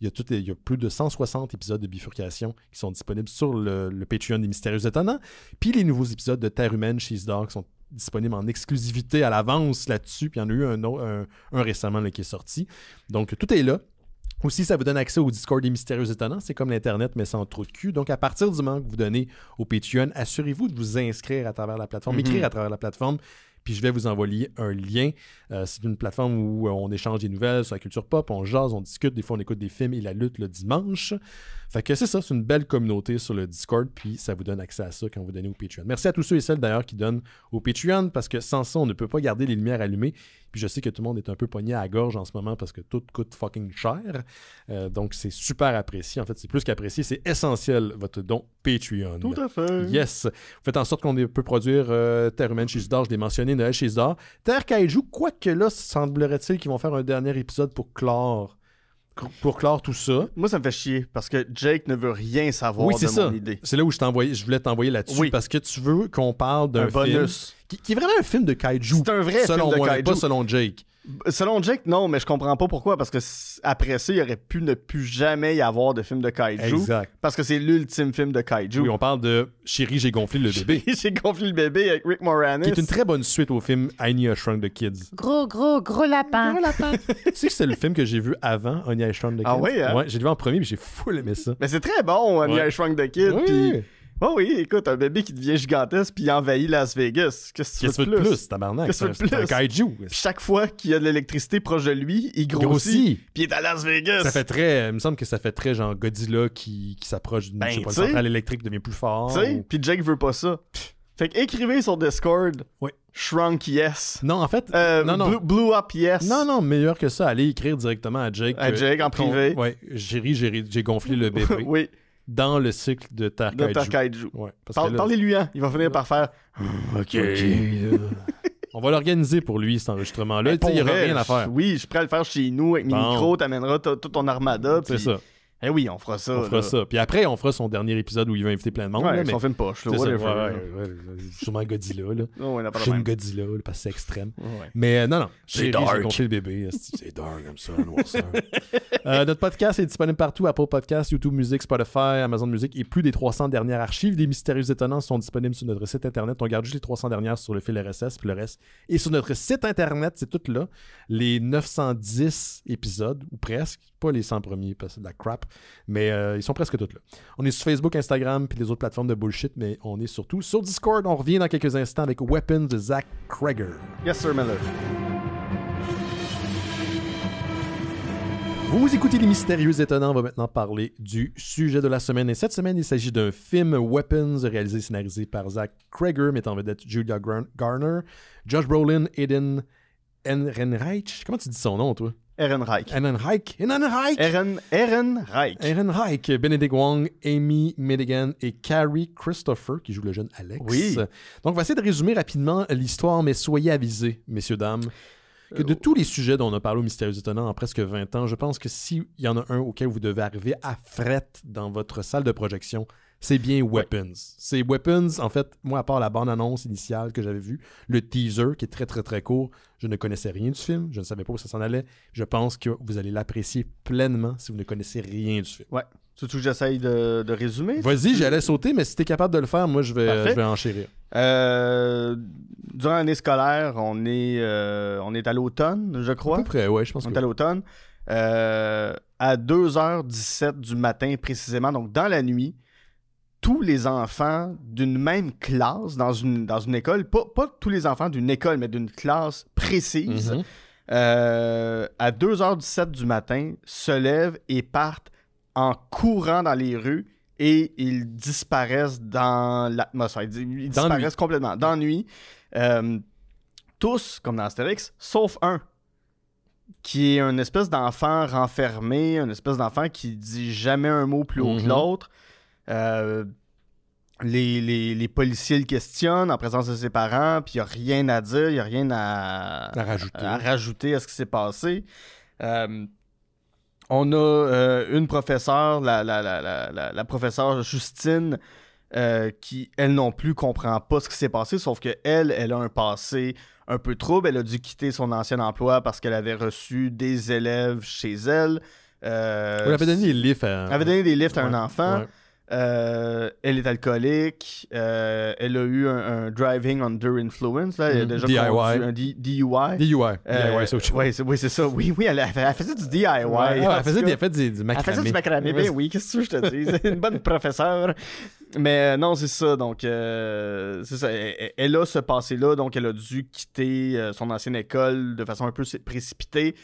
y a plus de 160 épisodes de Bifurcation qui sont disponibles sur le Patreon des Mystérieux Étonnants. Puis les nouveaux épisodes de Terre Humaine, She's Dark qui sont disponibles en exclusivité à l'avance là-dessus. Puis il y en a eu un récemment là, qui est sorti. Donc, tout est là. Aussi, ça vous donne accès au Discord des Mystérieux Étonnants. C'est comme l'Internet, mais sans trop de cul. Donc, à partir du moment que vous donnez au Patreon, assurez-vous de vous inscrire à travers la plateforme, écrire à travers la plateforme. Puis je vais vous envoyer un lien. C'est une plateforme où on échange des nouvelles sur la culture pop, on jase, on discute. Des fois, on écoute des films et la lutte le dimanche. Fait que c'est ça, c'est une belle communauté sur le Discord. Puis ça vous donne accès à ça quand vous donnez au Patreon. Merci à tous ceux et celles d'ailleurs qui donnent au Patreon parce que sans ça, on ne peut pas garder les lumières allumées. Puis je sais que tout le monde est un peu pogné à la gorge en ce moment parce que tout coûte fucking cher. Donc c'est super apprécié. En fait, c'est plus qu'apprécié, c'est essentiel votre don Patreon. Tout à fait. Yes. Vous faites en sorte qu'on peut produire Terre Humaine chez Isdar. Je l'ai mentionné, Noël chez Isdar. Terre Kaiju, quoique là, semblerait-il qu'ils vont faire un dernier épisode pour clore pour clore tout ça. Moi, ça me fait chier parce que Jake ne veut rien savoir Oui, c'est de ça. mon idée. C'est là où je voulais t'envoyer là-dessus Oui. parce que tu veux qu'on parle d'un Un film bonus. qui est vraiment un film de kaiju. C'est un vrai selon film de moi, kaiju. pas selon Jake. Selon Jake, non, mais je comprends pas pourquoi. Parce que après ça, il aurait pu ne plus jamais y avoir de film de kaiju. Exact. Parce que c'est l'ultime film de kaiju. Oui, on parle de Chérie, j'ai gonflé le bébé. J'ai gonflé le bébé avec Rick Moranis. Qui est une très bonne suite au film I Need a Shrunk the Kids. Gros lapin. Tu sais que c'est le film que j'ai vu avant I Need a Shrunk the Kids? Ah oui, hein? Ouais, j'ai vu en premier, mais j'ai full aimé ça. Mais c'est très bon, Honey, Ouais. I Shrunk the Kid. Oui. Puis... Oh oui, écoute, un bébé qui devient gigantesque puis il envahit Las Vegas. Qu'est-ce que Qu'est-ce tu que veux tu de veux de plus? plus, tabarnak? Qu'est-ce que tu veux de C'est un plus? kaiju. Puis chaque fois qu'il y a de l'électricité proche de lui, il grossit. Puis il est à Las Vegas. Ça fait très... Il me semble que ça fait très genre Godzilla qui s'approche d'une Ben, je sais pas, tu sais. centrale électrique devient plus fort. Tu sais, puis Jake veut pas ça. Fait que écrivez sur Discord. Oui. Shrunk yes. Non, en fait... non. Blew up yes. Non, meilleur que ça. Allez écrire directement à Jake. À Jake, en privé. Ouais, j'ai gonflé le bébé. Oui, Dans le cycle de Terre de Kaiju. Terre Kaiju. Ouais, parce que là, Parlez-lui, hein. Il va finir par faire. OK. On va l'organiser pour lui, cet enregistrement-là. Mais Tu sais, il n'y pour aura vrai, rien à faire. Oui, je suis prêt à le faire chez nous avec mes Bon. micros. T'amèneras tout ton armada. C'est puis- ça. Eh oui, on fera ça. On fera là. ça. Puis après, on fera son dernier épisode où il va inviter plein de monde. Ouais, là, avec mais... son film poche. Là, C'est ça, whatever. ouais, sûrement Godzilla. Là. Oh, ouais, n'a pas de Shin problème. Godzilla, là, parce que c'est extrême. Ouais. Mais non. C'est Chérie, dark. j'ai gonflé le bébé. C'est dark comme ça, noirceur. Notre podcast est disponible partout. Apple Podcasts, YouTube Music, Spotify, Amazon Music et plus des 300 dernières archives des Mystérieux Étonnants sont disponibles sur notre site internet. On garde juste les 300 dernières sur le fil RSS, puis le reste est sur notre site internet. C'est tout là. Les 910 épisodes, ou presque. Pas les 100 premiers, parce que c'est de la crap. Mais ils sont presque tous là. On est sur Facebook, Instagram, puis les autres plateformes de bullshit, mais on est surtout sur Discord. On revient dans quelques instants avec Weapons de Zach Cregger. Yes, sir, Miller. Vous écoutez Les Mystérieux Étonnants. On va maintenant parler du sujet de la semaine. Et cette semaine, il s'agit d'un film Weapons, réalisé et scénarisé par Zach Cregger, mettant en vedette Julia Garner, Josh Brolin, Aiden Ehrenreich. Comment tu dis son nom, toi? Ehrenreich. Ehrenreich. Ehrenreich. Benedict Wong, Amy Madigan et Carrie Christopher, qui joue le jeune Alex. Oui. Donc, on va essayer de résumer rapidement l'histoire, mais soyez avisés, messieurs, dames, que de tous les sujets dont on a parlé au Mystérieux Étonnant en presque 20 ans, je pense que s'il y en a un auquel vous devez arriver à fret dans votre salle de projection, c'est bien Weapons. C'est Weapons, en fait, moi, à part la bande-annonce initiale que j'avais vue, le teaser, qui est très, très, très court, je ne connaissais rien du film, je ne savais pas où ça s'en allait. Je pense que vous allez l'apprécier pleinement si vous ne connaissez rien du film. Ouais. Tu veux que j'essaye de résumer? Vas-y, j'allais sauter, mais si t'es capable de le faire, moi, je Parfait. vais enchérir. Durant l'année scolaire, on est à l'automne, je À crois. peu près, ouais, je pense On que... est à l'automne. À 2h17 du matin, précisément, donc dans la nuit, tous les enfants d'une même classe dans une école, pas tous les enfants d'une école, mais d'une classe précise, Mhm. à 2h17 du matin, se lèvent et partent en courant dans les rues et ils disparaissent dans l'atmosphère. Ils disparaissent complètement dans la nuit. Tous, comme dans Astérix, sauf un, qui est une espèce d'enfant renfermé, une espèce d'enfant qui dit jamais un mot plus haut que Mhm. l'autre. Les policiers le questionnent en présence de ses parents, puis il n'y a rien à dire, il n'y a rien à rajouter à ce qui s'est passé. On a une professeure, la professeure Justine, qui, elle non plus, comprend pas ce qui s'est passé, sauf qu'elle a un passé un peu trouble. Elle a dû quitter son ancien emploi parce qu'elle avait reçu des élèves chez elle. Elle avait donné des lifts à... Elle avait donné des lifts à un Ouais, enfant. ouais. Elle est alcoolique. Elle a eu un driving under influence. Là. Elle a déjà DIY. conduit un DUI. DUI, c'est autre chose. Oui, c'est ça. Oui, elle faisait du DIY. Ouais, en elle faisait tout cas. du Elle macramé. faisait du macramé, ben oui, qu'est-ce que je te dis? C'est une bonne professeure. Mais non, c'est ça. Donc, c'est ça. Elle a ce passé-là, donc elle a dû quitter son ancienne école de façon un peu précipitée.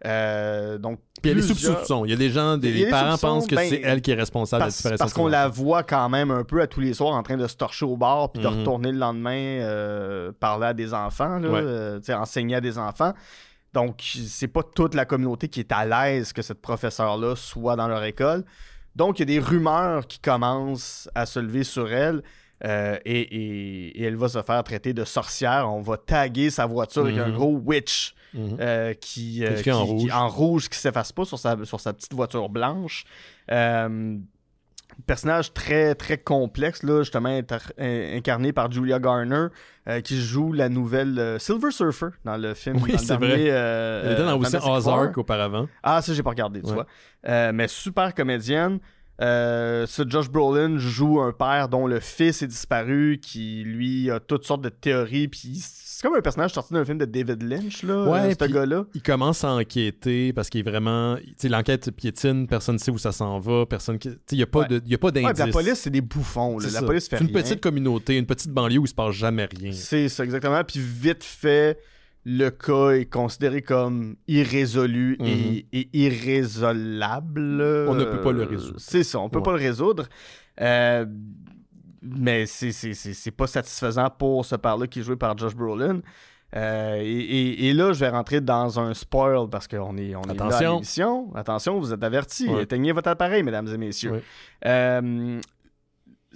Donc, Puis il y a des plusieurs- soupçons. Il y a des gens, Il y a des des parents soupçons, pensent que ben, c'est elle qui est responsable de la disparition parce de son qu'on la enfant. voit quand même un peu à tous les soirs en train de se torcher au bar puis de Mhm. retourner le lendemain parler à des enfants, là, Ouais. tu sais, enseigner à des enfants. Donc, c'est pas toute la communauté qui est à l'aise que cette professeure-là soit dans leur école. Donc, il y a des rumeurs qui commencent à se lever sur elle. et elle va se faire traiter de sorcière. On va taguer sa voiture avec un gros witch qui en rouge qui s'efface pas sur sa petite voiture blanche. Personnage très, très complexe, là, justement incarné par Julia Garner, qui joue la nouvelle Silver Surfer dans le film. Oui, c'est vrai. Elle était dans aussi Ozark auparavant. Ah, ça, j'ai pas regardé, tu vois. Mais super comédienne. Ce Josh Brolin joue un père dont le fils est disparu, qui, lui, a toutes sortes de théories, puis c'est comme un personnage sorti d'un film de David Lynch, là, ce gars-là. Il commence à enquêter parce qu'il est vraiment... Tu sais, l'enquête piétine, personne ne sait où ça s'en va, personne... Tu sais, il n'y a pas d'indice. La police, c'est des bouffons, là. La police fait rien. C'est une petite communauté, une petite banlieue où il se passe jamais rien. C'est ça, exactement. Puis vite fait, le cas est considéré comme irrésolu et irrésolable. On ne peut pas le résoudre. C'est ça, on peut pas le résoudre. Mais c'est pas satisfaisant pour ce père-là qui est joué par Josh Brolin. Et là, je vais rentrer dans un spoil parce qu'on est là à l'émission. Attention, vous êtes avertis. Éteignez votre appareil, mesdames et messieurs.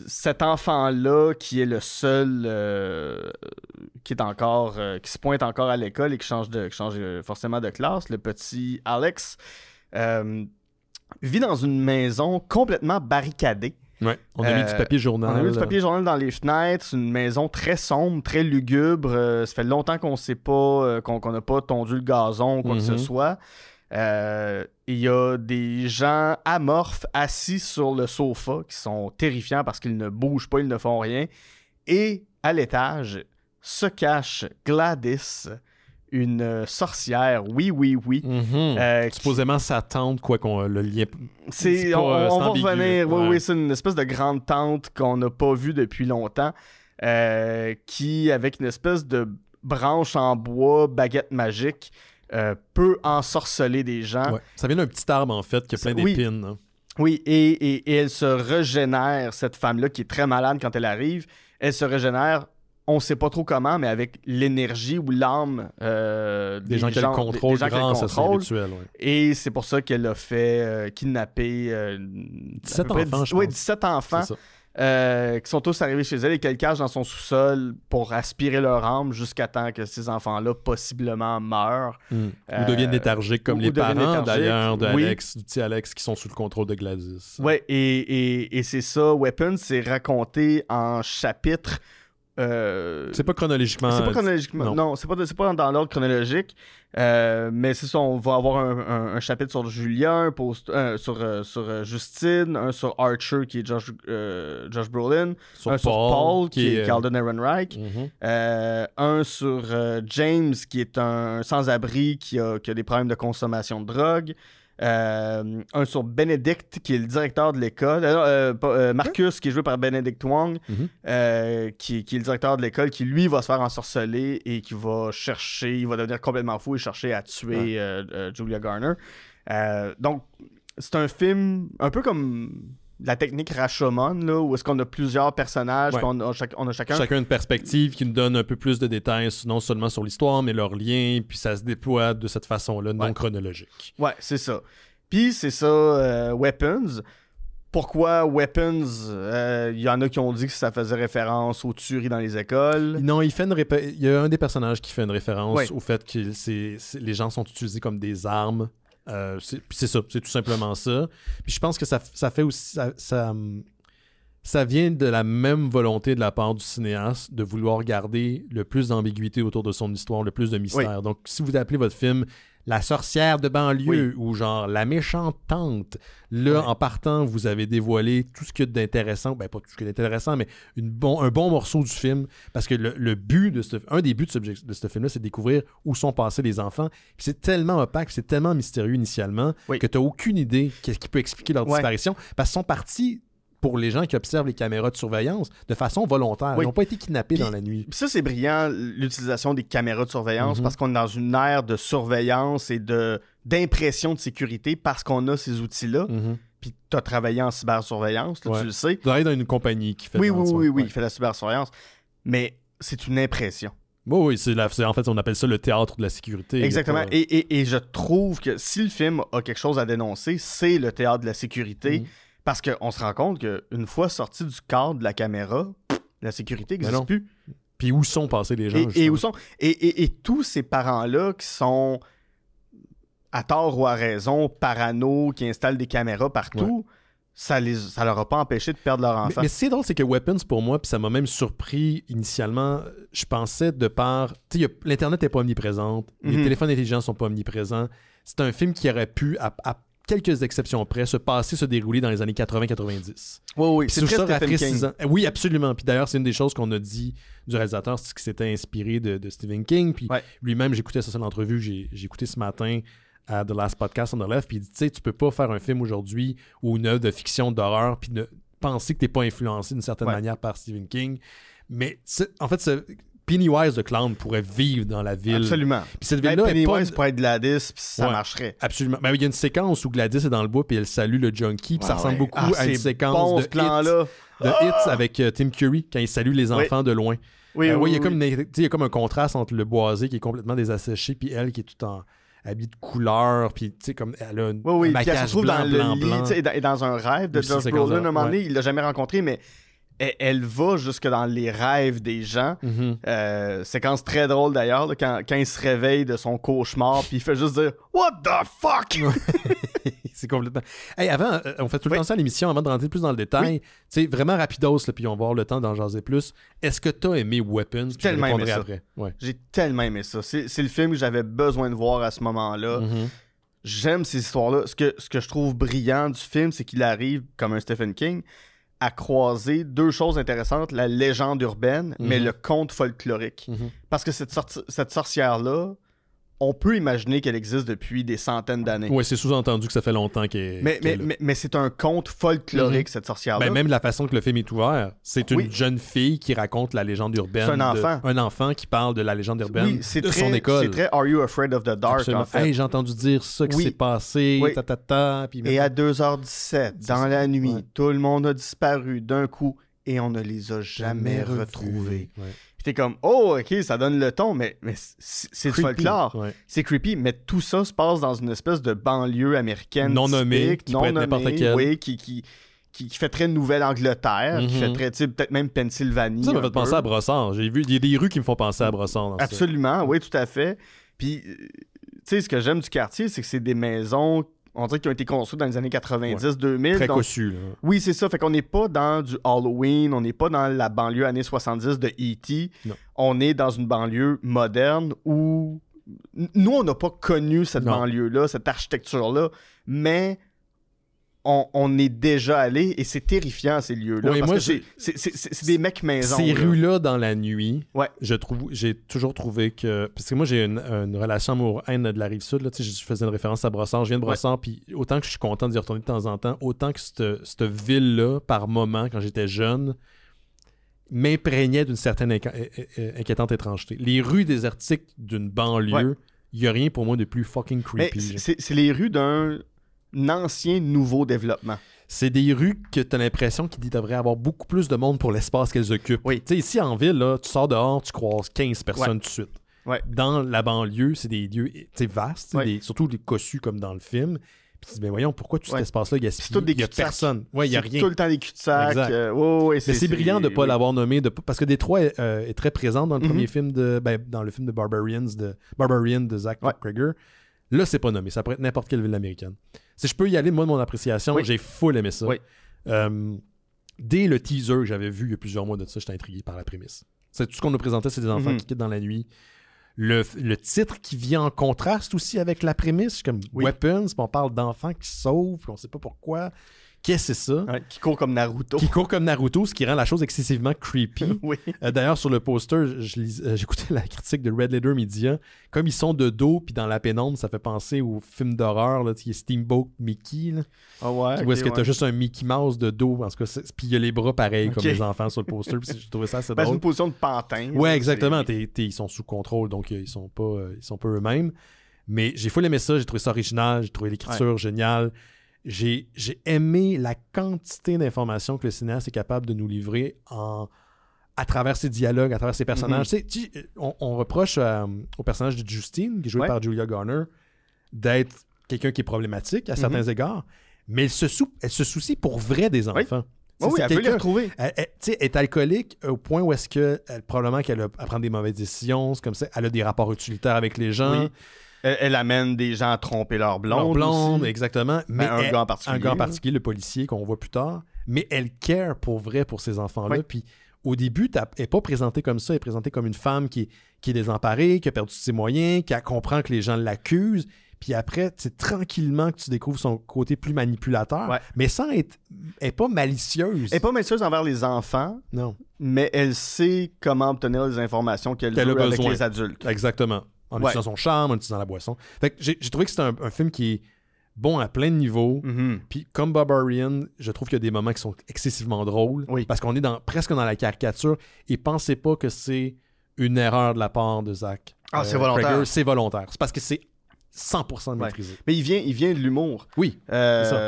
Cet enfant-là, qui est le seul qui se pointe encore à l'école et qui change forcément de classe, le petit Alex, vit dans une maison complètement barricadée. Ouais, on a mis du papier journal. On a mis du papier journal dans les fenêtres. C'est une maison très sombre, très lugubre. Ça fait longtemps qu'on sait pas, qu'on n'a pas tondu le gazon ou quoi que ce soit. Il y a des gens amorphes assis sur le sofa qui sont terrifiants parce qu'ils ne bougent pas, ils ne font rien. Et à l'étage se cache Gladys, une sorcière, oui. Supposément sa tante, quoi qu'on le lien. On va revenir. Oui, c'est une espèce de grande tante qu'on n'a pas vue depuis longtemps, qui, avec une espèce de branche en bois, baguette magique, peut ensorceler des gens. Ouais. Ça vient d'un petit arbre, en fait, qui a plein d'épines. Hein. Oui, et elle se régénère, cette femme-là, qui est très malade quand elle arrive. Elle se régénère, on sait pas trop comment, mais avec l'énergie ou l'âme des gens qu'elle contrôle grâce à son rituel. Ouais. Et c'est pour ça qu'elle a fait kidnapper 17 enfants, je pense. 17 enfants. Qui sont tous arrivés chez elle et qu'elle cache dans son sous-sol pour aspirer leur âme jusqu'à temps que ces enfants-là possiblement meurent. Ou deviennent léthargiques comme les parents d'ailleurs de Alex, du petit Alex qui sont sous le contrôle de Gladys. Oui, et c'est ça. Weapons, c'est raconté en chapitres. C'est pas chronologiquement. C'est pas chronologiquement. Non, c'est pas dans l'ordre chronologique. Mais c'est ça, on va avoir un chapitre sur Julia, sur Justine, un sur Archer qui est Josh Brolin, un sur Paul qui est Alden Ehrenreich, un sur James qui est un sans-abri qui a des problèmes de consommation de drogue. Un sur Benedict qui est le directeur de l'école, Marcus qui est joué par Benedict Wong, qui est le directeur de l'école, qui lui va se faire ensorceler et qui va il va devenir complètement fou et chercher à tuer Julia Garner. Donc c'est un film un peu comme la technique Rashomon, là, où est-ce qu'on a plusieurs personnages, puis on a chacun une perspective qui nous donne un peu plus de détails, non seulement sur l'histoire, mais leurs liens, puis ça se déploie de cette façon-là, non chronologique. Ouais, c'est ça. Puis c'est ça, Weapons. Pourquoi Weapons? Il y en a qui ont dit que ça faisait référence aux tueries dans les écoles. Non, il y a un des personnages qui fait une référence au fait que les gens sont utilisés comme des armes. C'est ça, c'est tout simplement ça. Puis je pense que ça fait aussi ça vient de la même volonté de la part du cinéaste de vouloir garder le plus d'ambiguïté autour de son histoire, le plus de mystère. Donc si vous appelez votre film La sorcière de banlieue ou genre La méchante tante, là en partant vous avez dévoilé tout ce qu'il y a d'intéressant, pas tout ce qui est intéressant, mais un bon morceau du film, parce que un des buts de ce film-là, c'est de découvrir où sont passés les enfants. Puis c'est tellement opaque, c'est tellement mystérieux initialement que tu n'as aucune idée qu'est-ce qui peut expliquer leur disparition, parce qu'ils sont partis pour les gens qui observent les caméras de surveillance de façon volontaire. Ils n'ont pas été kidnappés dans la nuit. Ça, c'est brillant, l'utilisation des caméras de surveillance, parce qu'on est dans une ère de surveillance et d'impression de sécurité parce qu'on a ces outils-là. Puis tu as travaillé en cybersurveillance, là, tu le sais. Tu travailles dans une compagnie qui fait qui fait la cybersurveillance. Mais c'est une impression. Oui, en fait, on appelle ça le théâtre de la sécurité. Exactement. Et je trouve que si le film a quelque chose à dénoncer, c'est le théâtre de la sécurité. Parce qu'on se rend compte qu'une fois sorti du cadre de la caméra, La sécurité Ben n'existe non. plus. Puis où sont passés les gens? Et justement? où sont... Et tous ces parents-là qui sont, à tort ou à raison, parano, qui installent des caméras partout, ça leur a pas empêché de perdre leur enfant. Mais c'est drôle, c'est que Weapons, pour moi, puis ça m'a même surpris initialement, je pensais de par... Tu sais, l'Internet n'est pas omniprésente, les Mhm. téléphones intelligents sont pas omniprésents. C'est un film qui aurait pu, à quelques exceptions près, se dérouler dans les années 80-90. Oui, Puis c'est tout très ça Stephen King. rafraîchissant. Oui, absolument. Puis d'ailleurs, c'est une des choses qu'on a dit du réalisateur, c'est qu'il s'était inspiré de Stephen King. Puis Ouais. lui-même, j'écoutais ça, l'entrevue que j'ai écouté ce matin à The Last Podcast on the Left. Puis il dit, tu sais, tu peux pas faire un film aujourd'hui ou une œuvre de fiction, d'horreur, puis penser que t'es pas influencé d'une certaine manière par Stephen King. Mais en fait, Pennywise the Clown pourrait vivre dans la ville. Absolument. Puis cette ville-là est pas... Pennywise pourrait être Gladys, puis ça Ouais. marcherait. Absolument. Ben, il y a une séquence où Gladys est dans le bois puis elle salue le junkie. Puis ça ressemble beaucoup à une c'est séquence bon, de ce plan-là. Hits avec Tim Curry quand il salue les enfants de loin. Oui, Il y a comme il y a comme un contraste entre le boisé qui est complètement désasséché puis elle qui est tout en habillée de couleur puis tu sais comme elle a un Puis elle maquillage se retrouve blanc, dans blanc, le lit, blanc. tu sais, et dans un rêve de Oui, Josh c'est Brolin. comme ça, À un moment donné, ouais. il l'a jamais rencontré, mais elle va jusque dans les rêves des gens. Mhm. Séquence très drôle d'ailleurs, là, quand il se réveille de son cauchemar, puis il fait juste dire « What the fuck? » C'est complètement. Hey, avant, on fait tout le temps ça à l'émission, avant de rentrer plus dans le détail. Tu sais, vraiment rapidos, là, puis on va avoir le temps d'en jaser plus. Est-ce que t'as aimé Weapons? Puis je tellement aimé répondrai ça. après. Ouais. J'ai tellement aimé ça. C'est le film que j'avais besoin de voir à ce moment-là. Mhm. J'aime ces histoires-là. Ce que je trouve brillant du film, c'est qu'il arrive, comme un Stephen King, à croiser deux choses intéressantes, la légende urbaine, mais le conte folklorique. Mhm. Parce que cette sorcière-là, on peut imaginer qu'elle existe depuis des centaines d'années. Ouais, c'est sous-entendu que ça fait longtemps qu'elle est là. Mais c'est un conte folklorique, cette sorcière-là. Ben, même la façon que le film est ouvert, c'est une jeune fille qui raconte la légende urbaine. C'est un enfant. Un enfant qui parle de la légende urbaine Oui, c'est de très, son école. c'est très Are You Afraid of the Dark, Absolument. en fait. Hey, j'ai entendu dire ça qui Oui. s'est passé, Oui. puis Et à 2h17, dans la nuit, tout le monde a disparu d'un coup et on ne les a jamais retrouvés. Ouais. Puis t'es comme, oh, ok, ça donne le ton, mais c'est du Creepy. folklore. Ouais. C'est creepy, mais tout ça se passe dans une espèce de banlieue américaine Non nommée, typique, qui peut être n'importe quelle. oui, qui fait très Nouvelle-Angleterre, qui fait très, tu sais, peut-être même Pennsylvanie. Ça m'a un fait penser peu. à Brossard. J'ai vu, il y a des rues qui me font penser à Brossard. Dans ça. Absolument, oui, tout à fait. Puis, tu sais, ce que j'aime du quartier, c'est que c'est des maisons, on dirait, qui ont été construites dans les années 90-2000. Très donc- cossu. Là. Oui, c'est ça. Fait qu'on n'est pas dans du Halloween, on n'est pas dans la banlieue années 70 de E.T. Non. On est dans une banlieue moderne où... Nous, on n'a pas connu cette Non. banlieue-là, cette architecture-là, mais on est déjà allé et c'est terrifiant, ces lieux-là. Oui, parce moi, que c'est des mecs maisons. Ces là. rues-là dans la nuit, Ouais. j'ai toujours trouvé que... Parce que moi, j'ai une relation amour-haine de la Rive-Sud. Là, tu sais, je faisais une référence à Brossard. Je viens de Brossard, puis autant que je suis content d'y retourner de temps en temps, autant que cette ville-là, par moment, quand j'étais jeune, m'imprégnait d'une certaine inquiétante étrangeté. Les rues désertiques d'une banlieue, il n'y a rien pour moi de plus fucking Mais creepy. c'est les rues d'un ancien nouveau développement. C'est des rues que tu as l'impression qu'il devrait avoir beaucoup plus de monde pour l'espace qu'elles occupent. Oui. Tu sais, ici en ville, là, tu sors dehors, tu croises 15 personnes tout de suite. Ouais. Dans la banlieue, c'est des lieux vastes, Ouais. surtout les cossus comme dans le film. Puis tu te dis, ben voyons, pourquoi tout cet espace-là est gaspillé? C'est tout des Il n'y a cul-de-sac. personne. Ouais, il n'y a C'est rien. tout le temps des cul-de-sac. Exact. Ouais, Mais c'est brillant de ne pas oui. l'avoir nommé, parce que Détroit est très présent dans le Mhm. premier film dans le film de Barbarian de Zach Ouais. Cregger. Là, c'est pas nommé. Ça pourrait être n'importe quelle ville américaine. Si je peux y aller, moi, de mon appréciation, Oui. j'ai full aimé ça. Oui. Dès le teaser que j'avais vu il y a plusieurs mois de ça, j'étais intrigué par la prémisse. C'est tout ce qu'on nous présentait, c'est des enfants Mhm. qui quittent dans la nuit. Le titre qui vient en contraste aussi avec la prémisse, je suis comme Oui. Weapons, puis on parle d'enfants qui se sauvent, puis on sait pas pourquoi. Qu'est-ce que c'est ça? Ouais, qui court comme Naruto. Qui court comme Naruto, ce qui rend la chose excessivement creepy. Oui. D'ailleurs, sur le poster, j'écoutais la critique de Red Letter Media. Comme ils sont de dos, puis dans la pénombre, ça fait penser au film d'horreur, là, qui est Steamboat Mickey. Là, Ah ouais. où est-ce que ok, t'as ouais. juste un Mickey Mouse de dos, en tout cas, puis il y a les bras pareils Ok. comme les enfants sur le poster. Puis j'ai trouvé ça assez Ben, c'est drôle. une position de pantin. Ouais, là, exactement. c'est- Ils sont sous contrôle, donc ils sont pas eux-mêmes. Mais j'ai full aimé ça, j'ai trouvé ça original, j'ai trouvé l'écriture géniale. J'ai aimé la quantité d'informations que le cinéaste est capable de nous livrer à travers ses dialogues, à travers ses personnages. Tu sais, on reproche au personnage de Justine, qui est joué Ouais. par Julia Garner, d'être quelqu'un qui est problématique à certains égards, mais elle se soucie pour vrai des enfants. Oui, elle veut les retrouver. Elle est alcoolique au point où est-ce que probablement qu'elle prend des mauvaises décisions, c'est comme ça. Elle a des rapports utilitaires avec les gens. Oui. Elle amène des gens à tromper leur blonde. Leur exactement. Mais un gars en particulier. Un gars en particulier, le policier qu'on voit plus tard. Mais elle care pour vrai pour ces enfants-là. Oui. Puis au début, elle n'est pas présentée comme ça. Elle est présentée comme une femme qui est désemparée, qui a perdu ses moyens, qui comprend que les gens l'accusent. Puis après, c'est tranquillement que tu découvres son côté plus manipulateur. Ouais. Mais sans être... Elle n'est pas malicieuse. Elle n'est pas malicieuse envers les enfants. Non. Mais elle sait comment obtenir les informations qu'elle veut avec les adultes. Exactement. En utilisant son charme, en utilisant la boisson. Fait que j'ai trouvé que c'était un film qui est bon à plein de niveaux. Mm-hmm. Puis comme Barbarian, je trouve qu'il y a des moments qui sont excessivement drôles. Oui. Parce qu'on est presque dans la caricature. Et pensez pas que c'est une erreur de la part de Zach. C'est volontaire. Krager, c'est volontaire. C'est parce que c'est 100% maîtrisé. Mais il vient de l'humour. Oui. C'est ça.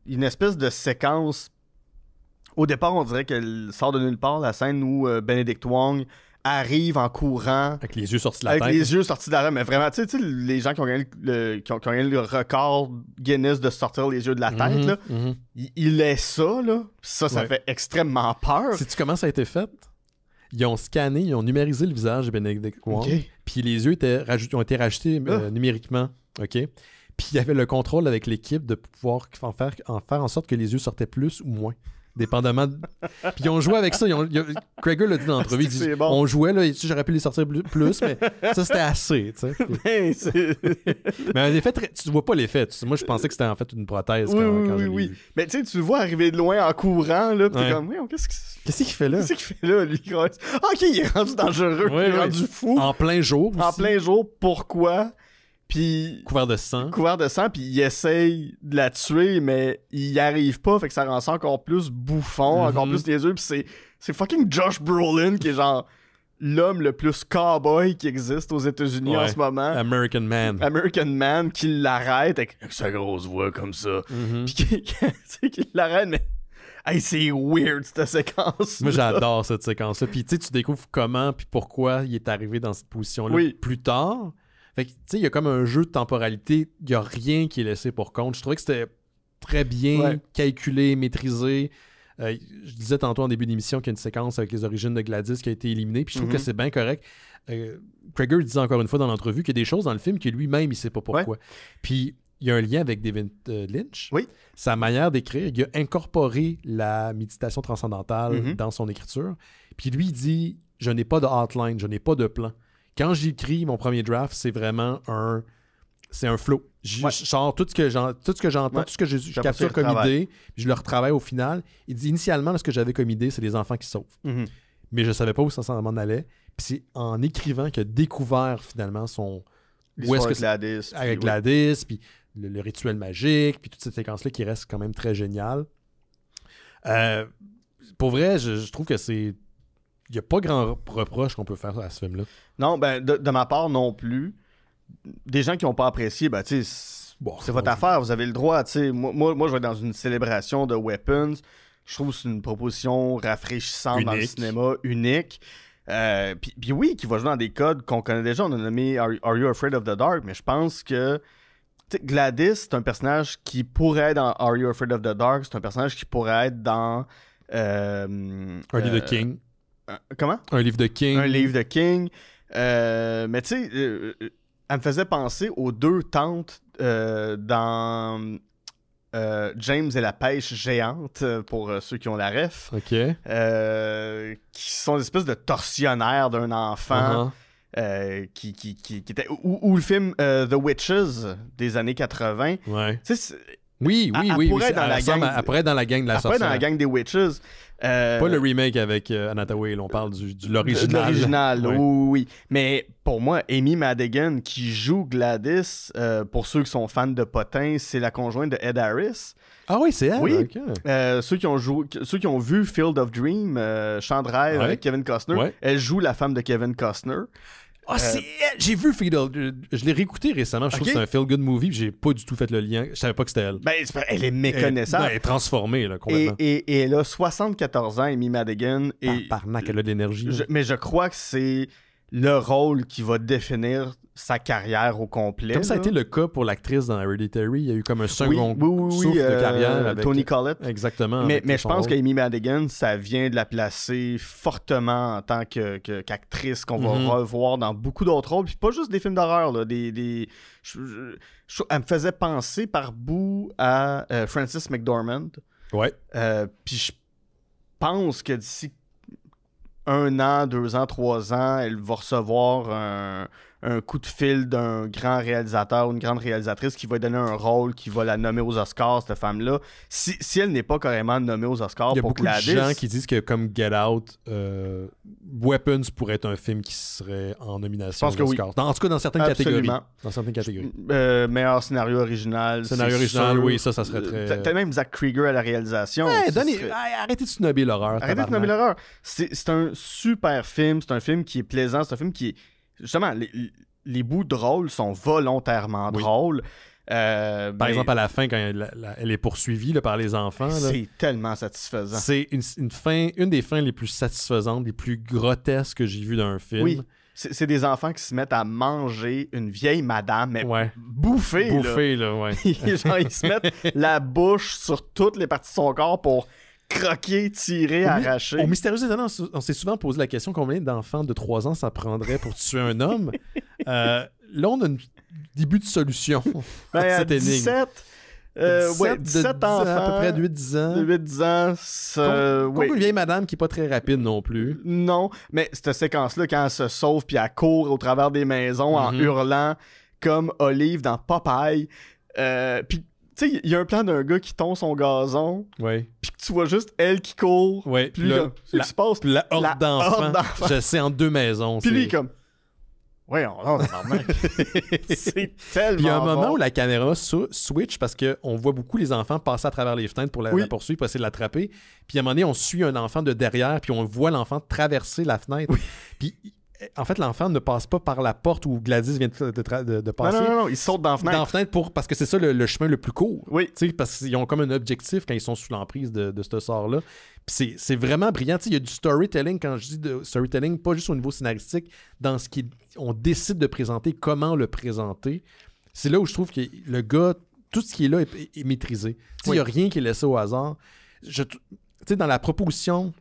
Une espèce de séquence. Au départ, on dirait qu'elle sort de nulle part, la scène où Benedict Wong arrive en courant. Avec les yeux sortis de la tête. Avec les yeux sortis de la tête. Mais vraiment, tu sais, les gens qui ont gagné le record Guinness de sortir les yeux de la tête, là, il est ça, là. Ça fait extrêmement peur. Sais-tu comment ça a été fait? Ils ont scanné, ils ont numérisé le visage de Benedict Wong. Okay. Puis les yeux ont été rajoutés numériquement. OK? Puis il y avait le contrôle avec l'équipe de pouvoir en faire en sorte que les yeux sortaient plus ou moins. Dépendamment de... Puis ils ont joué avec ça. Krager l'a dit dans l'entrevue. Il dit, on jouait, là, j'aurais pu les sortir plus, mais ça, c'était assez. Tu sais. Mais en effet, tu vois pas l'effet. Moi, je pensais que c'était en fait une prothèse quand j'ai vu. Mais tu sais, tu le vois arriver de loin en courant, là, pis t'es comme, qu'est-ce qu'il fait là? Qu'est-ce qu'il fait là, lui? OK, il est rendu dangereux, il est rendu fou. En plein jour aussi. En plein jour, pourquoi? Puis couvert de sang, puis il essaye de la tuer, mais il y arrive pas, fait que ça rend ça encore plus bouffon, encore plus les yeux, puis c'est fucking Josh Brolin qui est genre l'homme le plus cowboy qui existe aux États-Unis en ce moment. American Man qui l'arrête avec sa grosse voix comme ça. Puis qui l'arrête, mais hey, c'est weird cette séquence. Moi j'adore cette séquence-là. Puis tu découvres comment puis pourquoi il est arrivé dans cette position-là plus tard. Fait que, tu sais, il y a comme un jeu de temporalité. Il n'y a rien qui est laissé pour compte. Je trouvais que c'était très bien calculé, maîtrisé. Je disais tantôt en début d'émission qu'il y a une séquence avec les origines de Gladys qui a été éliminée. Puis je trouve que c'est bien correct. Krager disait encore une fois dans l'entrevue qu'il y a des choses dans le film que lui-même, il ne sait pas pourquoi. Ouais. Puis il y a un lien avec David Lynch. Oui. Sa manière d'écrire, il a incorporé la méditation transcendantale dans son écriture. Puis lui, il dit « Je n'ai pas de outline, je n'ai pas de plan. » Quand j'écris mon premier draft, c'est vraiment un flow. Je sors tout ce que j'entends, tout ce que je capture comme idée, puis je le retravaille au final. Il dit initialement, ce que j'avais comme idée, c'est les enfants qui sauvent. Mais je savais pas où ça s'en allait. Puis c'est en écrivant qu'il a découvert finalement son... L'histoire avec Gladys. Avec Gladys, puis le rituel magique, puis toute cette séquence-là qui reste quand même très géniale. Pour vrai, je trouve que c'est... Il n'y a pas grand reproche qu'on peut faire à ce film-là. Non, ben de ma part non plus. Des gens qui n'ont pas apprécié, ben tu sais, c'est votre affaire, vous avez le droit, tu sais. Moi, je vais être dans une célébration de Weapons. Je trouve que c'est une proposition rafraîchissante dans le cinéma, unique. Puis oui, qui va jouer dans des codes qu'on connaît déjà. On a nommé Are You Afraid of the Dark? Mais je pense que Gladys, c'est un personnage qui pourrait être dans Are You Afraid of the Dark? C'est un personnage qui pourrait être dans... Un livre de King. Comment? Un livre de King. Un livre de King. Mais tu sais, elle me faisait penser aux deux tantes dans James et la pêche géante, pour ceux qui ont la ref. OK. Qui sont des espèces de tortionnaires d'un enfant. Qui était... Ou le film The Witches des années 80. Ouais. Tu sais, oui. Elle pourrait être dans la gang de la sorcière. Après, dans la gang des Witches. Pas le remake avec Anna Hathaway, on parle de l'original. De l'original, oui. Mais pour moi, Amy Madigan, qui joue Gladys, pour ceux qui sont fans de Potin, c'est la conjointe de Ed Harris. Ah oui, c'est elle? Oui. Okay. Ceux qui ont vu Field of Dream, Chant de rêve avec Kevin Costner, elle joue la femme de Kevin Costner. Ah, c'est elle! J'ai vu Field. Je l'ai réécouté récemment. Je trouve que c'est un feel-good movie. J'ai pas du tout fait le lien. Je savais pas que c'était elle. Ben, elle est méconnaissable. Elle est transformée, là, complètement. Et elle a 74 ans, Amy Madigan. Parnac, elle a de l'énergie. Mais je crois que c'est le rôle qui va définir sa carrière au complet. Comme ça a là. été le cas pour l'actrice dans Hereditary, il y a eu comme un second oui, souffle de carrière avec Toni Collette. Exactement. Mais je son pense rôle. qu'Amy Madigan, ça vient de la placer fortement en tant qu'actrice qu'on va revoir dans beaucoup d'autres rôles. Puis pas juste des films d'horreur. Là, elle me faisait penser par bout à Frances McDormand. Ouais. Puis je pense que d'ici 1 an, 2 ans, 3 ans, elle va recevoir un coup de fil d'un grand réalisateur ou une grande réalisatrice qui va lui donner un rôle, qui va la nommer aux Oscars, cette femme-là. Si elle n'est pas carrément nommée aux Oscars Il y a pour beaucoup de Gladys... gens qui disent que comme Get Out, Weapons pourrait être un film qui serait en nomination Je pense que aux Oscars. En tout cas, dans certaines catégories. Absolument. Dans certaines catégories. Meilleur scénario original. Scénario c'est original, sûr. oui, ça serait très... Peut-être même Zach Krieger à la réalisation. Ouais, Ça donnez... serait- Arrêtez de snobber l'horreur. Arrêtez de nommer l'horreur. C'est un super film. C'est un film qui est plaisant. C'est un film qui est... Justement, les bouts drôles sont volontairement Oui. drôles. Par exemple, à la fin, quand elle est poursuivie là, par les enfants, là, c'est tellement satisfaisant. c'est une des fins les plus satisfaisantes, les plus grotesques que j'ai vues d'un film. Oui. C'est des enfants qui se mettent à manger une vieille madame, mais Ouais. bouffée. Bouffé, là, ouais. Genre, ils se mettent la bouche sur toutes les parties de son corps pour croquer, tirer, arracher. Au Mystérieux Étonnant, on s'est souvent posé la question combien d'enfants de 3 ans ça prendrait pour tuer un homme. Là, on a un début de solution Ben, à à cette énigme. 17, 17 enfants. À peu près de 8-10 ans. De 8-10 ans, Comme une vieille madame qui est pas très rapide non plus. Non, mais cette séquence-là, quand elle se sauve puis elle court au travers des maisons en hurlant comme Olive dans Popeye. Puis, tu sais, il y a un plan d'un gars qui tombe son gazon, Oui. puis que tu vois juste elle qui court. Ouais. Puis là, ce qui se passe. Puis la horde La horde d'enfants, d'enfants. je sais, en 2 maisons. Puis lui, il c'est- est comme... Ouais, on c'est tellement Puis il y a un moment bon. où la caméra switch parce qu'on voit beaucoup les enfants passer à travers les fenêtres pour la poursuivre, pour essayer de l'attraper. Puis à un moment donné, on suit un enfant de derrière, puis on voit l'enfant traverser la fenêtre. Puis en fait, l'enfant ne passe pas par la porte où Gladys vient de passer. Non, il saute dans la fenêtre. Dans la fenêtre parce que c'est ça le chemin le plus court. Oui. Tu sais, parce qu'ils ont comme un objectif quand ils sont sous l'emprise de ce sort-là. Puis c'est vraiment brillant. Tu sais, il y a du storytelling, quand je dis de storytelling, pas juste au niveau scénaristique, dans ce qu'on décide de présenter, comment le présenter. C'est là où je trouve que le gars, tout ce qui est là est maîtrisé. Tu sais, il n'y a rien qui est laissé au hasard. Tu sais, dans la proposition,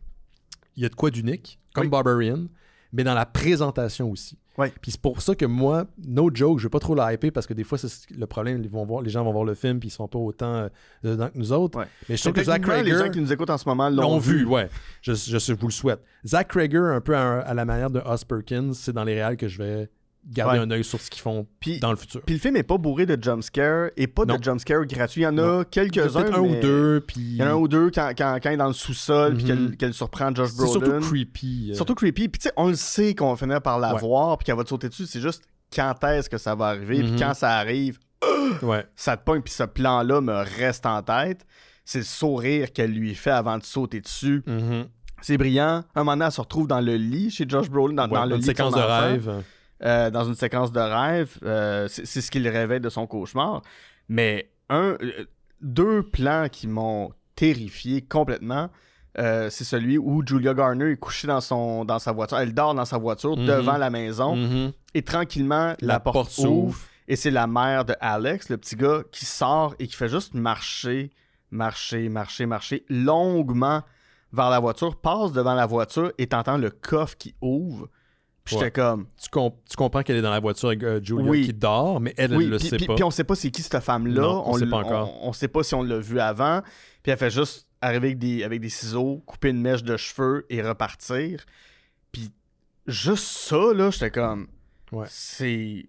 il y a de quoi d'unique, comme Barbarian, mais dans la présentation aussi. Ouais. Puis c'est pour ça que moi, no joke, je vais pas trop la hyper parce que des fois, c'est le problème, les gens vont voir le film puis ils sont pas autant dedans que nous autres. Ouais. Mais je trouve que Zach Techniquement, les Cregger gens qui nous écoutent en ce moment l'ont vu, ouais. Je vous le souhaite. Zach Cregger, un peu à la manière de Oz Perkins, c'est dans les réals que je vais garder un œil sur ce qu'ils font dans le futur. Puis le film est pas bourré de jumpscares et pas de jumpscares gratuits. Il y en a quelques-uns. Peut-être un ou deux, puis... Il y en a un ou deux quand il est dans le sous-sol puis qu'elle surprend Josh c'est Brolin. surtout creepy. Surtout creepy. Puis tu sais, on le sait qu'on va finir par la voir puis qu'elle va te sauter dessus. C'est juste quand est-ce que ça va arriver. Puis quand ça arrive, ça te pogne. Puis ce plan-là me reste en tête. C'est le sourire qu'elle lui fait avant de sauter dessus. C'est brillant. Un moment donné, elle se retrouve dans le lit chez Josh Brolin, dans le lit séquence de rêve. Dans une séquence de rêve, c'est ce qu'il réveille de son cauchemar. Mais deux plans qui m'ont terrifié complètement, c'est celui où Julia Garner est couchée dans sa voiture. Elle dort dans sa voiture devant la maison et tranquillement la porte s'ouvre et c'est la mère de Alex, le petit gars, qui sort et qui fait juste marcher longuement vers la voiture, passe devant la voiture et t'entends le coffre qui ouvre. Puis j'étais comme... Tu comprends qu'elle est dans la voiture avec Julia qui dort, mais elle le sait pas. Puis on sait pas c'est qui cette femme-là. Non, on sait pas encore. On sait pas si on l'a vu avant. Puis elle fait juste arriver avec des ciseaux, couper une mèche de cheveux et repartir. Puis juste ça, là, j'étais comme... C'est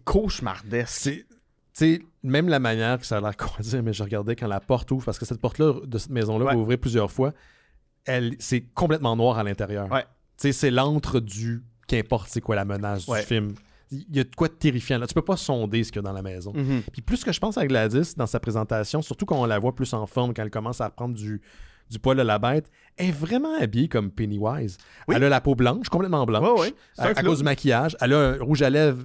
cauchemardesque. Tu sais, même la manière que ça a l'air qu'on dit, mais je regardais quand la porte ouvre, parce que cette porte-là de cette maison-là va ouvrir plusieurs fois, c'est complètement noir à l'intérieur. Ouais. Tu sais, c'est l'antre du qu'importe c'est quoi la menace du film. Il y a de quoi de terrifiant là. Tu peux pas sonder ce qu'il y a dans la maison. Puis plus que je pense à Gladys dans sa présentation, surtout quand on la voit plus en forme, quand elle commence à prendre du poil de la bête, elle est vraiment habillée comme Pennywise. Elle a la peau blanche, complètement blanche, à cause du maquillage. Elle a un rouge à lèvres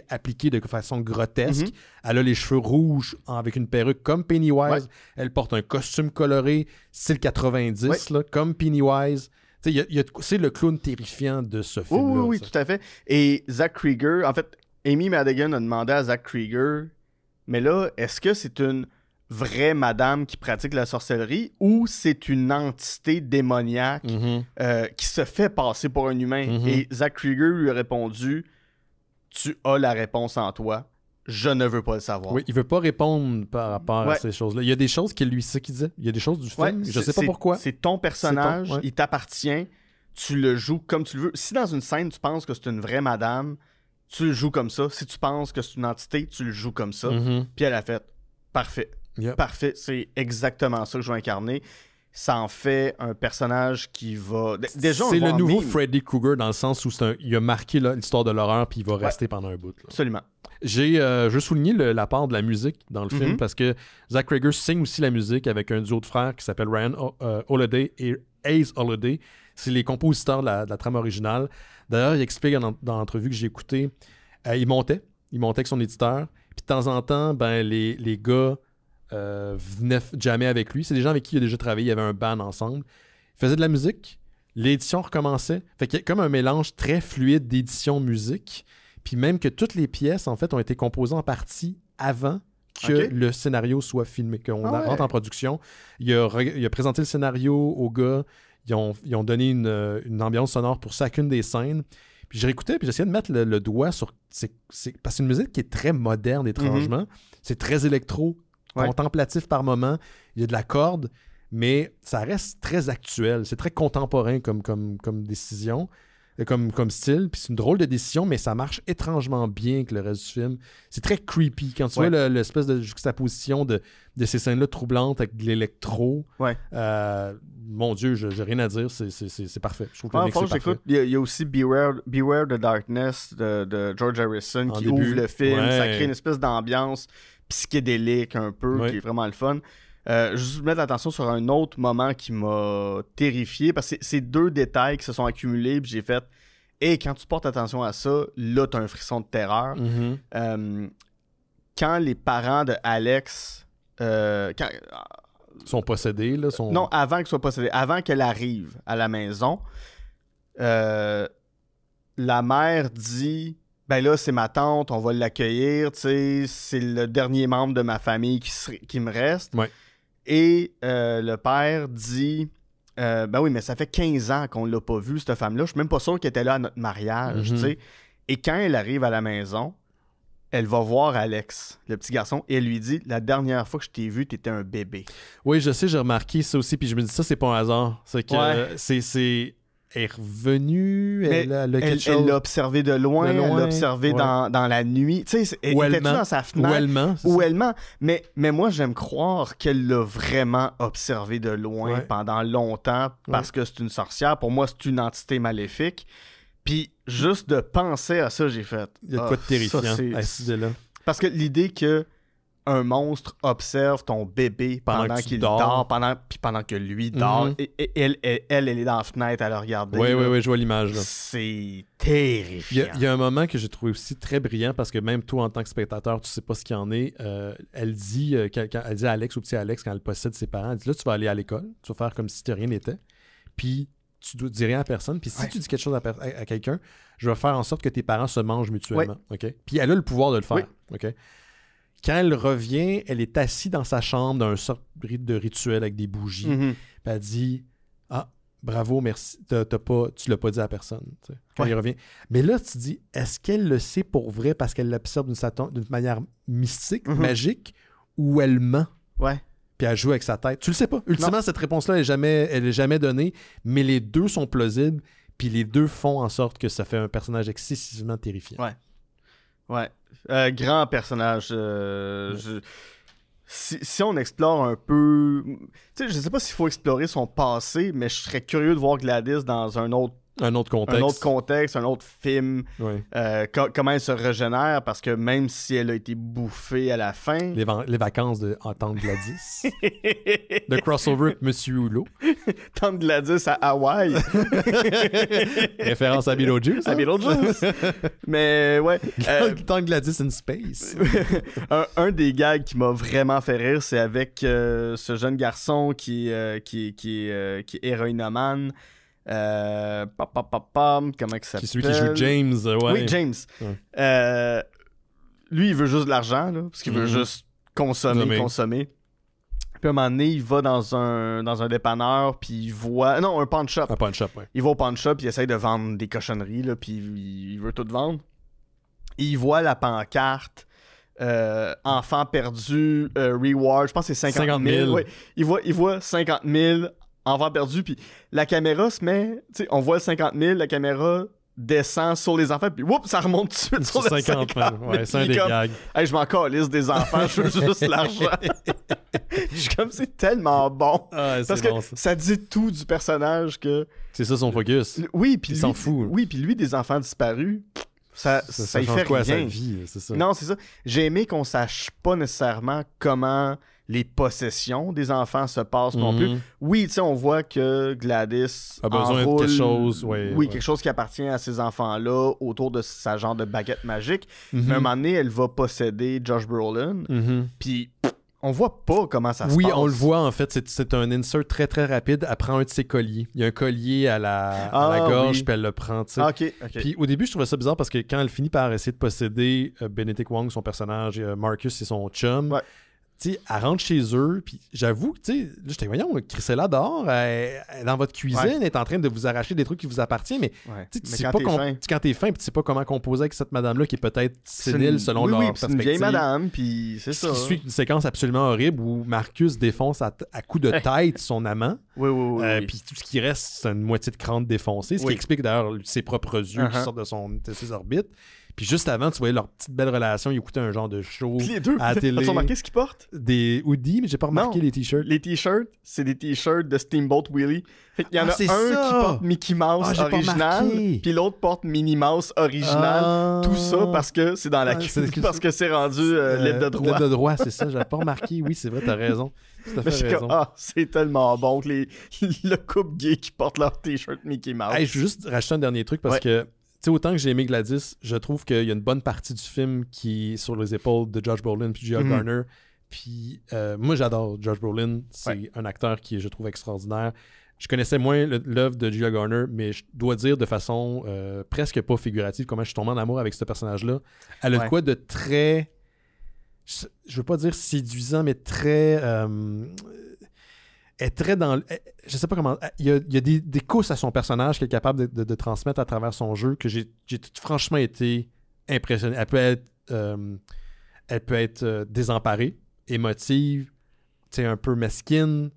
appliqué de façon grotesque. Elle a les cheveux rouges avec une perruque comme Pennywise. Elle porte un costume coloré, style 90, là, comme Pennywise. Tu sais, c'est le clown terrifiant de ce film-là. Oui, ça. tout à fait. Et Zach Krieger, en fait, Amy Madigan a demandé à Zach Krieger, mais là, est-ce que c'est une vraie madame qui pratique la sorcellerie ou c'est une entité démoniaque qui se fait passer pour un humain? Et Zach Krieger lui a répondu, tu as la réponse en toi. Je ne veux pas le savoir. Oui, il veut pas répondre par rapport à ces choses-là. Il y a des choses qu'il lui, c'est qu'il disait. Il y a des choses du film, je sais pas pourquoi. C'est ton personnage, il t'appartient, tu le joues comme tu le veux. Si dans une scène, tu penses que c'est une vraie madame, tu le joues comme ça. Si tu penses que c'est une entité, tu le joues comme ça. Puis elle a fait, parfait. Yep. Parfait, c'est exactement ça que je vais incarner. Ça en fait un personnage qui va... Déjà, c'est le nouveau Freddy Krueger dans le sens où il a marqué l'histoire de l'horreur puis il va rester pendant un bout. Là. Absolument. Je veux souligner la part de la musique dans le film parce que Zach Krieger signe aussi la musique avec un duo de frères qui s'appelle Ryan Holiday et Ace Holiday. C'est les compositeurs de la trame originale. D'ailleurs, il explique dans l'entrevue que j'ai écoutée, il montait avec son éditeur. Puis de temps en temps, ben, les gars venaient jammer avec lui. C'est des gens avec qui il a déjà travaillé. Il y avait un band ensemble. Il faisait de la musique. L'édition recommençait. Fait qu'il y a comme un mélange très fluide d'édition-musique. Puis même que toutes les pièces, en fait, ont été composées en partie avant que le scénario soit filmé, qu'on rentre en production. Il a présenté le scénario aux gars. Ils ont donné une ambiance sonore pour chacune des scènes. Puis je réécoutais, puis j'essayais de mettre le doigt sur... parce que c'est une musique qui est très moderne, étrangement. C'est très électro, contemplatif par moment. Il y a de la corde, mais ça reste très actuel. C'est très contemporain comme décision, comme style. Puis c'est une drôle de décision, mais ça marche étrangement bien avec le reste du film. C'est très creepy. Quand tu vois l'espèce de juxtaposition de ces scènes-là troublantes avec de l'électro, mon Dieu, j'ai rien à dire. C'est parfait. Je trouve que le mix, c'est parfait. Il y a aussi Beware the Darkness de George Harrison qui ouvre le film. Ça crée une espèce d'ambiance psychédélique un peu, qui est vraiment le fun. Juste mettre l'attention sur un autre moment qui m'a terrifié, parce que c'est deux détails qui se sont accumulés, puis j'ai fait « Hey, quand tu portes attention à ça, là, t'as un frisson de terreur. Quand les parents de Alex... sont possédés, là? Non, avant qu'ils soient possédés. Avant qu'elle arrive à la maison, la mère dit... Ben là, c'est ma tante, on va l'accueillir, tu sais, c'est le dernier membre de ma famille qui me reste. Et le père dit, ben oui, mais ça fait 15 ans qu'on l'a pas vue, cette femme-là. Je suis même pas sûr qu'elle était là à notre mariage, tu sais. Et quand elle arrive à la maison, elle va voir Alex, le petit garçon, et elle lui dit, la dernière fois que je t'ai vu, t'étais un bébé. Oui, je sais, j'ai remarqué ça aussi, puis je me dis, ça, c'est pas un hasard. C'est que elle est revenue, elle l'a observé de loin, elle l'a observé dans la nuit. Tu sais, elle était dans sa fenêtre? Ou elle ment. Mais moi, j'aime croire qu'elle l'a vraiment observé de loin pendant longtemps parce que c'est une sorcière. Pour moi, c'est une entité maléfique. Puis juste de penser à ça, j'ai fait... Il y a de quoi de terrifiant à cette idée-là. Parce que l'idée que un monstre observe ton bébé pendant qu'il dort, pendant que lui dort, et elle est dans la fenêtre à le regarder. Oui, je vois l'image. Là. C'est terrifiant. Il y a un moment que j'ai trouvé aussi très brillant, parce que même toi, en tant que spectateur, tu sais pas ce qu'il y en est. Elle dit à Alex, au petit Alex, quand elle possède ses parents, elle dit, là, tu vas aller à l'école, tu vas faire comme si rien n'était, puis tu ne dis rien à personne, puis si tu dis quelque chose à quelqu'un, je vais faire en sorte que tes parents se mangent mutuellement. Okay? Puis elle a le pouvoir de le faire. OK? Quand elle revient, elle est assise dans sa chambre dans un sorte de rituel avec des bougies. Puis elle dit, ah, bravo, merci, tu l'as pas dit à personne. Quand il revient. Mais là, tu dis, est-ce qu'elle le sait pour vrai parce qu'elle l'observe d'une manière mystique, magique, ou elle ment? Puis elle joue avec sa tête. Tu le sais pas. Ultimement, cette réponse-là, elle est jamais donnée, mais les deux sont plausibles, puis les deux font en sorte que ça fait un personnage excessivement terrifiant. Grand personnage. Si on explore un peu... Tu sais, je sais pas s'il faut explorer son passé, mais je serais curieux de voir Gladys dans un autre contexte, un autre film, comment elle se régénère, parce que même si elle a été bouffée à la fin... Les vacances en Tante Gladys. Le crossover avec Monsieur Hulot. Tante Gladys à Hawaï. Référence à Beetlejuice. À Beetlejuice. Mais ouais. Tante Gladys in Space. un des gags qui m'a vraiment fait rire, c'est avec ce jeune garçon qui est héroïnomane. Comment il s'appelle? C'est celui qui joue James, ouais. Oui, James. Ouais. Lui, il veut juste de l'argent, là, parce qu'il veut juste consommer. Puis à un moment donné, il va dans un dépanneur, puis il voit... Non, un pawn shop. Un pawn shop, ouais. Il va au pawn shop, il essaye de vendre des cochonneries, là, puis il veut tout vendre. Et il voit la pancarte enfant perdu, reward, je pense que c'est 50 000. Ouais. Il voit 50 000 enfants perdus, puis la caméra se met... Tu sais, on voit le 50 000, la caméra descend sur les enfants, puis whoop, ça remonte tout de suite sur les 50 000. Ouais, c'est un des gags. Hey, je m'en calisse des enfants, je veux juste l'argent. Je suis comme, c'est tellement bon. Ah, parce que bon, ça dit tout du personnage que... C'est ça son focus. Oui, puis il s'en fout. Oui, puis lui, des enfants disparus, ça y fait quoi rien. À sa vie, c'est ça. Non, c'est ça. J'ai aimé qu'on sache pas nécessairement comment les possessions des enfants se passent non plus. Oui, tu sais, on voit que Gladys a besoin de quelque chose. Oui, quelque chose qui appartient à ces enfants-là autour de sa genre de baguette magique. Mais à un moment donné, elle va posséder Josh Brolin. Puis on voit pas comment ça se passe. Oui, on le voit en fait. C'est un insert très très rapide. Elle prend un de ses colliers. Il y a un collier à la gorge, puis elle le prend. Tu sais. OK. Puis au début, je trouvais ça bizarre parce que quand elle finit par essayer de posséder Benedict Wong, son personnage, Marcus, c'est son chum. Ouais. Tu sais, elle rentre chez eux, puis j'avoue, tu sais, là, j'étais, voyons, Chrysella dehors, elle est dans votre cuisine, elle est en train de vous arracher des trucs qui vous appartiennent, mais tu sais pas quand t'es fin, puis tu sais pas comment composer avec cette madame-là qui est peut-être sénile selon leur perspective. C'est une vieille madame, puis c'est ça. Qui suit une séquence absolument horrible où Marcus défonce à coups de tête son amant. Oui. Puis tout ce qui reste, c'est une moitié de crâne défoncé, ce qui explique d'ailleurs ses propres yeux qui sortent de ses orbites. Puis juste avant, tu voyais leur petite belle relation. Ils écoutaient un genre de show les deux, à la télé. As-tu remarqué ce qu'ils portent? Des hoodies, mais j'ai pas remarqué les t-shirts. Les t-shirts, c'est des t-shirts de Steamboat Willie. Fait qu'il y en a un qui porte Mickey Mouse original, puis l'autre porte Minnie Mouse original. Tout ça parce que c'est dans la parce que c'est rendu l'aide de droit. L'aide de droit, c'est ça. J'avais pas remarqué. Oui, c'est vrai, t'as raison. C'est tellement bon que le couple gay qui porte leur t-shirt Mickey Mouse. Hey, je veux juste rajouter un dernier truc parce que tu sais, autant que j'ai aimé Gladys, je trouve qu'il y a une bonne partie du film qui est sur les épaules de Josh Brolin puis Gia Garner. Puis moi, j'adore Josh Brolin. C'est un acteur qui est, je trouve, extraordinaire. Je connaissais moins l'œuvre de Gia Garner, mais je dois dire de façon presque pas figurative comment je suis tombé en amour avec ce personnage-là. Elle a de quoi de très... Je veux pas dire séduisant, mais très... est très dans... Je sais pas comment... Il y a des cousses à son personnage qu'elle est capable de transmettre à travers son jeu que j'ai franchement été impressionné. Elle peut être désemparée, émotive, un peu mesquine,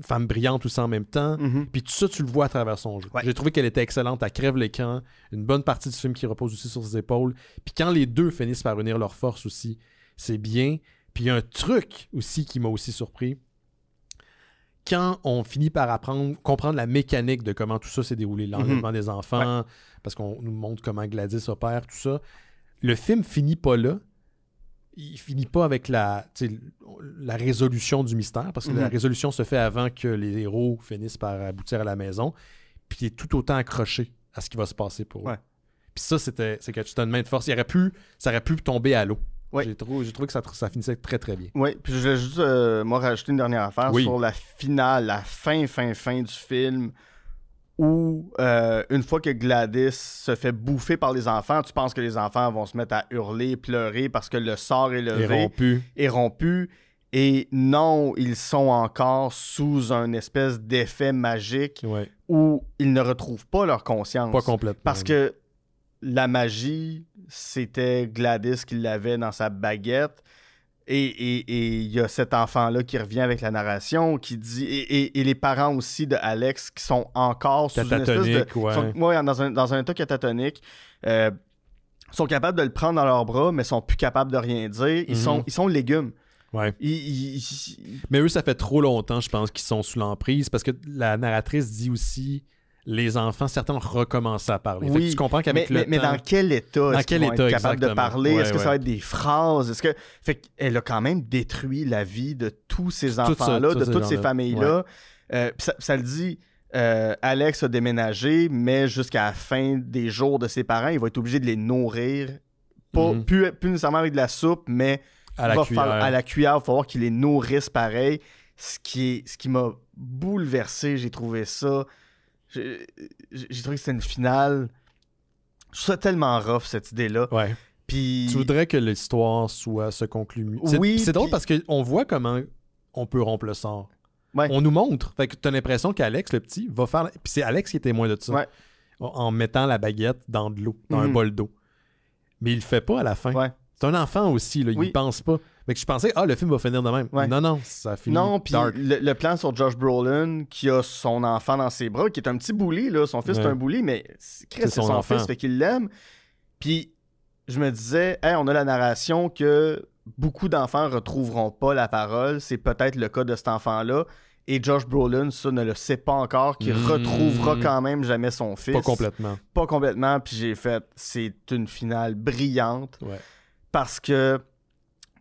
femme brillante aussi en même temps. Puis tout ça, tu le vois à travers son jeu. J'ai trouvé qu'elle était excellente. Elle crève l'écran. Une bonne partie du film qui repose aussi sur ses épaules. Puis quand les deux finissent par unir leurs forces aussi, c'est bien. Puis il y a un truc aussi qui m'a aussi surpris. Quand on finit par comprendre la mécanique de comment tout ça s'est déroulé, l'enlèvement des enfants, parce qu'on nous montre comment Gladys opère, tout ça, le film finit pas là. Il finit pas avec la résolution du mystère, parce que la résolution se fait avant que les héros finissent par aboutir à la maison, puis il est tout autant accroché à ce qui va se passer pour eux. Puis ça, c'est quelque chose de main de force. Ça aurait pu tomber à l'eau. J'ai trouvé que ça finissait très très bien. Oui, puis je voulais juste moi rajouter une dernière affaire sur la finale, la fin du film, où une fois que Gladys se fait bouffer par les enfants, tu penses que les enfants vont se mettre à hurler, pleurer parce que le sort est levé, est rompu. Et non, ils sont encore sous un espèce d'effet magique où ils ne retrouvent pas leur conscience. Pas complètement. Parce que la magie, c'était Gladys qui l'avait dans sa baguette. Et il y a cet enfant-là qui revient avec la narration, qui dit... Et les parents aussi de Alex qui sont encore sous une espèce de... dans un état catatonique. Sont capables de le prendre dans leurs bras, mais sont plus capables de rien dire. Ils sont légumes. Ouais. Mais eux, ça fait trop longtemps, je pense, qu'ils sont sous l'emprise, parce que la narratrice dit aussi... Les enfants, certains ont recommencé à parler. Fait que tu comprends qu'avec le temps... Mais dans quel état est-ce qu'ils vont être capables de parler? Est-ce que ça va être des phrases? Fait qu'elle a quand même détruit la vie de tous ces enfants-là, de toutes ces familles-là. Ça le dit, Alex a déménagé, mais jusqu'à la fin des jours de ses parents, il va être obligé de les nourrir. Plus nécessairement avec de la soupe, mais à la cuillère. Il va falloir qu'il les nourrisse pareil. Ce qui m'a bouleversé, j'ai trouvé ça. J'ai trouvé que c'était une finale. Je trouve ça tellement rough, cette idée-là. Ouais. Puis... Tu voudrais que l'histoire se conclue. Oui, c'est drôle puis- parce qu'on voit comment on peut rompre le sort. Ouais. On nous montre. Fait que t'as l'impression qu'Alex, le petit, va faire... Puis c'est Alex qui est témoin de ça. Ouais. En mettant la baguette dans de l'eau, dans un bol d'eau. Mais il le fait pas à la fin. Ouais. C'est un enfant aussi, là, Oui. il pense pas. Fait que je pensais, le film va finir de même. Ouais. Non, ça finit Non, puis dark. le plan sur Josh Brolin, qui a son enfant dans ses bras, qui est un petit bully, là. Son fils Ouais. est un bully, mais c'est son son enfant. fils, fait qu'il l'aime. Puis je me disais, hey, on a la narration que beaucoup d'enfants retrouveront pas la parole. C'est peut-être le cas de cet enfant-là. Et Josh Brolin, ça, ne le sait pas encore, qu'il retrouvera quand même jamais son fils. Pas complètement. Pas complètement. Puis j'ai fait, c'est une finale brillante Ouais. parce que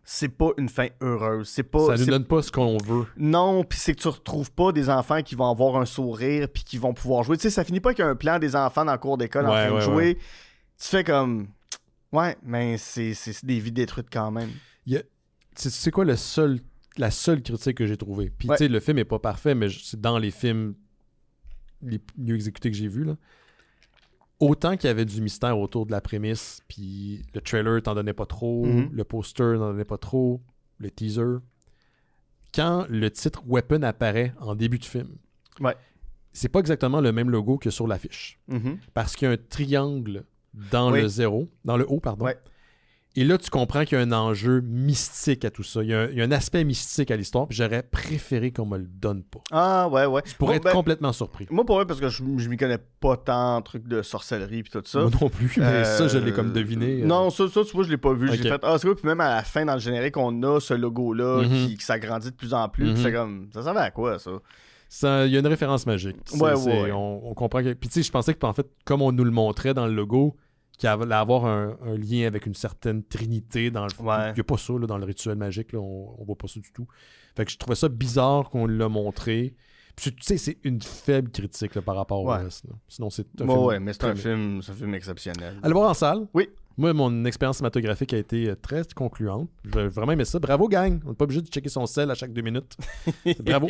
c'est pas une fin heureuse. C'est pas, Ça nous c'est- donne pas ce qu'on veut. Non, puis c'est que tu retrouves pas des enfants qui vont avoir un sourire puis qui vont pouvoir jouer. Tu sais, ça finit pas qu'un plan des enfants dans le cours d'école en Ouais, train de ouais, jouer. ouais. Tu fais comme... Ouais, mais c'est des vies détruites quand même. C'est quoi la seule critique que j'ai trouvée? Puis, Ouais. tu sais, le film est pas parfait, mais c'est dans les films les mieux exécutés que j'ai vus, là. Autant qu'il y avait du mystère autour de la prémisse, puis le trailer t'en donnait pas trop, Mhm. le poster t'en donnait pas trop, le teaser. Quand le titre Weapon apparaît en début de film, Ouais. c'est pas exactement le même logo que sur l'affiche. Mhm. Parce qu'il y a un triangle dans Oui. dans le haut, pardon. Ouais. Et là, tu comprends qu'il y a un enjeu mystique à tout ça. Il y a un aspect mystique à l'histoire, puis j'aurais préféré qu'on me le donne pas. Ah, ouais, ouais. Je pourrais être complètement surpris. Moi, pour vrai, parce que je m'y connais pas tant en trucs de sorcellerie puis tout ça. Moi non plus, mais ça, je l'ai comme deviné. Non, ça, tu vois, je l'ai pas vu. Ok. J'ai fait, c'est quoi? Puis même à la fin, dans le générique, on a ce logo-là Mhm. qui s'agrandit de plus en plus. Puis Mhm. c'est comme, ça servait à quoi, ça? Il y a une référence magique. Ouais. On comprend que... Puis tu sais, je pensais que, en fait, comme on nous le montrait dans le logo, qu'il allait avoir un lien avec une certaine trinité dans le... Ouais. Il n'y a pas ça là, dans le rituel magique, là, on voit pas ça du tout. Fait que je trouvais ça bizarre qu'on l'a montré. Puis tu sais, c'est une faible critique là, par rapport au Ouais. reste. Là. Sinon, c'est un Ouais, film... ouais, mais c'est un très- film exceptionnel. Allez voir en salle. Oui. Moi, mon expérience cinématographique a été très concluante. J'ai vraiment aimé ça. Bravo, gang. On n'est pas obligé de checker son sel à chaque 2 minutes. Bravo.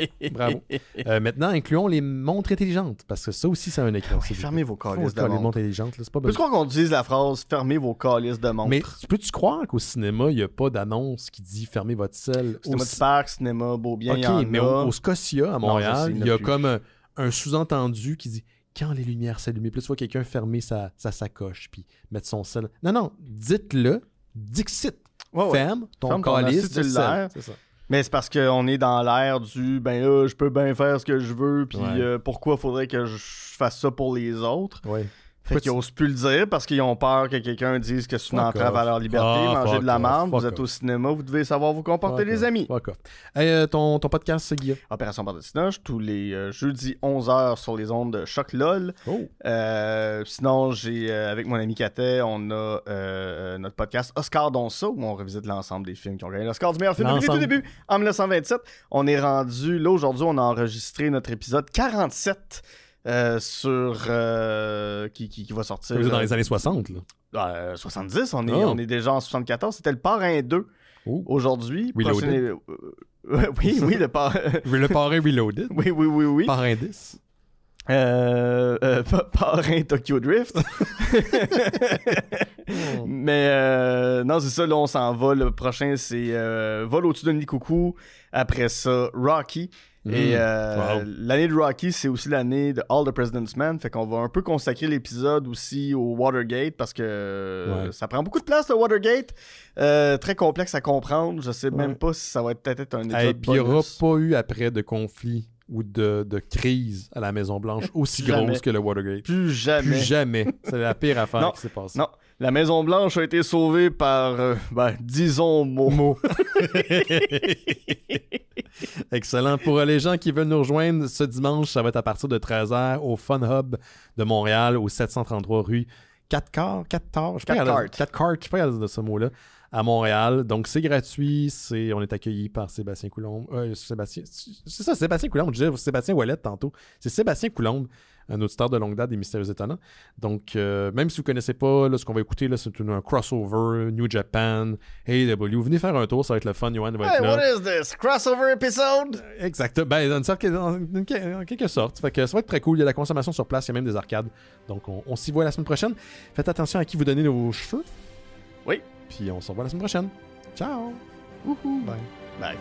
Maintenant, incluons les montres intelligentes, parce que ça aussi, c'est un écran. Ouais, fermez vos calices de les montres. montres intelligentes. Là, c'est pas Plus besoin. qu'on dise la phrase « fermez vos calices de montres ». Mais peux-tu croire qu'au cinéma, il n'y a pas d'annonce qui dit fermez votre sel? Cinéma Au du Parc, cinéma Beaubien, il y en OK, mais a. au Scotia, à Non, Montréal, je sais, il y en il y a a plus. comme un sous-entendu qui dit quand les lumières s'allument, plus tu vois quelqu'un fermer sa sacoche puis mettre son sel. Non, dites-le, Dixit. Ouais, ouais. Ferme ton Ferme ton calice de cellulaire. sel. C'est ça. Mais c'est parce qu'on est dans l'ère du « ben là, je peux bien faire ce que je veux, puis Ouais. pourquoi faudrait que je fasse ça pour les autres? Ouais. » Fait Pourquoi qu'ils osent plus le dire parce qu'ils ont peur que quelqu'un dise que c'est une Fuck entrave off. à leur liberté, Ah, manger fuck de la off, merde, fuck vous êtes off. au cinéma, vous devez savoir vous comporter, Fuck les off, amis. fuck off. Hey, ton podcast, c'est Guillaume. Opération Bande de Cinoche, tous les jeudis 11h sur les ondes de Choc LOL. Oh. Sinon, j'ai avec mon ami Catet, on a notre podcast Oscar Dont ça, où on revisite l'ensemble des films qui ont gagné l'Oscar du meilleur film depuis tout L'ensemble. début, en 1927. On est rendu, là aujourd'hui, on a enregistré notre épisode 47 qui va sortir Dans les années 60, là. 70, on est déjà en 74. C'était le Parrain 2 Oh. aujourd'hui. Reloaded. Oui, le Parrain. Le parrain Reloaded. Oui. Parrain 10. Parrain Tokyo Drift. Mais non, c'est ça, là, on s'en va. Le prochain, c'est Vol au-dessus de Nid Coucou. Après ça, Rocky. Et Wow. l'année de Rocky, c'est aussi l'année de All the President's Men. Fait qu'on va un peu consacrer l'épisode aussi au Watergate parce que Ouais. ça prend beaucoup de place, le Watergate. Très complexe à comprendre. Je sais même pas si ça va être peut-être un épisode Et puis, il n'y aura bonus. pas eu après de conflit ou de crise à la Maison-Blanche aussi Jamais. grosse que le Watergate. Plus jamais. Plus jamais. C'est la pire affaire Non. qui s'est passée. Non. La Maison-Blanche a été sauvée par, disons, mots. Excellent. Pour les gens qui veulent nous rejoindre ce dimanche, ça va être à partir de 13h au Fun Hub de Montréal, au 733 rue 4 Cart. Je sais pas 4 regarder- 4 Cart, je sais pas regarder de ce mot-là. à Montréal. Donc, c'est gratuit. On est accueilli par Sébastien Coulombe. C'est ça, Sébastien Coulombe. Je disais Sébastien Ouellette tantôt. C'est Sébastien Coulombe, un auditeur de longue date des Mystérieux Étonnants. Donc, même si vous ne connaissez pas là, ce qu'on va écouter, là, c'est un crossover, New Japan, AEW. Venez faire un tour, ça va être le fun. Yoann va être là. What is this? Crossover episode? Exactement. Ben, en quelque sorte. Fait que ça va être très cool. Il y a la consommation sur place, il y a même des arcades. Donc, on s'y voit la semaine prochaine. Faites attention à qui vous donnez vos cheveux. Oui. Puis on se revoit la semaine prochaine. Ciao! Wouhou! Bye. Bye.